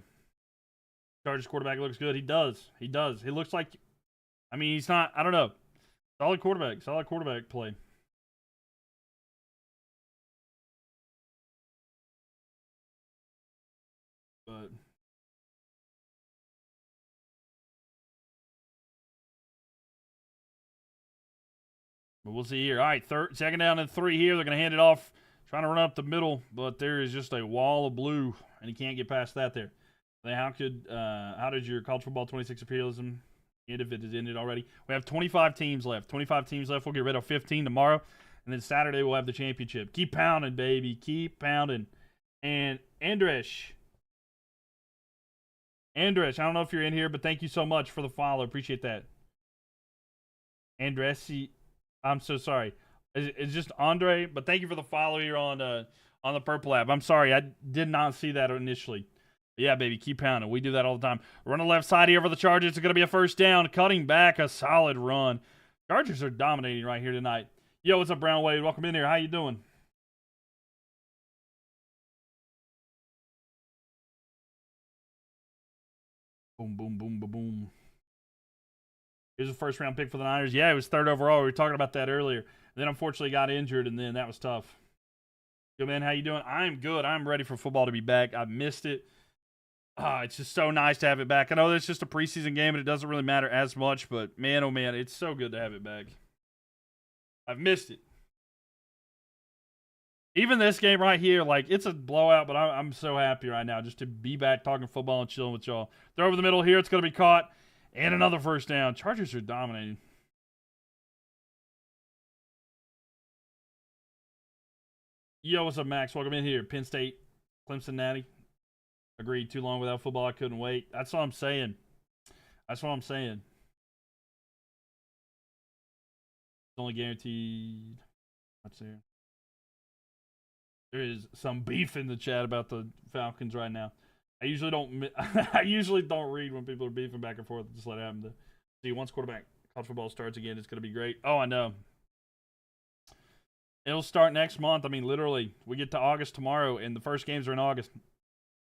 Chargers quarterback looks good. He does. He looks like, I mean, he's not, I don't know. Solid quarterback play. But we'll see here. All right, second down and 3 here. They're going to hand it off, trying to run up the middle, but there is just a wall of blue, and he can't get past that there. How did your college football 26 imperialism end if it is ended already? We have 25 teams left. We'll get rid of 15 tomorrow, and then Saturday we'll have the championship. Keep pounding, baby. Keep pounding. And Andresh, I don't know if you're in here, but thank you so much for the follow. Appreciate that. Andresi, I'm so sorry. It's just Andre, but thank you for the follow here on the Purple app. I'm sorry, I did not see that initially. Yeah, baby, keep pounding. We do that all the time. Run the left side here for the Chargers. It's going to be a first down. Cutting back, a solid run. Chargers are dominating right here tonight. Yo, what's up, Brown Wade? Welcome in here. How you doing? Boom, boom, boom, boom, boom. Here's a first-round pick for the Niners. Yeah, it was 3rd overall. We were talking about that earlier. And then, unfortunately, got injured, and then that was tough. Yo, man, how you doing? I'm good. I'm ready for football to be back. I missed it. It's just so nice to have it back. I know it's just a preseason game and it doesn't really matter as much, but man, oh man, it's so good to have it back. I've missed it. Even this game right here, like, it's a blowout, but I'm so happy right now just to be back talking football and chilling with y'all. They're over the middle here. It's going to be caught. And another first down. Chargers are dominating. Yo, what's up, Max? Welcome in here. Penn State, Clemson Natty. Agreed. Too long without football. I couldn't wait. That's what I'm saying. It's only guaranteed. What's there? There is some beef in the chat about the Falcons right now. I usually don't read when people are beefing back and forth. Just let it happen. See, once college football starts again, it's going to be great. Oh, I know. It'll start next month. I mean, literally, we get to August tomorrow, and the first games are in August.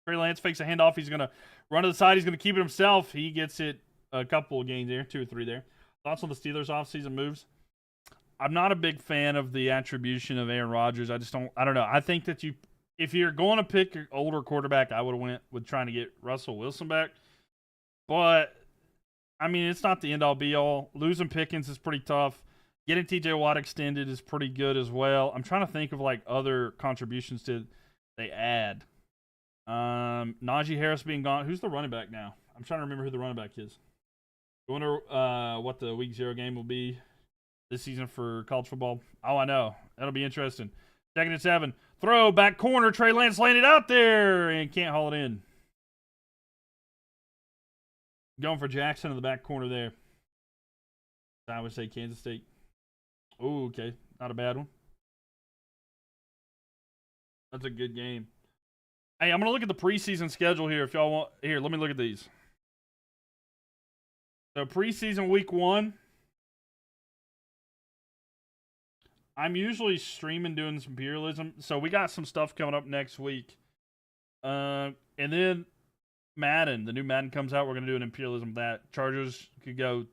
Trey Lance fakes a handoff. He's going to run to the side. He's going to keep it himself. He gets it a couple of games there, 2 or 3 there. Thoughts on the Steelers' offseason moves? I'm not a big fan of the attribution of Aaron Rodgers. I don't know. I think that if you're going to pick an older quarterback, I would have went with trying to get Russell Wilson back. But, I mean, it's not the end-all, be-all. Losing Pickens is pretty tough. Getting TJ Watt extended is pretty good as well. I'm trying to think of like other contributions to they add. Najee Harris being gone. Who's the running back now? I'm trying to remember who the running back is. I wonder what the week 0 game will be this season for college football. Oh, I know. That'll be interesting. 2nd and 7. Throw, back corner. Trey Lance laying it out there and can't haul it in. Going for Jackson in the back corner there. I would say Kansas State. Oh, okay. Not a bad one. That's a good game. Hey, I'm going to look at the preseason schedule here if y'all want. Here, let me look at these. So, preseason week 1. I'm usually streaming doing some Imperialism. So, we got some stuff coming up next week. And then Madden. The new Madden comes out. We're going to do an Imperialism with that. Chargers could go.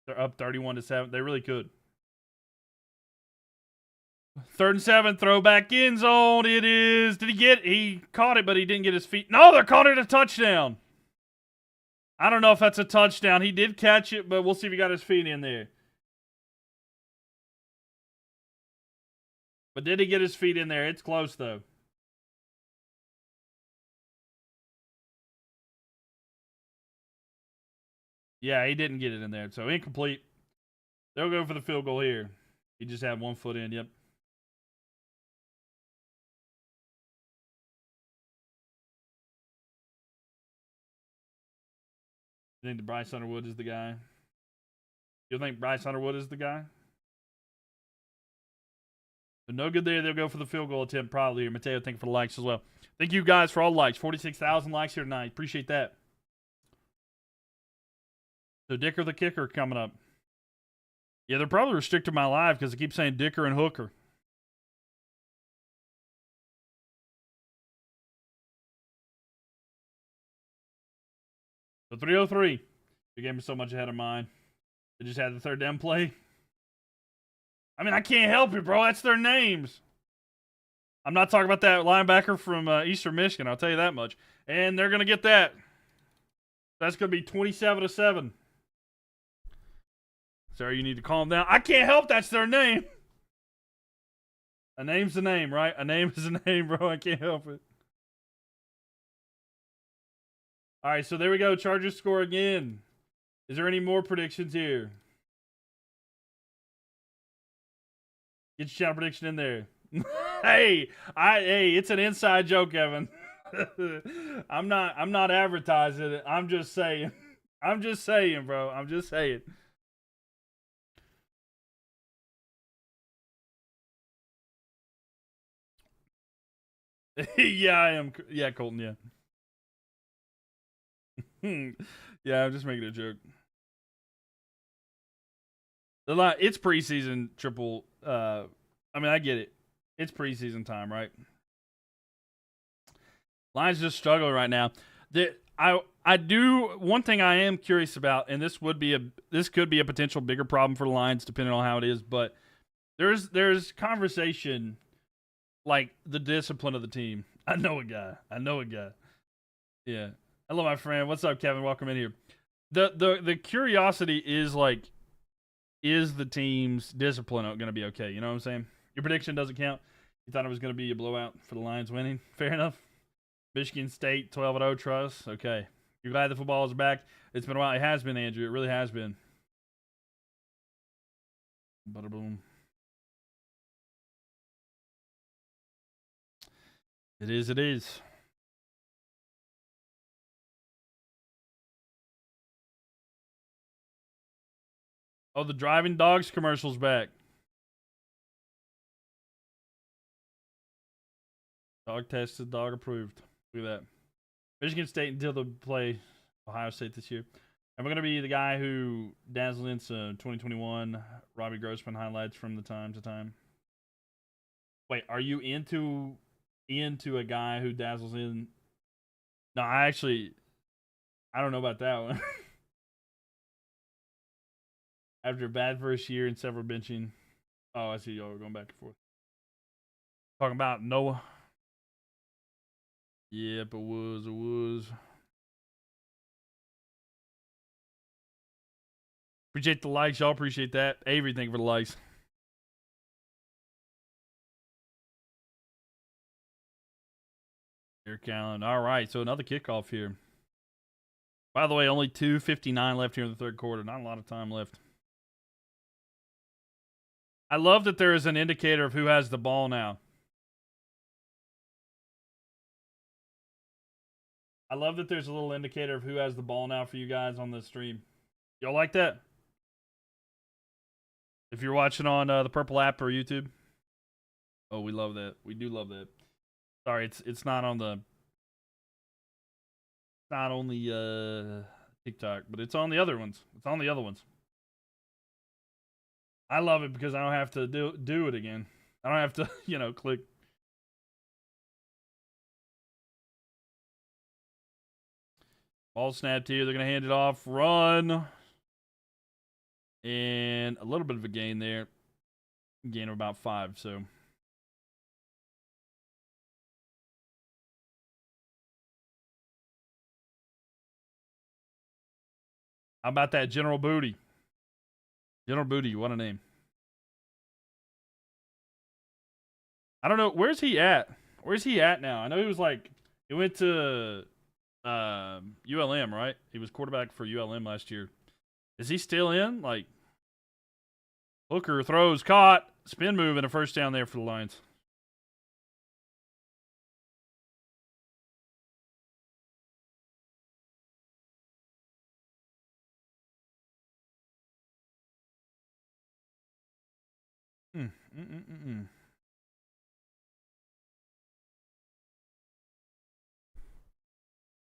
They're up 31-7. They really could. 3rd and 7, throw back end zone. It is. He caught it, but he didn't get his feet. No, they're calling it a touchdown. I don't know if that's a touchdown. He did catch it, but we'll see if he got his feet in there. But did he get his feet in there? It's close, though. Yeah, he didn't get it in there. So, incomplete. They'll go for the field goal here. He just had 1 foot in. Yep. You think Bryce Underwood is the guy? You think Bryce Underwood is the guy? But no good there. They'll go for the field goal attempt probably here. Mateo, thank you for the likes as well. Thank you guys for all the likes. 46,000 likes here tonight. Appreciate that. So Dicker the kicker coming up. Yeah, they're probably restricting my live because I keep saying Dicker and Hooker. So 303. Your game is so much ahead of mine. They just had the 3rd down play. I mean, I can't help it, bro. That's their names. I'm not talking about that linebacker from Eastern Michigan. I'll tell you that much. And they're going to get that. That's going to be 27-7. Sorry, you need to calm down. I can't help that's their name. A name's a name, right? A name is a name, bro. I can't help it. All right, so there we go. Chargers score again. Is there any more predictions here? Get your channel prediction in there. hey, it's an inside joke, Evan. I'm not advertising it. I'm just saying. I'm just saying, bro. I'm just saying. Yeah, I am. Yeah, Colton, yeah. Yeah, I'm just making a joke. It's preseason triple. I mean, I get it. It's preseason time, right? Lions just struggling right now. I do one thing I am curious about, and this could be a potential bigger problem for the Lions depending on how it is, but there's conversation like the discipline of the team. I know a guy. Yeah. Hello, my friend. What's up, Kevin? Welcome in here. The curiosity is like, is the team's discipline going to be okay? You know what I'm saying? Your prediction doesn't count. You thought it was going to be a blowout for the Lions winning. Fair enough. Michigan State 12-0 trust. Okay. You're glad the football is back. It's been a while. It has been, Andrew. It really has been. Bada boom. It is. It is. Oh, the driving dogs commercial's back. Dog tested, dog approved. Look at that. Michigan State until they play Ohio State this year. And we're going to be the guy who dazzled in some 2021 Robbie Grossman highlights from the time to time. Wait, are you into a guy who dazzles in? No, I don't know about that one. After a bad first year and several benching. Oh, I see y'all are going back and forth. Talking about Noah. Yep, it was. Appreciate the likes. Y'all appreciate that. Avery, thank you for the likes. Eric Allen. All right, so another kickoff here. By the way, only 2:59 left here in the third quarter. Not a lot of time left. I love that there is an indicator of who has the ball now. I love that there's a little indicator of who has the ball now for you guys on the stream. Y'all like that? If you're watching on the Purple app or YouTube. Oh, we love that. We do love that. Sorry, it's not on the TikTok, but it's on the other ones. It's on the other ones. I love it because I don't have to do it again. I don't have to, click. Ball snapped here. They're going to hand it off. Run. And a little bit of a gain there. Gain of about 5, so. How about that General Booty? General Booty, what a name. I don't know. Where's he at? Where's he at now? I know he went to ULM, right? He was quarterback for ULM last year. Is he still in? Hooker throws, caught, spin move, and a first down there for the Lions.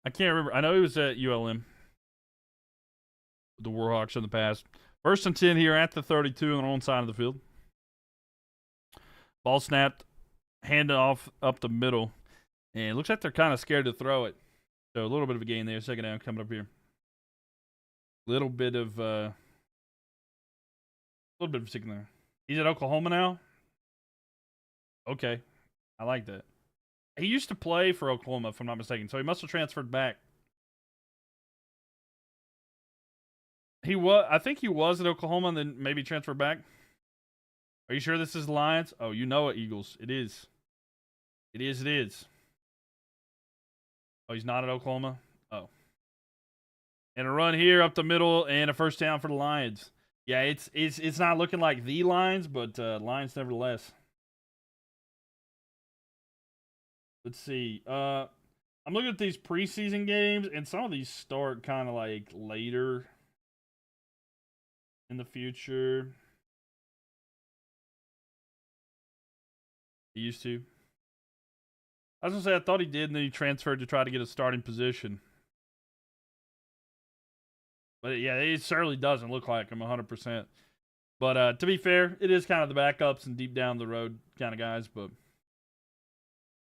I can't remember. I know he was at ULM. The Warhawks in the past. 1st and 10 here at the 32 on their own side of the field. Ball snapped, handed off up the middle. And it looks like they're kind of scared to throw it. So a little bit of a gain there. Second down coming up here. Little bit of sticking there. He's at Oklahoma now? Okay. I like that. He used to play for Oklahoma, if I'm not mistaken. So he must have transferred back. I think he was at Oklahoma and then maybe transferred back. Are you sure this is Lions? Oh, you know it, Eagles. It is. It is. Oh, he's not at Oklahoma? Oh. And a run here up the middle and a first down for the Lions. Yeah, it's not looking like the Lions, but Lions nevertheless. Let's see. I'm looking at these preseason games, and some of these start kind of later in the future. He used to. I was going to say, I thought he did, and then he transferred to try to get a starting position. But yeah, it certainly doesn't look like him 100%. But to be fair, it is kind of the backups and deep down the road kind of guys. But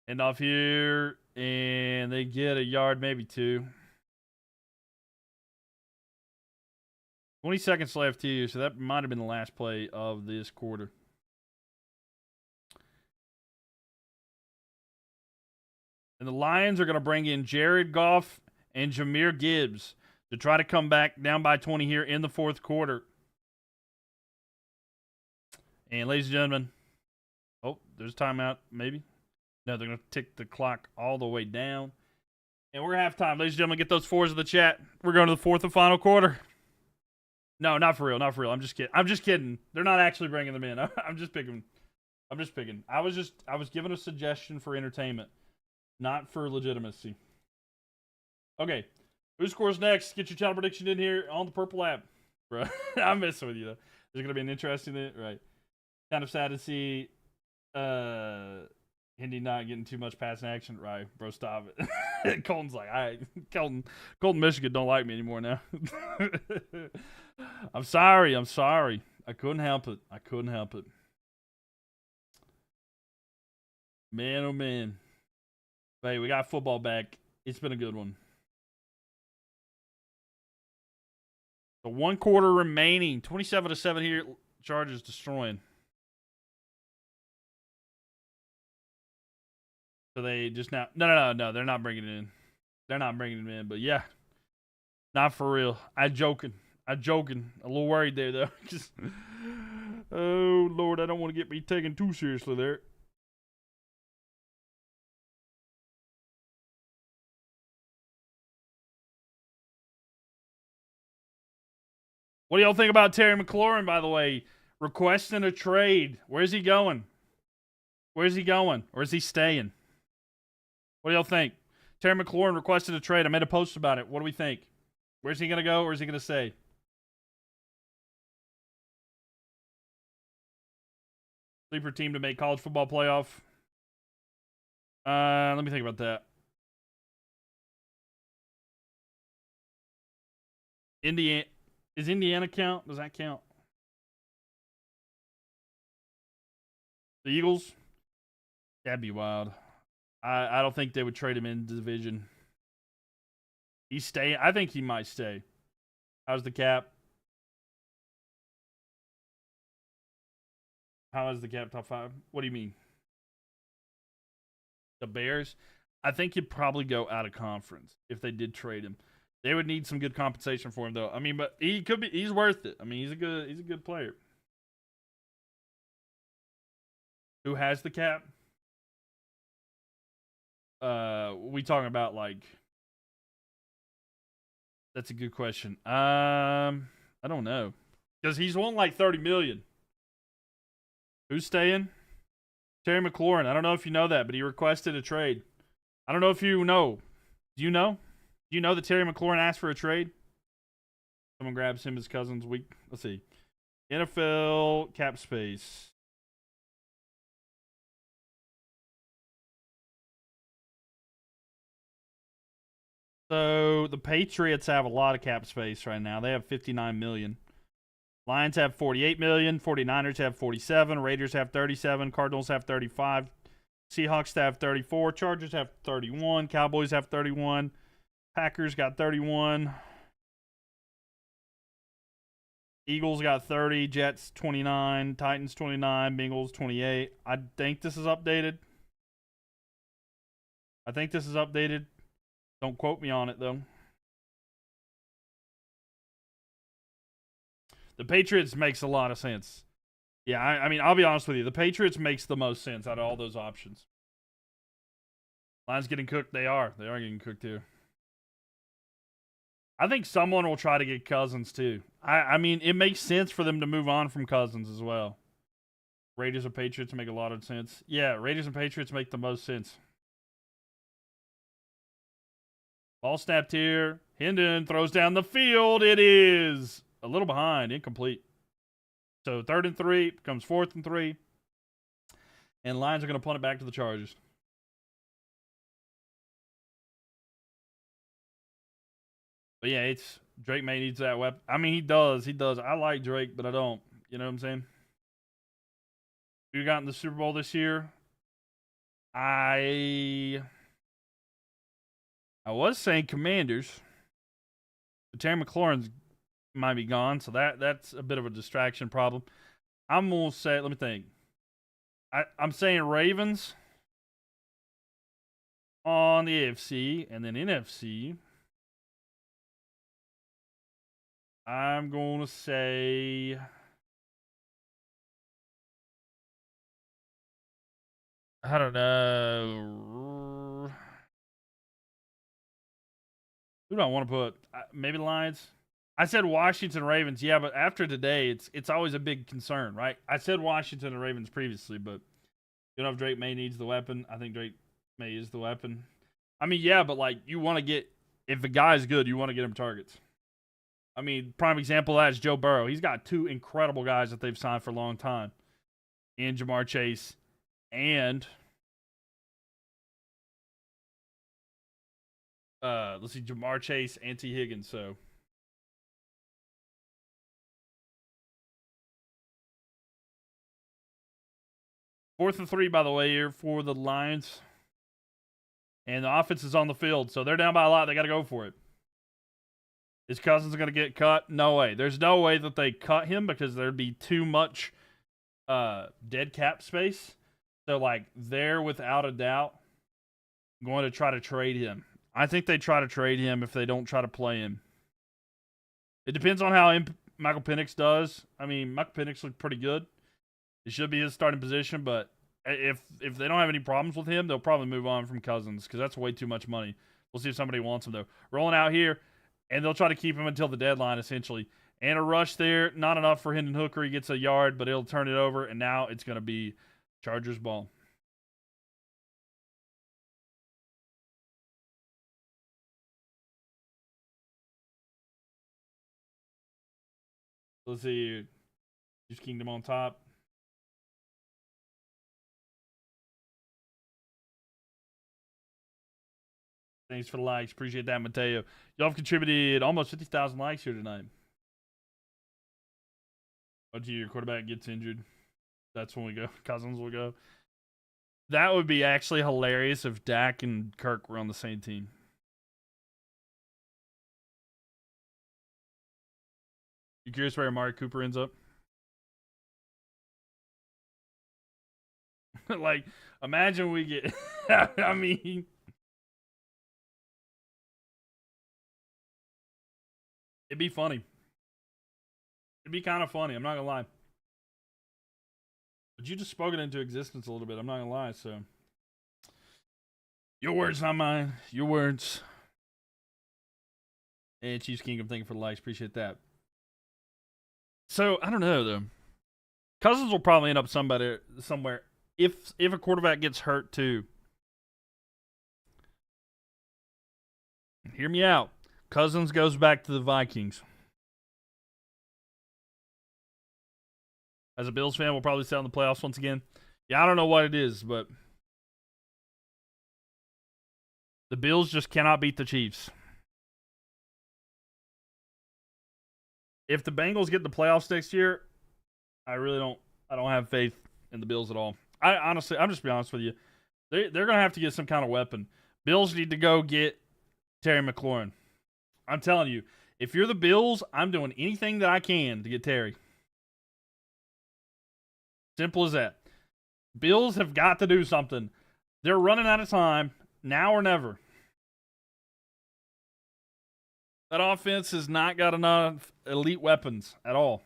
end off here, and they get a yard, maybe 2. 20 seconds left here, so that might have been the last play of this quarter. And the Lions are going to bring in Jared Goff and Jahmyr Gibbs to try to come back down by 20 here in the fourth quarter. And ladies and gentlemen, oh, there's a timeout, maybe. No, they're going to tick the clock all the way down. And we're going to have time. Ladies and gentlemen, get those 4s in the chat. We're going to the fourth and final quarter. No, not for real. I'm just kidding. They're not actually bringing them in. I'm just picking. I was given a suggestion for entertainment, not for legitimacy. Okay. Who scores next? Get your channel prediction in here on the Purple app. Bro, I'm messing with you, though. There's going to be an interesting thing. Right. Kind of sad to see Indy not getting too much passing action. Right, bro, stop it. Colton's like, all right. Colton, Michigan don't like me anymore now. I'm sorry. I couldn't help it. Man, oh man. Hey, we got football back. It's been a good one. So 1 quarter remaining. 27-7 here. Chargers destroying. So they just now. No. They're not bringing it in. They're not bringing it in. But yeah, not for real. I'm joking. A little worried there though. Just, oh Lord, I don't want to get me taken too seriously there. What do y'all think about Terry McLaurin, by the way? Requesting a trade. Where's he going? Where's he going? Or is he staying? What do y'all think? Terry McLaurin requested a trade. I made a post about it. What do we think? Where's he going to go or is he going to stay? Sleeper team to make college football playoff. Let me think about that. Indiana. Is Indiana count? Does that count? The Eagles? That'd be wild. I don't think they would trade him in the division. He's staying. I think he might stay. How's the cap? How is the cap top 5? What do you mean? The Bears? I think he'd probably go out of conference if they did trade him. They would need some good compensation for him, though. I mean, but he could be. He's worth it. I mean, he's a good player. Who has the cap? We talking about like? That's a good question. I don't know, because he's won like $30 million. Who's staying? Terry McLaurin. I don't know if you know that, but he requested a trade. I don't know if you know. Do you know? Do you know that Terry McLaurin asked for a trade? Someone grabs him, his cousin's week. Let's see. NFL cap space. So the Patriots have a lot of cap space right now. They have 59 million. Lions have 48 million. 49ers have 47. Raiders have 37. Cardinals have 35. Seahawks have 34. Chargers have 31. Cowboys have 31. Packers got 31. Eagles got 30. Jets 29. Titans 29. Bengals 28. I think this is updated. Don't quote me on it, though. The Patriots makes a lot of sense. Yeah, I mean, I'll be honest with you. The Patriots makes the most sense out of all those options. Lions getting cooked. They are. They are getting cooked, too. I think someone will try to get Cousins, too. I mean, it makes sense for them to move on from Cousins as well. Raiders and Patriots make a lot of sense. Yeah, Raiders and Patriots make the most sense. Ball snapped here. Hendon throws down the field. It is a little behind. Incomplete. So 3rd and 3 becomes 4th and 3. And Lions are going to punt it back to the Chargers. But yeah, it's Drake May needs that weapon. I mean, he does. I like Drake, but I don't. You know what I'm saying? Who got in the Super Bowl this year? I was saying Commanders. But Terry McLaurin's might be gone, so that's a bit of a distraction problem. I'm going to say, let me think. I'm saying Ravens on the AFC, and then NFC. I'm going to say I don't know. Who do I want to put? Maybe Lions. I said Washington Ravens. Yeah, but after today, it's always a big concern, right? I said Washington and Ravens previously, but you know if Drake May needs the weapon. I think Drake May is the weapon. I mean, yeah, but like you want to get if a guy's good, you want to get him targets. I mean, prime example of that is Joe Burrow. He's got 2 incredible guys that they've signed for a long time. And Jamar Chase and let's see, Jamar Chase and T. Higgins, so 4th and 3, by the way, here for the Lions. And the offense is on the field, so they're down by a lot. They got to go for it. Is Cousins going to get cut? No way. There's no way that they cut him because there'd be too much dead cap space. So, like, they're without a doubt going to try to trade him. I think they try to trade him if they don't try to play him. It depends on how Michael Penix does. I mean, Michael Penix looked pretty good. It should be his starting position, but if they don't have any problems with him, they'll probably move on from Cousins because that's way too much money. We'll see if somebody wants him, though. Rolling out here. and they'll try to keep him until the deadline, essentially. And a rush there, not enough for Hendon Hooker. He gets a yard, but it'll turn it over, and now it's going to be Chargers ball. Let's see. Chiefs Kingdom on top. Thanks for the likes. Appreciate that, Mateo. Y'all have contributed almost 50,000 likes here tonight. But your quarterback gets injured. That's when we go. Cousins will go. That would be actually hilarious if Dak and Kirk were on the same team. You curious where Amari Cooper ends up? Like, imagine we get. I mean, it'd be funny. It'd be kind of funny. I'm not gonna lie. But you just spoke it into existence a little bit. I'm not gonna lie. So, your words, not mine. Your words. And Chiefs Kingdom, thank you for the likes. Appreciate that. So I don't know though. Cousins will probably end up somewhere if a quarterback gets hurt too. Hear me out. Cousins goes back to the Vikings. As a Bills fan, we'll probably stay in the playoffs once again. Yeah, I don't know what it is, but the Bills just cannot beat the Chiefs. If the Bengals get the playoffs next year, I don't have faith in the Bills at all. I'm just be honest with you. They're going to have to get some kind of weapon. Bills need to go get Terry McLaurin. I'm telling you, if you're the Bills, I'm doing anything that I can to get Terry. Simple as that. Bills have got to do something. They're running out of time, now or never. That offense has not got enough elite weapons at all.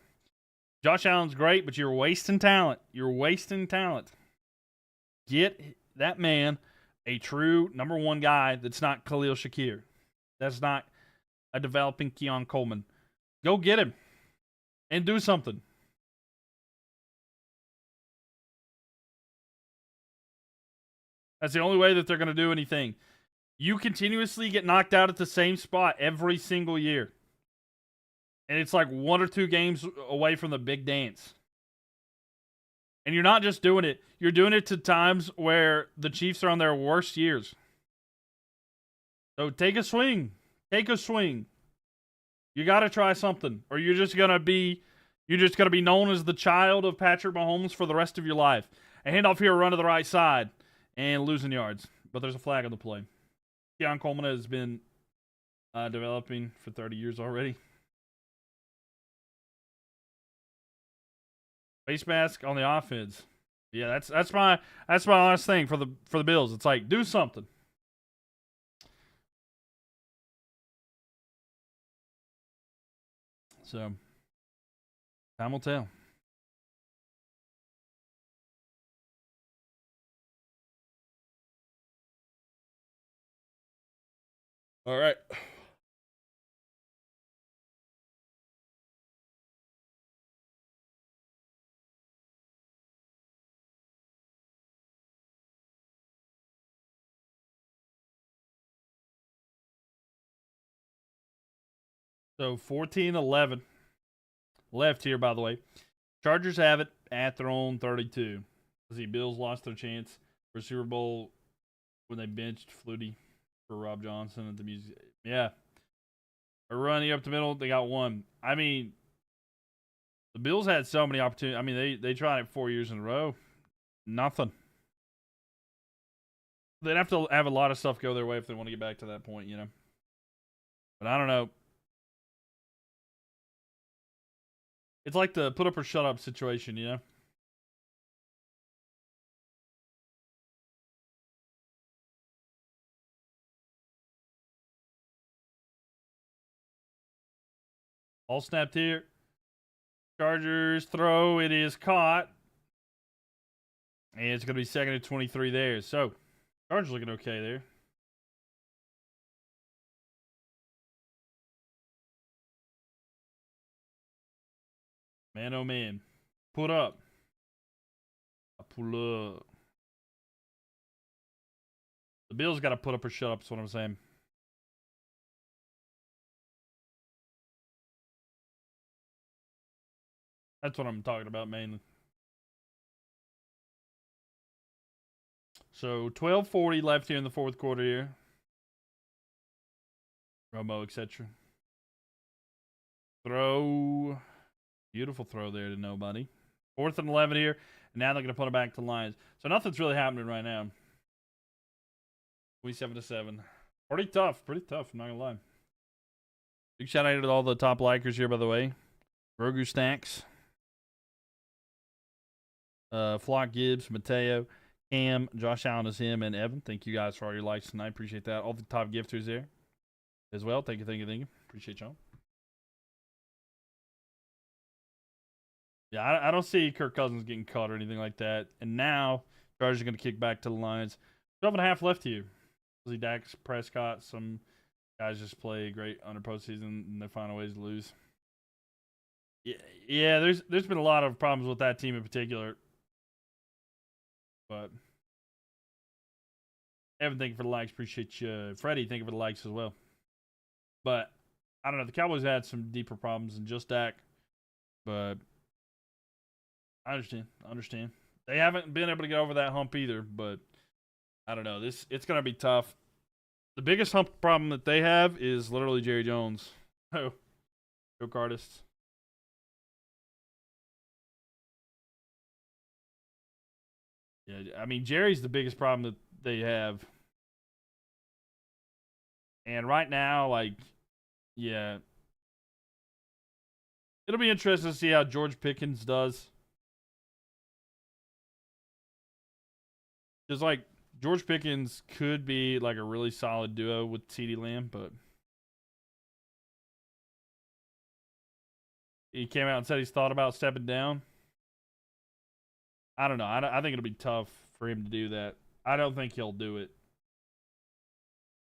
Josh Allen's great, but you're wasting talent. Get that man a true number one guy that's not Khalil Shakir. That's not a developing Keon Coleman. Go get him and do something. That's the only way that they're going to do anything. You continuously get knocked out at the same spot every single year. And it's like 1 or 2 games away from the big dance. And you're not just doing it. You're doing it to times where the Chiefs are on their worst years. So take a swing. You got to try something. Or you're just going to be known as the child of Patrick Mahomes for the rest of your life. A handoff here, run to the right side. And losing yards. But there's a flag on the play. Keon Coleman has been developing for 30 years already. Face mask on the offense. Yeah, that's my honest thing for the Bills. It's like, do something. So time will tell. All right. So 14-11 left here, by the way. Chargers have it at their own 32. The Bills lost their chance for Super Bowl when they benched Flutie for Rob Johnson at the music. Yeah. They're running up the middle. They got one. I mean, the Bills had so many opportunities. I mean, they tried it 4 years in a row. Nothing. They'd have to have a lot of stuff go their way if they want to get back to that point, you know. But I don't know. It's like the put up or shut up situation, you know. All snapped here. Chargers throw. It is caught. And it's going to be 2nd and 23 there. So, Chargers looking okay there. Man, oh man. Put up. Pull up. The Bills got to put up or shut up, is what I'm saying. That's what I'm talking about mainly. So 12:40 left here in the fourth quarter here. Romo, etc. Throw. Beautiful throw there to nobody. 4th and 11 here. And now they're going to put it back to Lions. So nothing's really happening right now. 27-7. Pretty tough. I'm not going to lie. Big shout out to all the top likers here, by the way. Grogu Stacks. Flock Gibbs, Mateo, Cam, Josh Allen is him, and Evan. Thank you guys for all your likes tonight. Appreciate that. All the top gifters there as well. Thank you. Appreciate y'all. Yeah, I don't see Kirk Cousins getting caught or anything like that. And now, Chargers are going to kick back to the Lions. 12.5 left here. See Dak Prescott. Some guys just play great under postseason, and they find ways to lose. Yeah, there's been a lot of problems with that team in particular. But Evan, thank you for the likes. Appreciate you. Freddie, thank you for the likes as well. But I don't know. The Cowboys had some deeper problems than just Dak. But I understand. They haven't been able to get over that hump either. But I don't know. It's gonna be tough. The biggest hump problem that they have is literally Jerry Jones. Oh, joke artists. Yeah, I mean, Jerry's the biggest problem that they have. And right now, like, yeah. It'll be interesting to see how George Pickens does. Just like, George Pickens could be like a really solid duo with CeeDee Lamb, but he came out and said he's thought about stepping down. I don't know. I think it'll be tough for him to do that. I don't think he'll do it.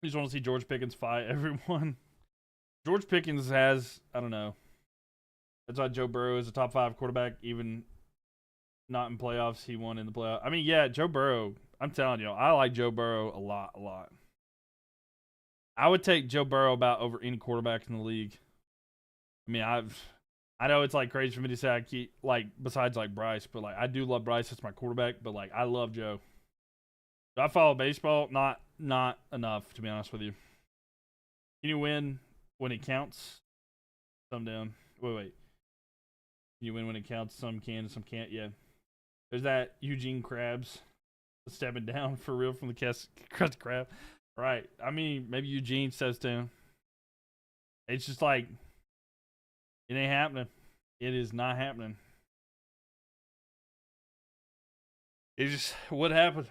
I just want to see George Pickens fight everyone. George Pickens has, I don't know. That's why Joe Burrow is a top 5 quarterback, even not in playoffs. He won in the playoffs. I mean, yeah, Joe Burrow. I'm telling you, I like Joe Burrow a lot. I would take Joe Burrow about over any quarterback in the league. I mean, I know it's like crazy for me to say I keep like besides like Bryce, but like I do love Bryce as my quarterback, but like I love Joe. Do I follow baseball? Not enough, to be honest with you. Can you win when it counts? Some down. Wait. Can you win when it counts? Some can, some can't. Yeah. There's that Eugene Krabs stepping down for real from the Krusty Krab. Right. I mean, maybe Eugene steps down. It's just like, it ain't happening. It is not happening. It's just, what happened?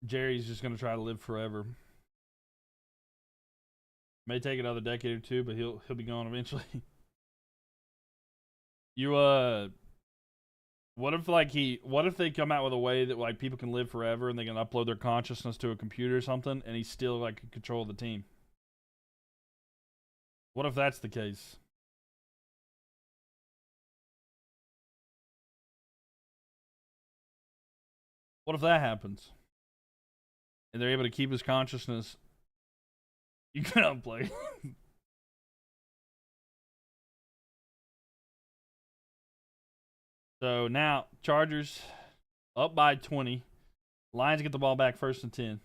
Jerry's just going to try to live forever. May take another decade or two, but he'll be gone eventually. What if they come out with a way that like people can live forever and they can upload their consciousness to a computer or something and he's still like in control of the team? What if that's the case? What if that happens? And they're able to keep his consciousness. You can't play. So now, Chargers up by 20. Lions get the ball back 1st and 10.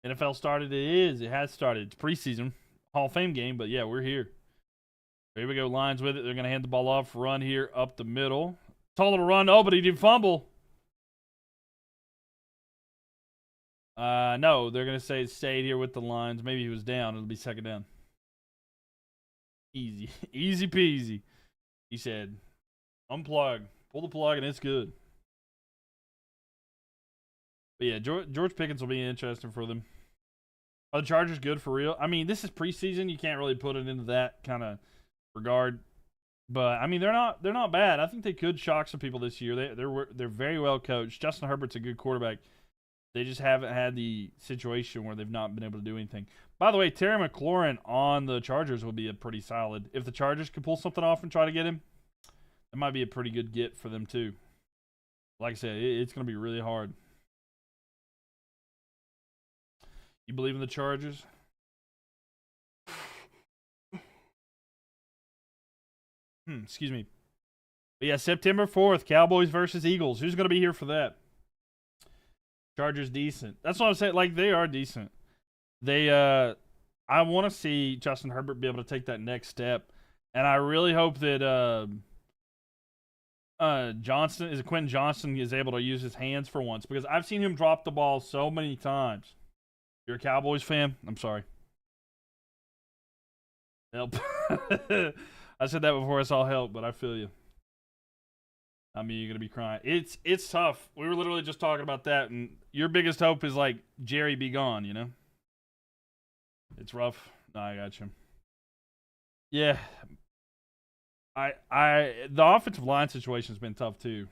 NFL started. It has started. It's preseason. Hall of Fame game, but yeah, we're here. Here we go. Lions with it. They're going to hand the ball off. Run here up the middle. Tall little run. Oh, but he did fumble. No, they're going to say it stayed here with the Lions. Maybe he was down. It'll be 2nd down. Easy. Easy peasy. He said, unplug. Pull the plug, and it's good. But yeah, George Pickens will be interesting for them. Are the Chargers good for real? I mean, this is preseason. You can't really put it into that kind of regard. But I mean, they're not bad. I think they could shock some people this year. They're very well coached. Justin Herbert's a good quarterback. They just haven't had the situation where they've not been able to do anything. By the way, Terry McLaurin on the Chargers would be a pretty solid. If the Chargers could pull something off and try to get him, it might be a pretty good get for them too. Like I said, it's going to be really hard. You believe in the Chargers? Excuse me. But yeah, September 4th, Cowboys versus Eagles. Who's going to be here for that? Chargers decent. That's what I'm saying. Like, they are decent. I want to see Justin Herbert be able to take that next step. And I really hope that Quentin Johnston is able to use his hands for once, because I've seen him drop the ball so many times. You're a Cowboys fan? I'm sorry. Help. I said that before I saw help, but I feel you. I mean, you're gonna be crying. It's tough. We were literally just talking about that, and your biggest hope is like Jerry be gone. You know, it's rough. No, I got you. Yeah, the offensive line situation's been tough too.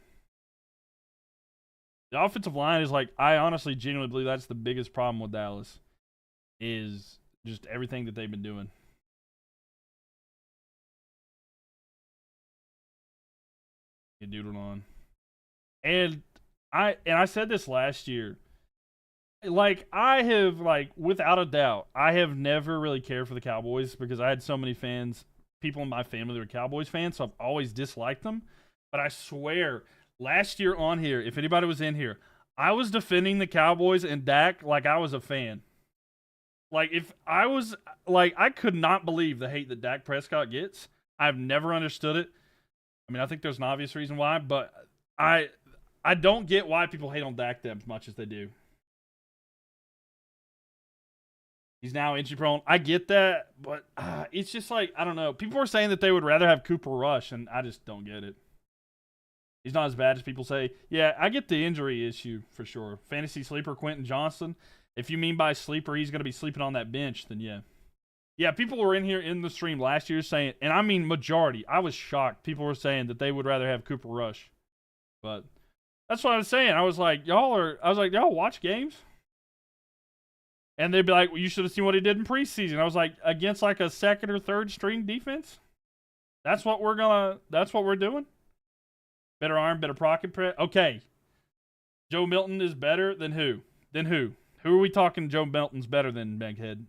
The offensive line is like, I honestly genuinely believe that's the biggest problem with Dallas, is just everything that they've been doing. You doodled on. And I said this last year. Like, I have, like, without a doubt, I have never really cared for the Cowboys because I had so many fans, people in my family that were Cowboys fans, so I've always disliked them. But I swear, last year on here, if anybody was in here, I was defending the Cowboys and Dak like I was a fan. Like, if I was, like, I could not believe the hate that Dak Prescott gets. I've never understood it. I mean, I think there's an obvious reason why, but I don't get why people hate on Dak that much as they do. He's now injury prone. I get that, but it's just like, I don't know. People are saying that they would rather have Cooper Rush, and I just don't get it. He's not as bad as people say. Yeah, I get the injury issue for sure. Fantasy sleeper Quentin Johnston. If you mean by sleeper, he's going to be sleeping on that bench, then yeah. Yeah, people were in here in the stream last year saying, and I mean majority, I was shocked. People were saying that they would rather have Cooper Rush. But that's what I was saying. I was like, y'all watch games? And they'd be like, well, you should have seen what he did in preseason. I was like, against like a second or third string defense? That's what we're doing? Better arm, better pocket press. Okay. Joe Milton is better than who? Who are we talking Joe Milton's better than, Meghead?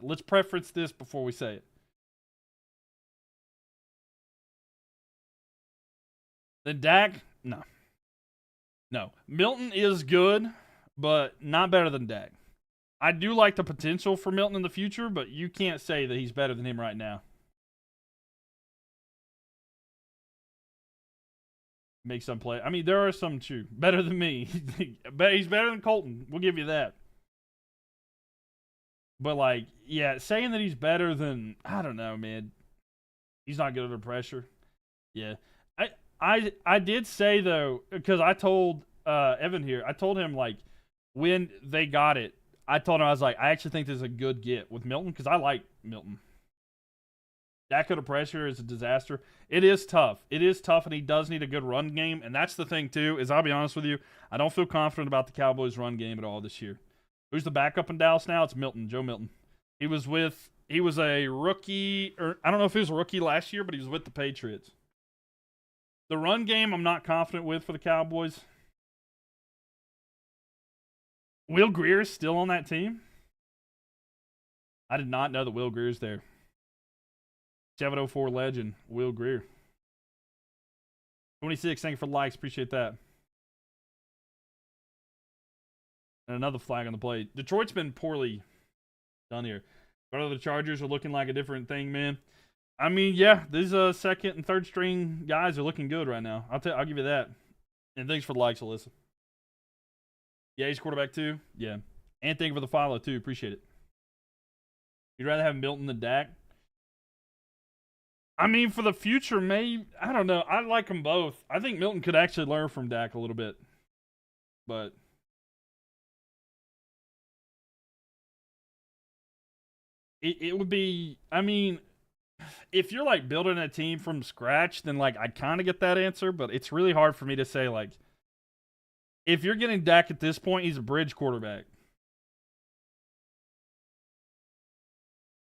Let's preference this before we say it. Then Dak? No. Milton is good, but not better than Dak. I do like the potential for Milton in the future, but you can't say that he's better than him right now. Make some play. I mean, there are some too. Better than me. He's better than Colton. We'll give you that. But, like, yeah, saying that he's better than, I don't know, man. He's not good under pressure. Yeah. I did say, though, because I told Evan here, I told him, like, when they got it, I told him, I was like, I actually think this is a good get with Milton, because I like Milton. That kind of pressure is a disaster. It is tough. And he does need a good run game. And that's the thing, too, is I'll be honest with you, I don't feel confident about the Cowboys' run game at all this year. Who's the backup in Dallas now? It's Milton, Joe Milton. He was a rookie, or I don't know if he was a rookie last year, but he was with the Patriots. The run game I'm not confident with for the Cowboys. Will Greer is still on that team? I did not know that Will Greer's there. 704 legend, Will Greer. 26, thank you for the likes. Appreciate that. And another flag on the play. Detroit's been poorly done here. But the Chargers are looking like a different thing, man. I mean, yeah, these second and third string guys are looking good right now. I'll give you that. And thanks for the likes, Alyssa. Yeah, he's quarterback too. Yeah. And thank you for the follow too. Appreciate it. You'd rather have Milton than Dak? I mean, for the future, maybe. I don't know. I like them both. I think Milton could actually learn from Dak a little bit. But it would be, I mean, If you're like building a team from scratch, then like I kind of get that answer, but it's really hard for me to say like if you're getting Dak at this point, he's a bridge quarterback.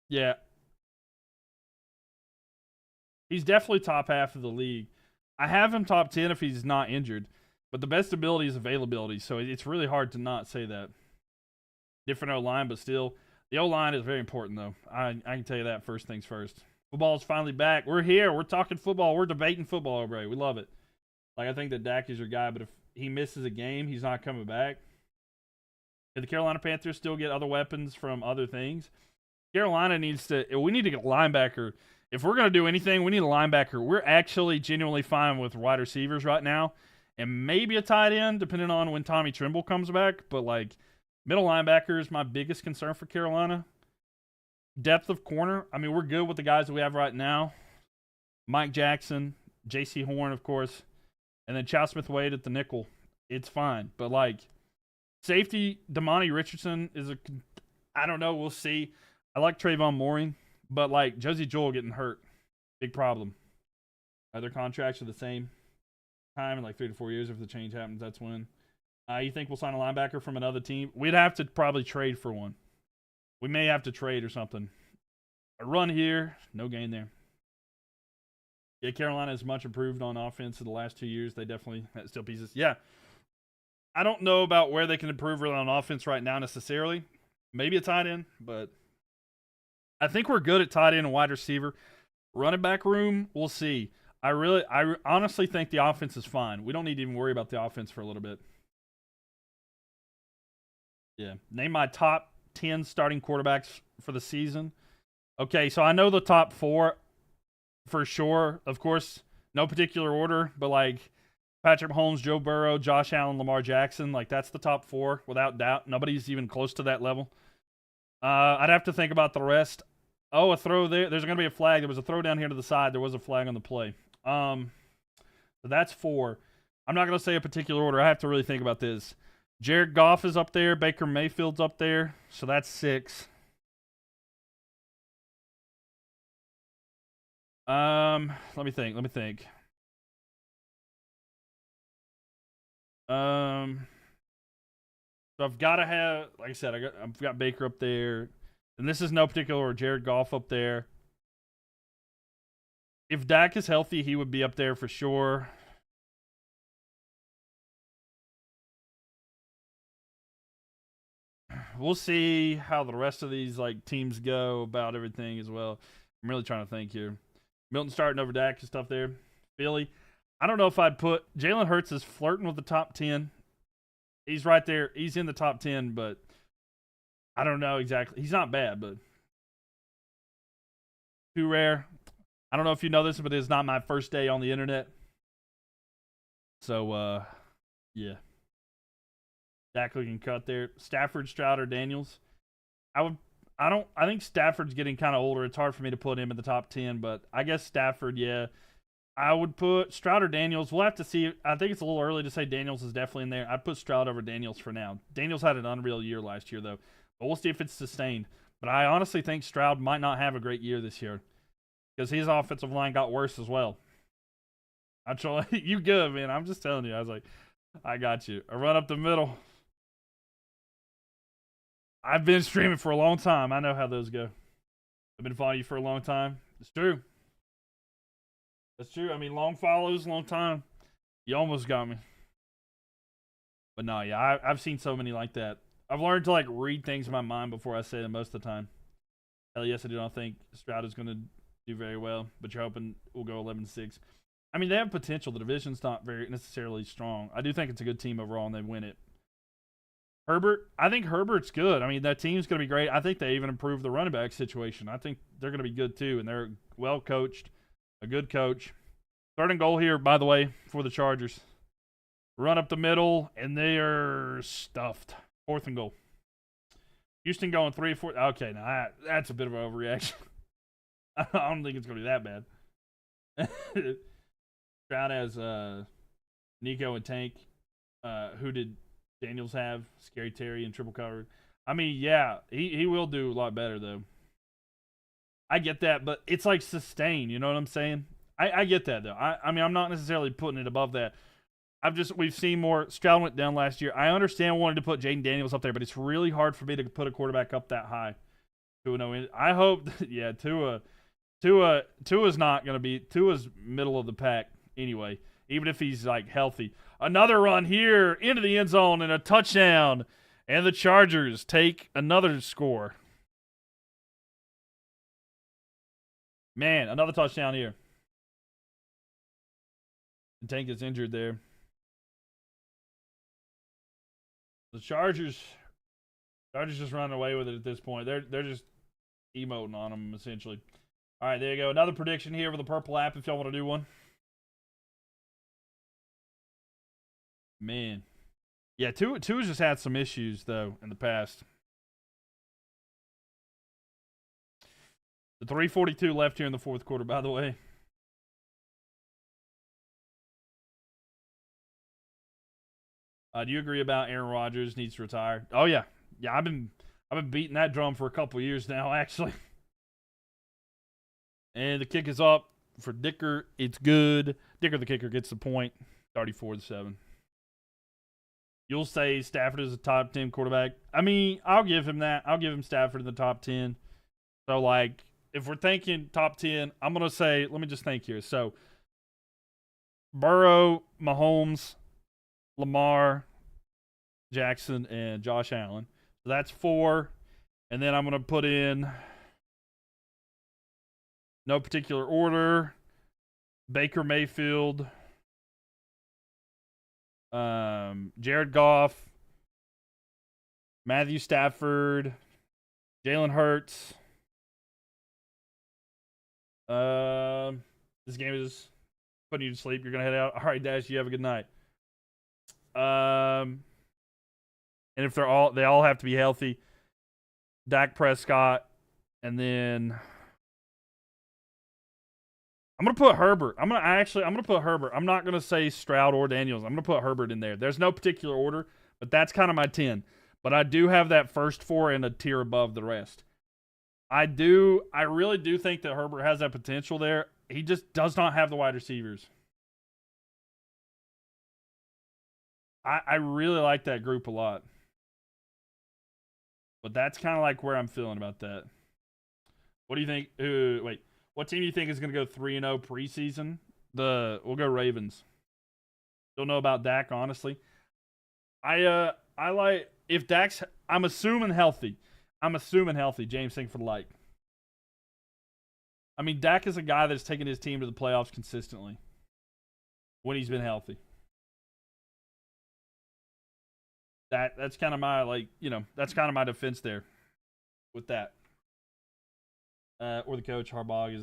Yeah, he's definitely top half of the league. I have him top 10 if he's not injured, but the best ability is availability, so it's really hard to not say that. Different O line, but still, the O line is very important though. I can tell you that first things first. Football is finally back. We're here. We're talking football. We're debating football, bro. We love it. Like I think that Dak is your guy, but if he misses a game, he's not coming back. Did the Carolina Panthers still get other weapons from other things? Carolina needs to. We need to get a linebacker. If we're gonna do anything, we need a linebacker. We're actually genuinely fine with wide receivers right now, and maybe a tight end depending on when Tommy Tremble comes back. But like middle linebacker is my biggest concern for Carolina. Depth of corner. I mean, we're good with the guys that we have right now. Mike Jackson, J.C. Horn, of course, and then Chow Smith-Wade at the nickel. It's fine, but like safety, Damani Richardson is a. I don't know. We'll see. I like Trayvon Mooring, but like Josie Joel getting hurt, big problem. Their contracts are the same time in like 3 to 4 years. If the change happens, that's when. You think we'll sign a linebacker from another team? We'd have to probably trade for one. We may have to trade or something. A run here, no gain there. Yeah, Carolina is much improved on offense in the last 2 years. They definitely still pieces. Yeah. I don't know about where they can improve really on offense right now necessarily. Maybe a tight end, but I think we're good at tight end and wide receiver. Running back room, we'll see. I honestly think the offense is fine. We don't need to even worry about the offense for a little bit. Yeah. Name my top 10 starting quarterbacks for the season. Okay, so I know the top 4 for sure. Of course, no particular order, but like Patrick Mahomes, Joe Burrow, Josh Allen, Lamar Jackson, like that's the top 4 without doubt. Nobody's even close to that level. I'd have to think about the rest. Oh, a throw there. There's going to be a flag. There was a throw down here to the side. There was a flag on the play. So that's 4. I'm not going to say a particular order. I have to really think about this. Jared Goff is up there. Baker Mayfield's up there. So that's 6. Let me think. So I've got to have, like I said, I've got Baker up there, and this is no particular order. Jared Goff up there. If Dak is healthy, he would be up there for sure. We'll see how the rest of these like teams go about everything as well. I'm really trying to think here. Milton starting over Dak and stuff there. Philly. I don't know if I'd put Jalen Hurts is flirting with the top 10. He's right there. He's in the top 10, but I don't know exactly. He's not bad, but too rare. I don't know if you know this, but it's not my first day on the internet. So, yeah. Dak looking cut there. Stafford, Stroud, or Daniels. I think Stafford's getting kind of older. It's hard for me to put him in the top 10, but I guess Stafford, yeah. I would put Stroud or Daniels. We'll have to see. I think it's a little early to say Daniels is definitely in there. I'd put Stroud over Daniels for now. Daniels had an unreal year last year, though. But we'll see if it's sustained. But I honestly think Stroud might not have a great year this year because his offensive line got worse as well. You good, man. I'm just telling you. I was like, I got you. A run up the middle. I've been streaming for a long time. I know how those go. I've been following you for a long time. It's true. That's true. I mean, long follows, long time. You almost got me. But no, yeah, I've seen so many like that. I've learned to like read things in my mind before I say them most of the time. Hell yes, I do not think Stroud is going to do very well, but you're hoping we'll go 11-6. I mean, they have potential. The division's not very necessarily strong. I do think it's a good team overall, and they win it. Herbert, I think Herbert's good. I mean, that team's going to be great. I think they even improved the running back situation. I think they're going to be good too, and they're well coached, a good coach. Third and goal here, by the way, for the Chargers. Run up the middle, and they are stuffed. 4th and goal. Houston going 3-4. Okay, now that's a bit of an overreaction. I don't think it's going to be that bad. Stroud has Nico and Tank. Who did Daniels have? Scary Terry and triple cover. I mean, yeah, he will do a lot better, though. I get that, but it's like sustained. You know what I'm saying? I get that though. I mean, I'm not necessarily putting it above that. We've seen more. Stroud went down last year. I understand wanting to put Jaden Daniels up there, but it's really hard for me to put a quarterback up that high. 2-0. I hope, yeah, Tua's not going to be, Tua's middle of the pack anyway, even if he's like healthy. Another run here into the end zone and a touchdown, and the Chargers take another score. Man, another touchdown here. Tank is injured there. The Chargers just running away with it at this point. They're just emoting on them essentially. All right, there you go. Another prediction here for the Purple app if y'all want to do one. Man. Yeah, Tua's just had some issues though in the past. The 3:42 left here in the fourth quarter, by the way. Do you agree about Aaron Rodgers needs to retire? Oh yeah, yeah. I've been beating that drum for a couple years now, actually. And the kick is up for Dicker. It's good. Dicker, the kicker, gets the point. 34-7. You'll say Stafford is a top 10 quarterback. I mean, I'll give him that. I'll give him Stafford in the top 10. So, like, if we're thinking top 10, I'm going to say, let me just think here. So, Burrow, Mahomes, Lamar, Jackson, and Josh Allen. So that's 4. And then I'm going to put in, no particular order, Baker Mayfield, Jared Goff, Matthew Stafford, Jalen Hurts. This game is putting you to sleep. You're going to head out. All right, Dash, you have a good night. And if they all have to be healthy. Dak Prescott, and then I'm gonna put Herbert. I'm gonna put Herbert. I'm not gonna say Stroud or Daniels. I'm gonna put Herbert in there. There's no particular order, but that's kind of my 10. But I do have that first 4 in a tier above the rest. I really do think that Herbert has that potential there. He just does not have the wide receivers. I really like that group a lot. But that's kind of like where I'm feeling about that. What do you think? Wait, what team do you think is going to go 3-0 preseason? We'll go Ravens. Don't know about Dak, honestly. I like if Dak's. I'm assuming healthy. James Sing for the like. I mean, Dak is a guy that's taken his team to the playoffs consistently when he's been healthy. That's kind of my that's kind of my defense there with that. Or the coach Harbaugh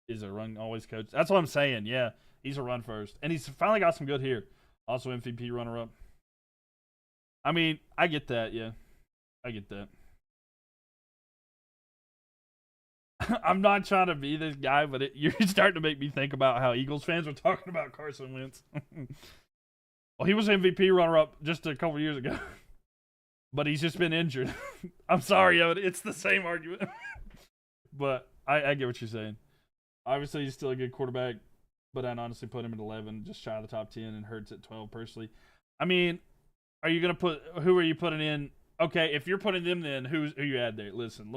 is a run always coach. That's what I'm saying. Yeah, he's a run first, and he's finally got some good here. Also MVP runner up. I mean, I get that. Yeah, I get that. I'm not trying to be this guy, but you're starting to make me think about how Eagles fans were talking about Carson Wentz. Well, he was MVP runner-up just a couple years ago. But he's just been injured. I'm sorry, it's the same argument. But I get what you're saying. Obviously, he's still a good quarterback, but I'd honestly put him at 11, just shy of the top 10, and Hurts at 12, personally. I mean, who are you putting in? Okay, if you're putting them in, who you add there? Listen,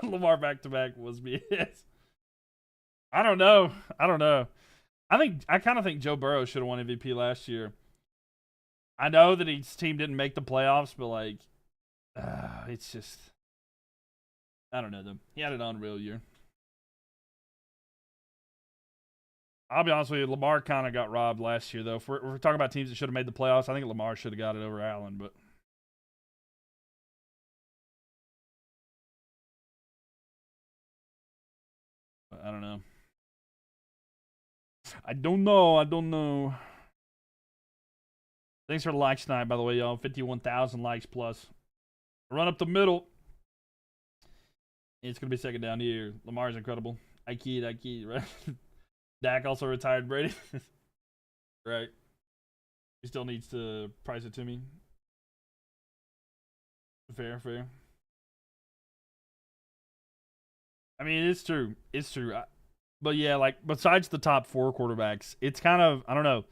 Lamar back-to-back was BS. I don't know. I kind of think Joe Burrow should have won MVP last year. I know that his team didn't make the playoffs, but like, it's just, I don't know them. He had an unreal year. I'll be honest with you, Lamar kind of got robbed last year, though. If we're talking about teams that should have made the playoffs, I think Lamar should have got it over Allen, but I don't know. I don't know. Thanks for the likes tonight, by the way, y'all. 51,000 likes plus. Run up the middle. It's going to be second down here. Lamar's incredible. I keyed, right? Dak also retired Brady. Right. He still needs to price it to me. Fair. I mean, it's true. It's true. But yeah, like besides the top 4 quarterbacks, it's kind of I don't know.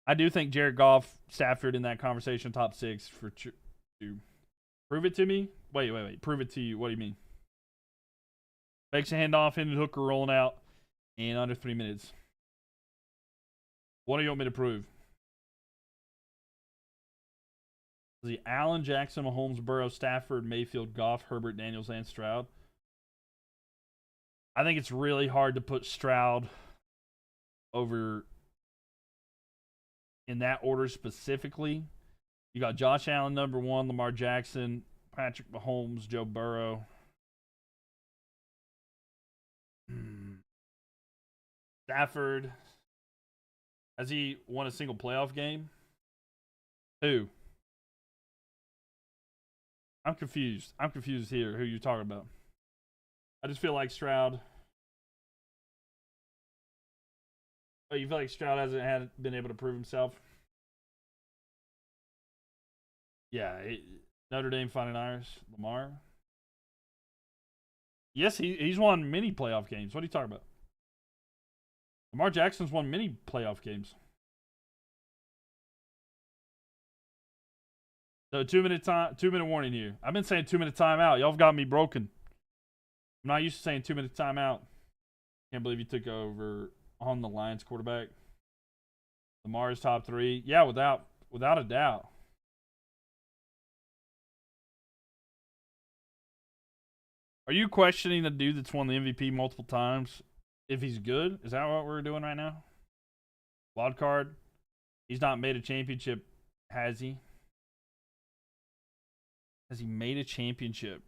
I do think Jared Goff, Stafford in that conversation, top 6 for to prove it to me. Wait. Prove it to you. What do you mean? Makes a handoff, Hendon Hooker rolling out in under 3 minutes. What do you want me to prove? The Allen, Jackson, Mahomes, Burrow, Stafford, Mayfield, Goff, Herbert, Daniels, and Stroud. I think it's really hard to put Stroud over in that order specifically. You got Josh Allen, number 1, Lamar Jackson, Patrick Mahomes, Joe Burrow. Stafford. Has he won a single playoff game? Who? I'm confused. I'm confused here who you're talking about. I just feel like Stroud. Oh, you feel like Stroud hasn't been able to prove himself? Yeah, Notre Dame Fighting Irish, Lamar. Yes, he's won many playoff games. What are you talking about? Lamar Jackson's won many playoff games. So 2-minute warning here. I've been saying 2-minute timeout. Y'all have got me broken. I'm not used to saying 2-minute timeout. Can't believe you took over on the Lions quarterback. Lamar's top 3. Yeah, without a doubt. Are you questioning the dude that's won the MVP multiple times if he's good? Is that what we're doing right now? Wild card. He's not made a championship, has he? Has he made a championship?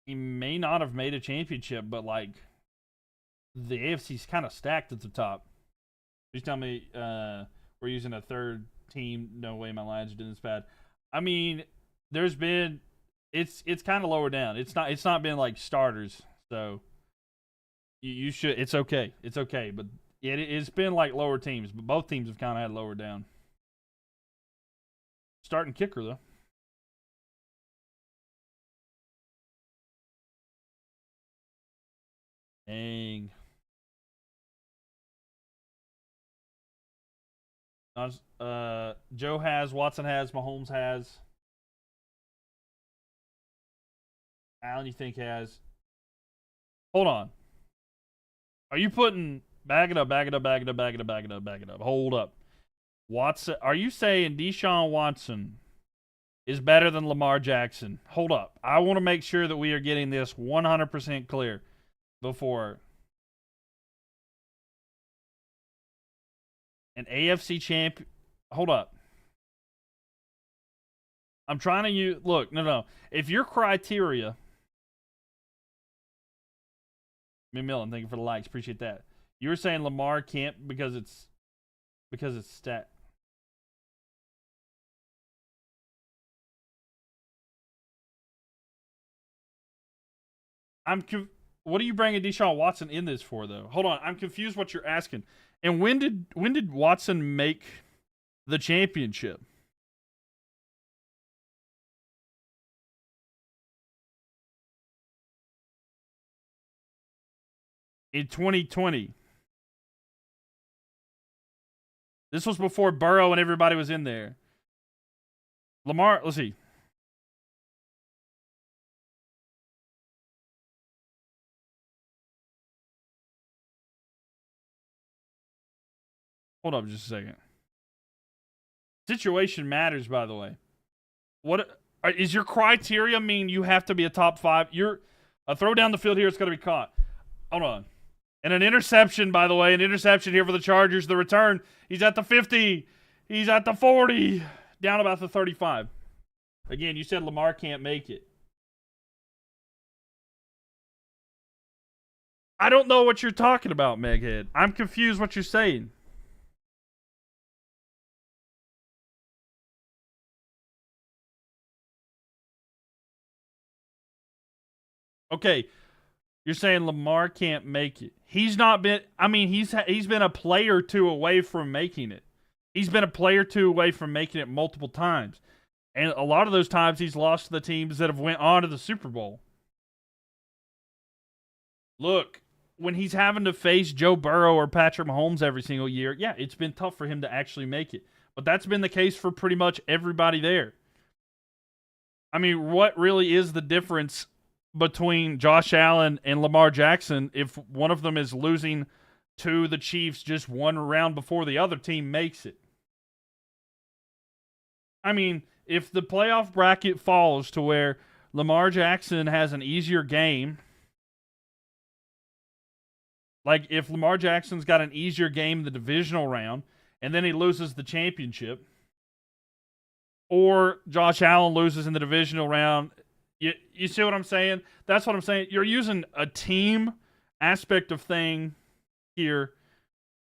He may not have made a championship, but like the AFC's kind of stacked at the top. Please tell me we're using a third team. No way my Lions are doing this bad. I mean, there's been it's kind of lower down. It's not been like starters. So you should. It's okay. It's okay. But it's been like lower teams. But both teams have kind of had lower down. Starting kicker though. Dang. Joe has, Watson has, Mahomes has. Allen, you think has? Hold on. Are you putting bag it up? Hold up. Watson, are you saying Deshaun Watson is better than Lamar Jackson? Hold up. I want to make sure that we are getting this 100% clear before an AFC champ. Hold up. I'm trying to use. Look, no. If your criteria. Millen, thank you for the likes. Appreciate that. You were saying Lamar can't because it's stat. What are you bringing Deshaun Watson in this for, though? Hold on, I'm confused what you're asking. And when did Watson make the championship? In 2020. This was before Burrow and everybody was in there. Lamar, let's see. Hold up just a second. Situation matters, by the way. What is your criteria mean you have to be a top 5? You're a throw down the field here, it's going to be caught. Hold on. And an interception, by the way. An interception here for the Chargers. The return. He's at the 50. He's at the 40. Down about the 35. Again, you said Lamar can't make it. I don't know what you're talking about, Meghead. I'm confused what you're saying. Okay. You're saying Lamar can't make it. He's not been. I mean, he's been a play or two away from making it. He's been a play or two away from making it multiple times, and a lot of those times he's lost to the teams that have went on to the Super Bowl. Look, when he's having to face Joe Burrow or Patrick Mahomes every single year, yeah, it's been tough for him to actually make it. But that's been the case for pretty much everybody there. I mean, what really is the difference between Josh Allen and Lamar Jackson if one of them is losing to the Chiefs just one round before the other team makes it? I mean, if the playoff bracket falls to where Lamar Jackson has an easier game, like if Lamar Jackson's got an easier game in the divisional round and then he loses the championship, or Josh Allen loses in the divisional round, you see what I'm saying? That's what I'm saying. You're using a team aspect of thing here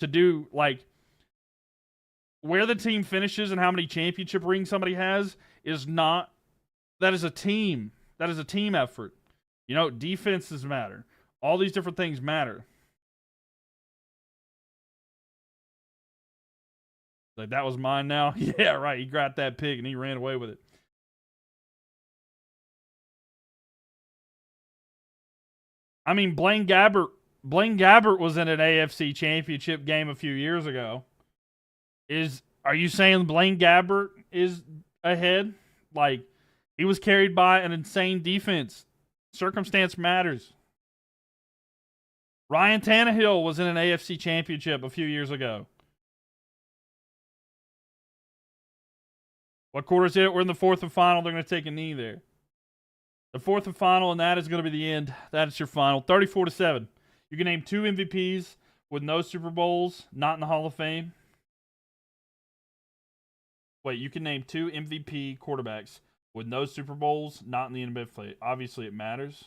to do, like, where the team finishes and how many championship rings somebody has is not, that is a team. That is a team effort. You know, defenses matter. All these different things matter. Like, that was mine now? Yeah, right. He grabbed that pig and he ran away with it. I mean, Blaine Gabbert was in an AFC championship game a few years ago. Are you saying Blaine Gabbert is ahead? Like, he was carried by an insane defense. Circumstance matters. Ryan Tannehill was in an AFC championship a few years ago. What quarter is it? We're in the fourth and final. They're going to take a knee there. The fourth and final, and that is going to be the end. That is your final. 34-7. You can name 2 MVPs with no Super Bowls, not in the Hall of Fame. Wait, you can name 2 MVP quarterbacks with no Super Bowls, not in the NFL. Obviously, it matters.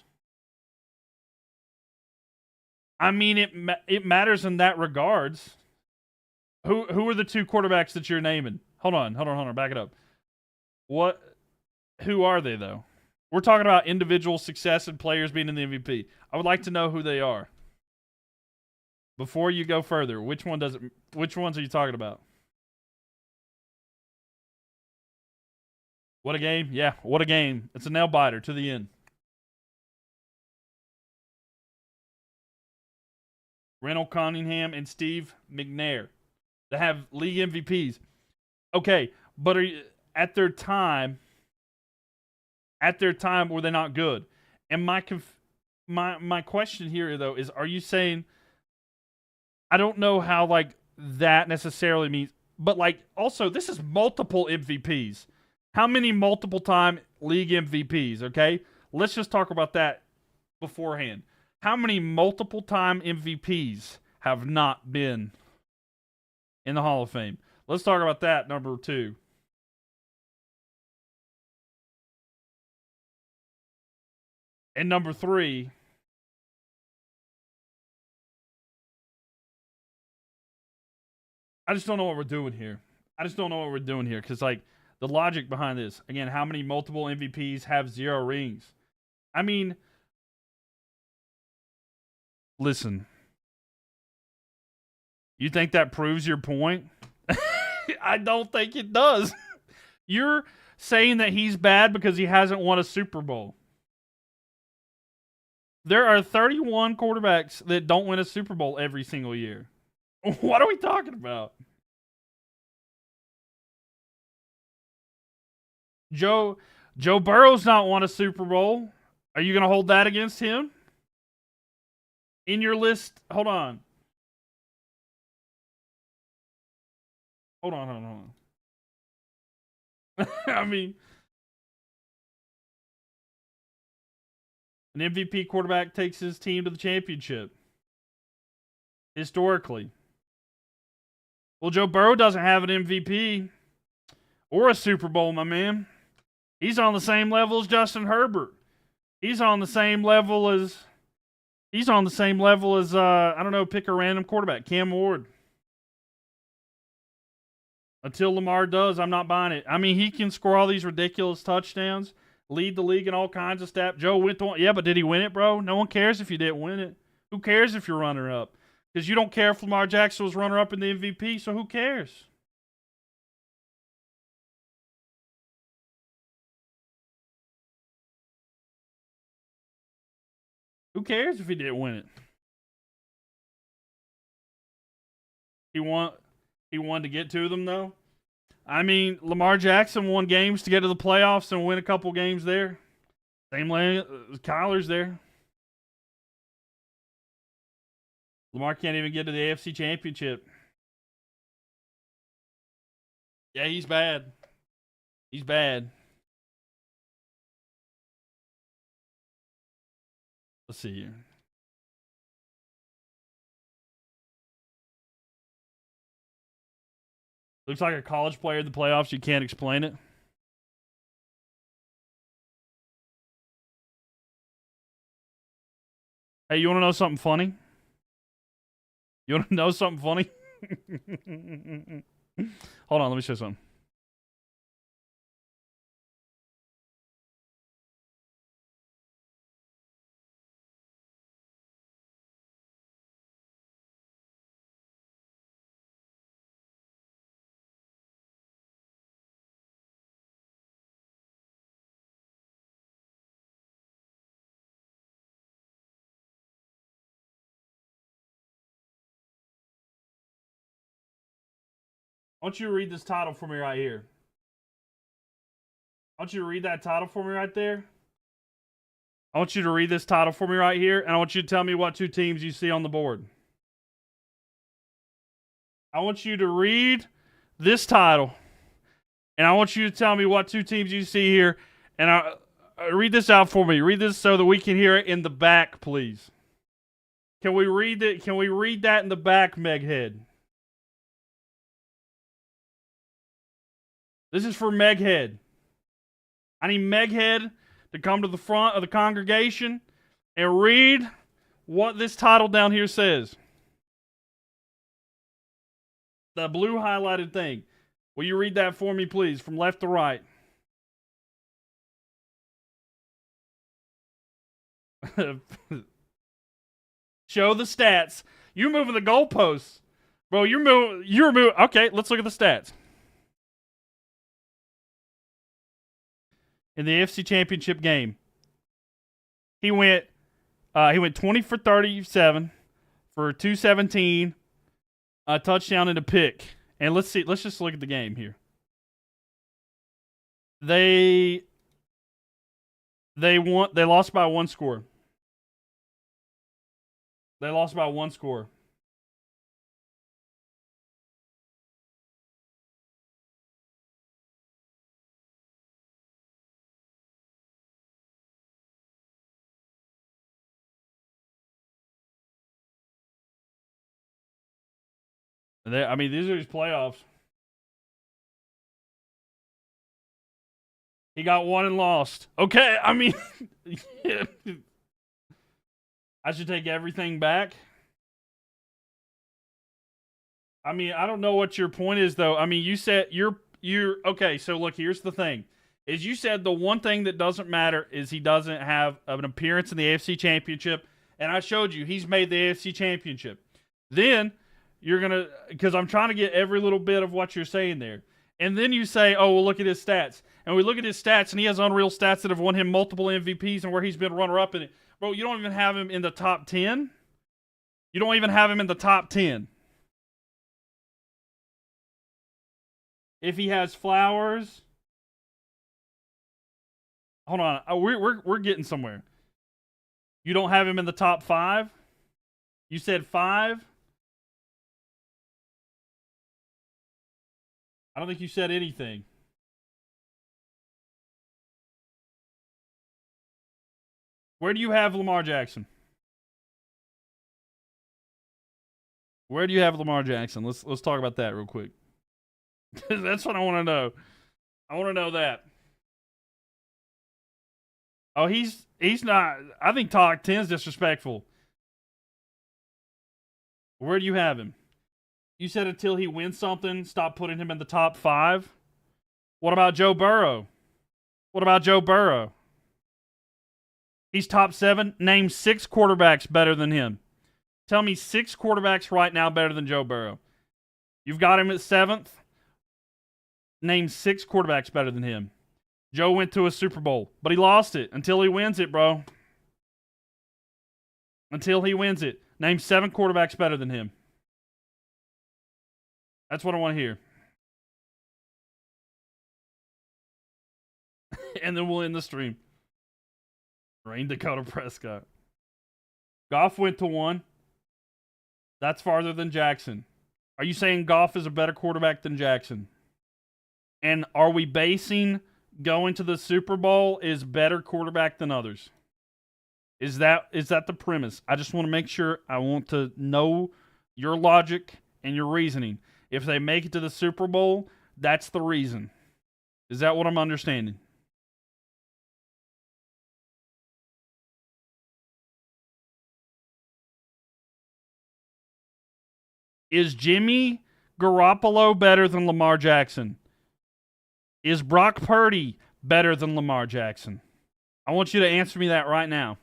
I mean, it matters in that regards. Who are the 2 quarterbacks that you're naming? Hold on. Back it up. Who are they, though? We're talking about individual success and players being in the MVP. I would like to know who they are. Before you go further, which ones are you talking about? What a game. Yeah, what a game. It's a nail biter to the end. Randall Cunningham and Steve McNair. They have league MVPs. Okay, but at their time, were they not good? And my question here, though, is, are you saying, I don't know how, like, that necessarily means, but, like, also, this is multiple MVPs. How many multiple time league MVPs, okay? Let's just talk about that beforehand. How many multiple time MVPs have not been in the Hall of Fame? Let's talk about that, number 2. And number 3, I just don't know what we're doing here. Because, like, the logic behind this, again, how many multiple MVPs have 0 rings? I mean, listen, you think that proves your point? I don't think it does. You're saying that he's bad because he hasn't won a Super Bowl. There are 31 quarterbacks that don't win a Super Bowl every single year. What are we talking about? Joe Burrow's not won a Super Bowl. Are you going to hold that against him? In your list, hold on. I mean, an MVP quarterback takes his team to the championship. Historically. Well, Joe Burrow doesn't have an MVP or a Super Bowl, my man. He's on the same level as Justin Herbert. He's on the same level as I don't know, pick a random quarterback, Cam Ward. Until Lamar does, I'm not buying it. I mean, he can score all these ridiculous touchdowns, lead the league in all kinds of stats. Joe went to one. Yeah, but did he win it, bro? No one cares if you didn't win it. Who cares if you're runner-up? Because you don't care if Lamar Jackson was runner-up in the MVP, so who cares? Who cares if he didn't win it? He wanted to get to them, though. I mean, Lamar Jackson won games to get to the playoffs and win a couple games there. Same way Kyler's there. Lamar can't even get to the AFC Championship. Yeah, he's bad. He's bad. Let's see here. Looks like a college player in the playoffs. You can't explain it. Hey, you want to know something funny? You want to know something funny? Hold on, let me show you something. I want you to read this title for me right here. I want you to read that title for me right there. I want you to read this title for me right here, and I want you to tell me what two teams you see on the board. I want you to read this title, and I want you to tell me what two teams you see here. And read this out for me. Read this so that we can hear it in the back, please. Can we read it? Can we read that in the back, Meghead? This is for Meghead. I need Meghead to come to the front of the congregation and read what this title down here says. The blue highlighted thing. Will you read that for me, please, from left to right? Show the stats. You're moving the goalposts. Bro, you're moving. Okay, let's look at the stats. In the AFC Championship game, he went 20 for 37 for 217, a touchdown and a pick. And let's just look at the game here. They lost by one score. They lost by one score. I mean, these are his playoffs. He got one and lost. Okay, I mean, yeah. I should take everything back. I mean, I don't know what your point is, though. I mean, you said you're okay. So look, here's the thing: is you said the one thing that doesn't matter is he doesn't have an appearance in the AFC Championship, and I showed you he's made the AFC Championship. Then you're gonna, because I'm trying to get every little bit of what you're saying there, and then you say, "Oh, well, look at his stats," and we look at his stats, and he has unreal stats that have won him multiple MVPs and where he's been runner-up in it. Bro, you don't even have him in the top 10. You don't even have him in the top 10. If he has Flowers, hold on, we're getting somewhere. You don't have him in the top 5. You said 5. I don't think you said anything. Where do you have Lamar Jackson? Where do you have Lamar Jackson? Let's talk about that real quick. That's what I want to know. I want to know that. Oh, he's not. I think top 10 is disrespectful. Where do you have him? You said until he wins something, stop putting him in the top 5. What about Joe Burrow? What about Joe Burrow? He's top 7. Name 6 quarterbacks better than him. Tell me 6 quarterbacks right now better than Joe Burrow. You've got him at 7th. Name 6 quarterbacks better than him. Joe went to a Super Bowl, but he lost it. Until he wins it, bro. Until he wins it. Name 7 quarterbacks better than him. That's what I want to hear. And then we'll end the stream. Rain Dakota Prescott. Goff went to 1. That's farther than Jackson. Are you saying Goff is a better quarterback than Jackson? And are we basing going to the Super Bowl is better quarterback than others? Is that the premise? I just want to make sure. I want to know your logic and your reasoning. If they make it to the Super Bowl, that's the reason. Is that what I'm understanding? Is Jimmy Garoppolo better than Lamar Jackson? Is Brock Purdy better than Lamar Jackson? I want you to answer me that right now.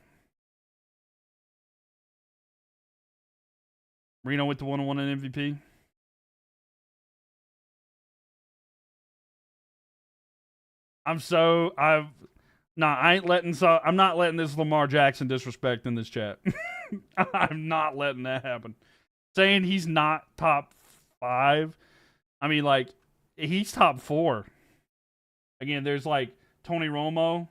Marino went to 1-1 in MVP. I'm not letting this Lamar Jackson disrespect in this chat. I'm not letting that happen. Saying he's not top 5. I mean, like, he's top 4. Again, there's like Tony Romo.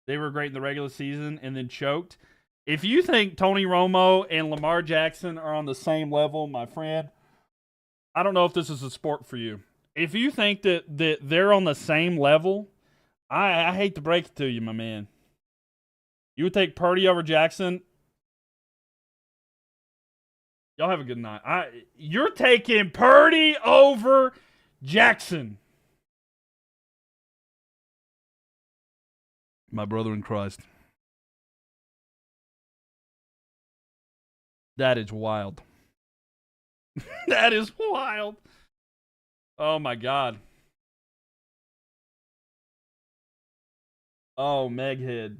They were great in the regular season and then choked. If you think Tony Romo and Lamar Jackson are on the same level, my friend, I don't know if this is a sport for you. If you think that they're on the same level, I hate to break it to you, my man. You would take Purdy over Jackson. Y'all have a good night. You're taking Purdy over Jackson. My brother in Christ. That is wild. That is wild. Oh, my God. Oh, Meghead.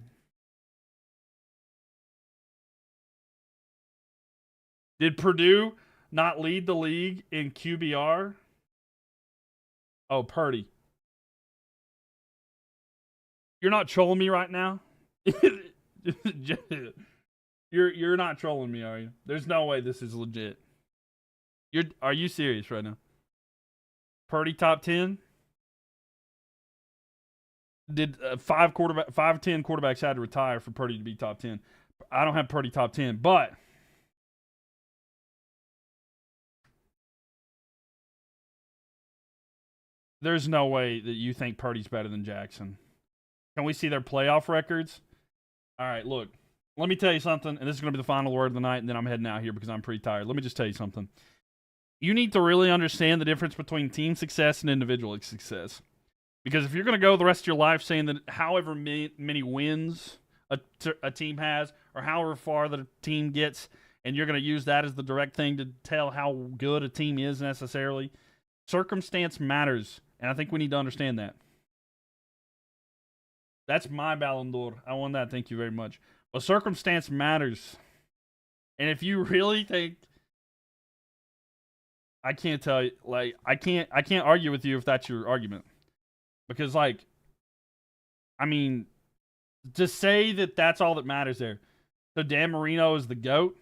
Did Purdue not lead the league in QBR? Oh, Purdy. You're not trolling me right now? You're not trolling me, are you? There's no way this is legit. Are you serious right now? Purdy top 10? Did 5 10 quarterbacks had to retire for Purdy to be top 10? I don't have Purdy top 10, but there's no way that you think Purdy's better than Jackson. Can we see their playoff records? All right, look. Let me tell you something, and this is going to be the final word of the night, and then I'm heading out here because I'm pretty tired. Let me just tell you something. You need to really understand the difference between team success and individual success. Because if you're going to go the rest of your life saying that however many wins a team has or however far the team gets, and you're going to use that as the direct thing to tell how good a team is necessarily, circumstance matters. And I think we need to understand that. That's my Ballon d'Or. I won that. Thank you very much. But circumstance matters. And if you really think, I can't tell you, like, I can't argue with you if that's your argument. Because, like, I mean, to say that that's all that matters there. So Dan Marino is the GOAT?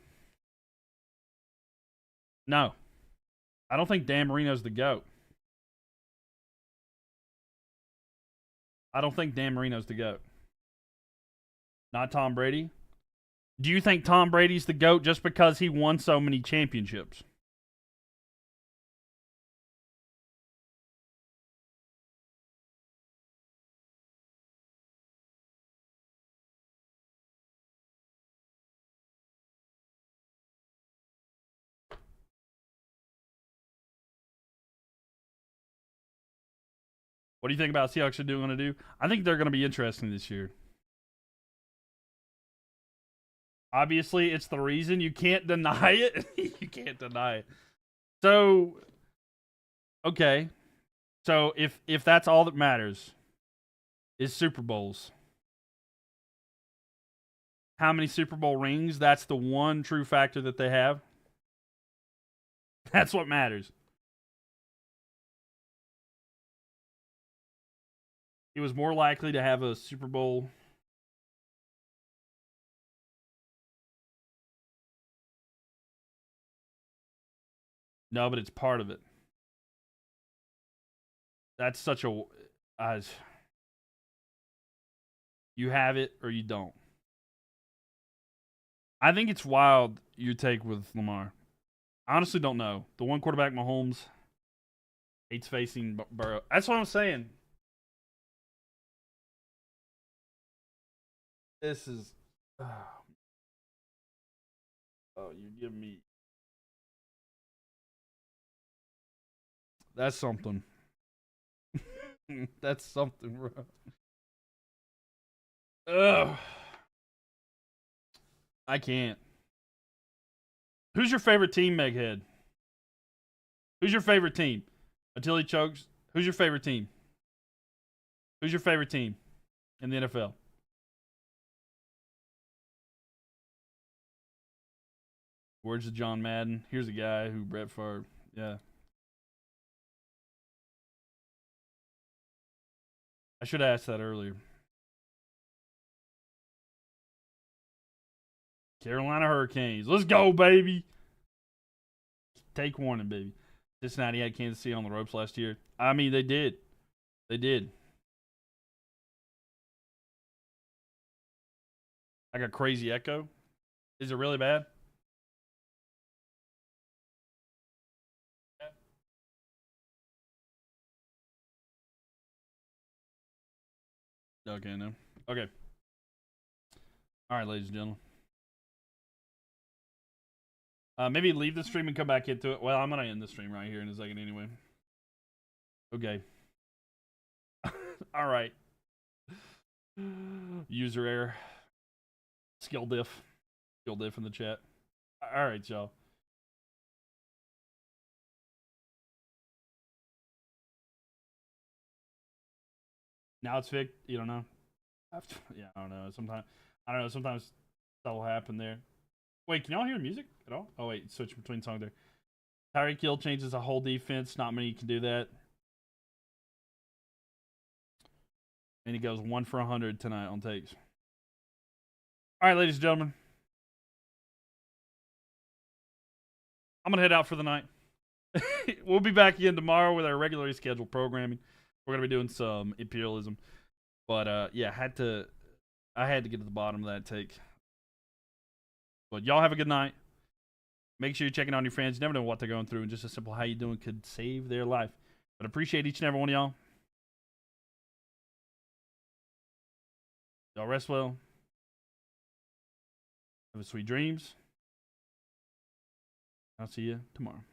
No. I don't think Dan Marino's the GOAT. I don't think Dan Marino's the GOAT. Not Tom Brady. Do you think Tom Brady's the GOAT just because he won so many championships? What do you think about Seahawks are going to do? I think they're going to be interesting this year. Obviously, it's the reason. You can't deny it. You can't deny it. So, okay. So, if that's all that matters is Super Bowls. How many Super Bowl rings? That's the one true factor that they have. That's what matters. He was more likely to have a Super Bowl. No, but it's part of it. That's such a. Uh, you have it or you don't. I think it's wild you take with Lamar. I honestly don't know. The one quarterback, Mahomes, hates facing Burrow. That's what I'm saying. This is. Oh, you give me. That's something. That's something, bro. Ugh. I can't. Who's your favorite team, Meghead? Who's your favorite team? Until he chokes, who's your favorite team? Who's your favorite team in the NFL? Words of John Madden. Here's a guy who Brett Favre. Yeah. I should have asked that earlier. Carolina Hurricanes. Let's go, baby. Take warning, baby. Cincinnati had Kansas City on the ropes last year. I mean, they did. They did. I got crazy echo. Is it really bad? Okay, no. Okay. All right, ladies and gentlemen. Maybe leave the stream and come back into it. Well, I'm gonna end the stream right here in a second anyway. Okay. All right. User error. Skill diff. Skill diff in the chat. All right, y'all. Now it's fixed. You don't know. Yeah, I don't know. Sometimes I don't know. Sometimes that will happen there. Wait, can y'all hear music at all? Oh wait, switch between songs there. Tyreek Hill changes the whole defense. Not many can do that. And he goes 1 for 100 tonight on takes. All right, ladies and gentlemen. I'm going to head out for the night. We'll be back again tomorrow with our regularly scheduled programming. We're going to be doing some imperialism. But yeah, I had to get to the bottom of that take. But y'all have a good night. Make sure you're checking on your friends. You never know what they're going through, and just a simple how you doing could save their life. But appreciate each and every one of y'all. Y'all rest well. Have a sweet dreams. I'll see you tomorrow.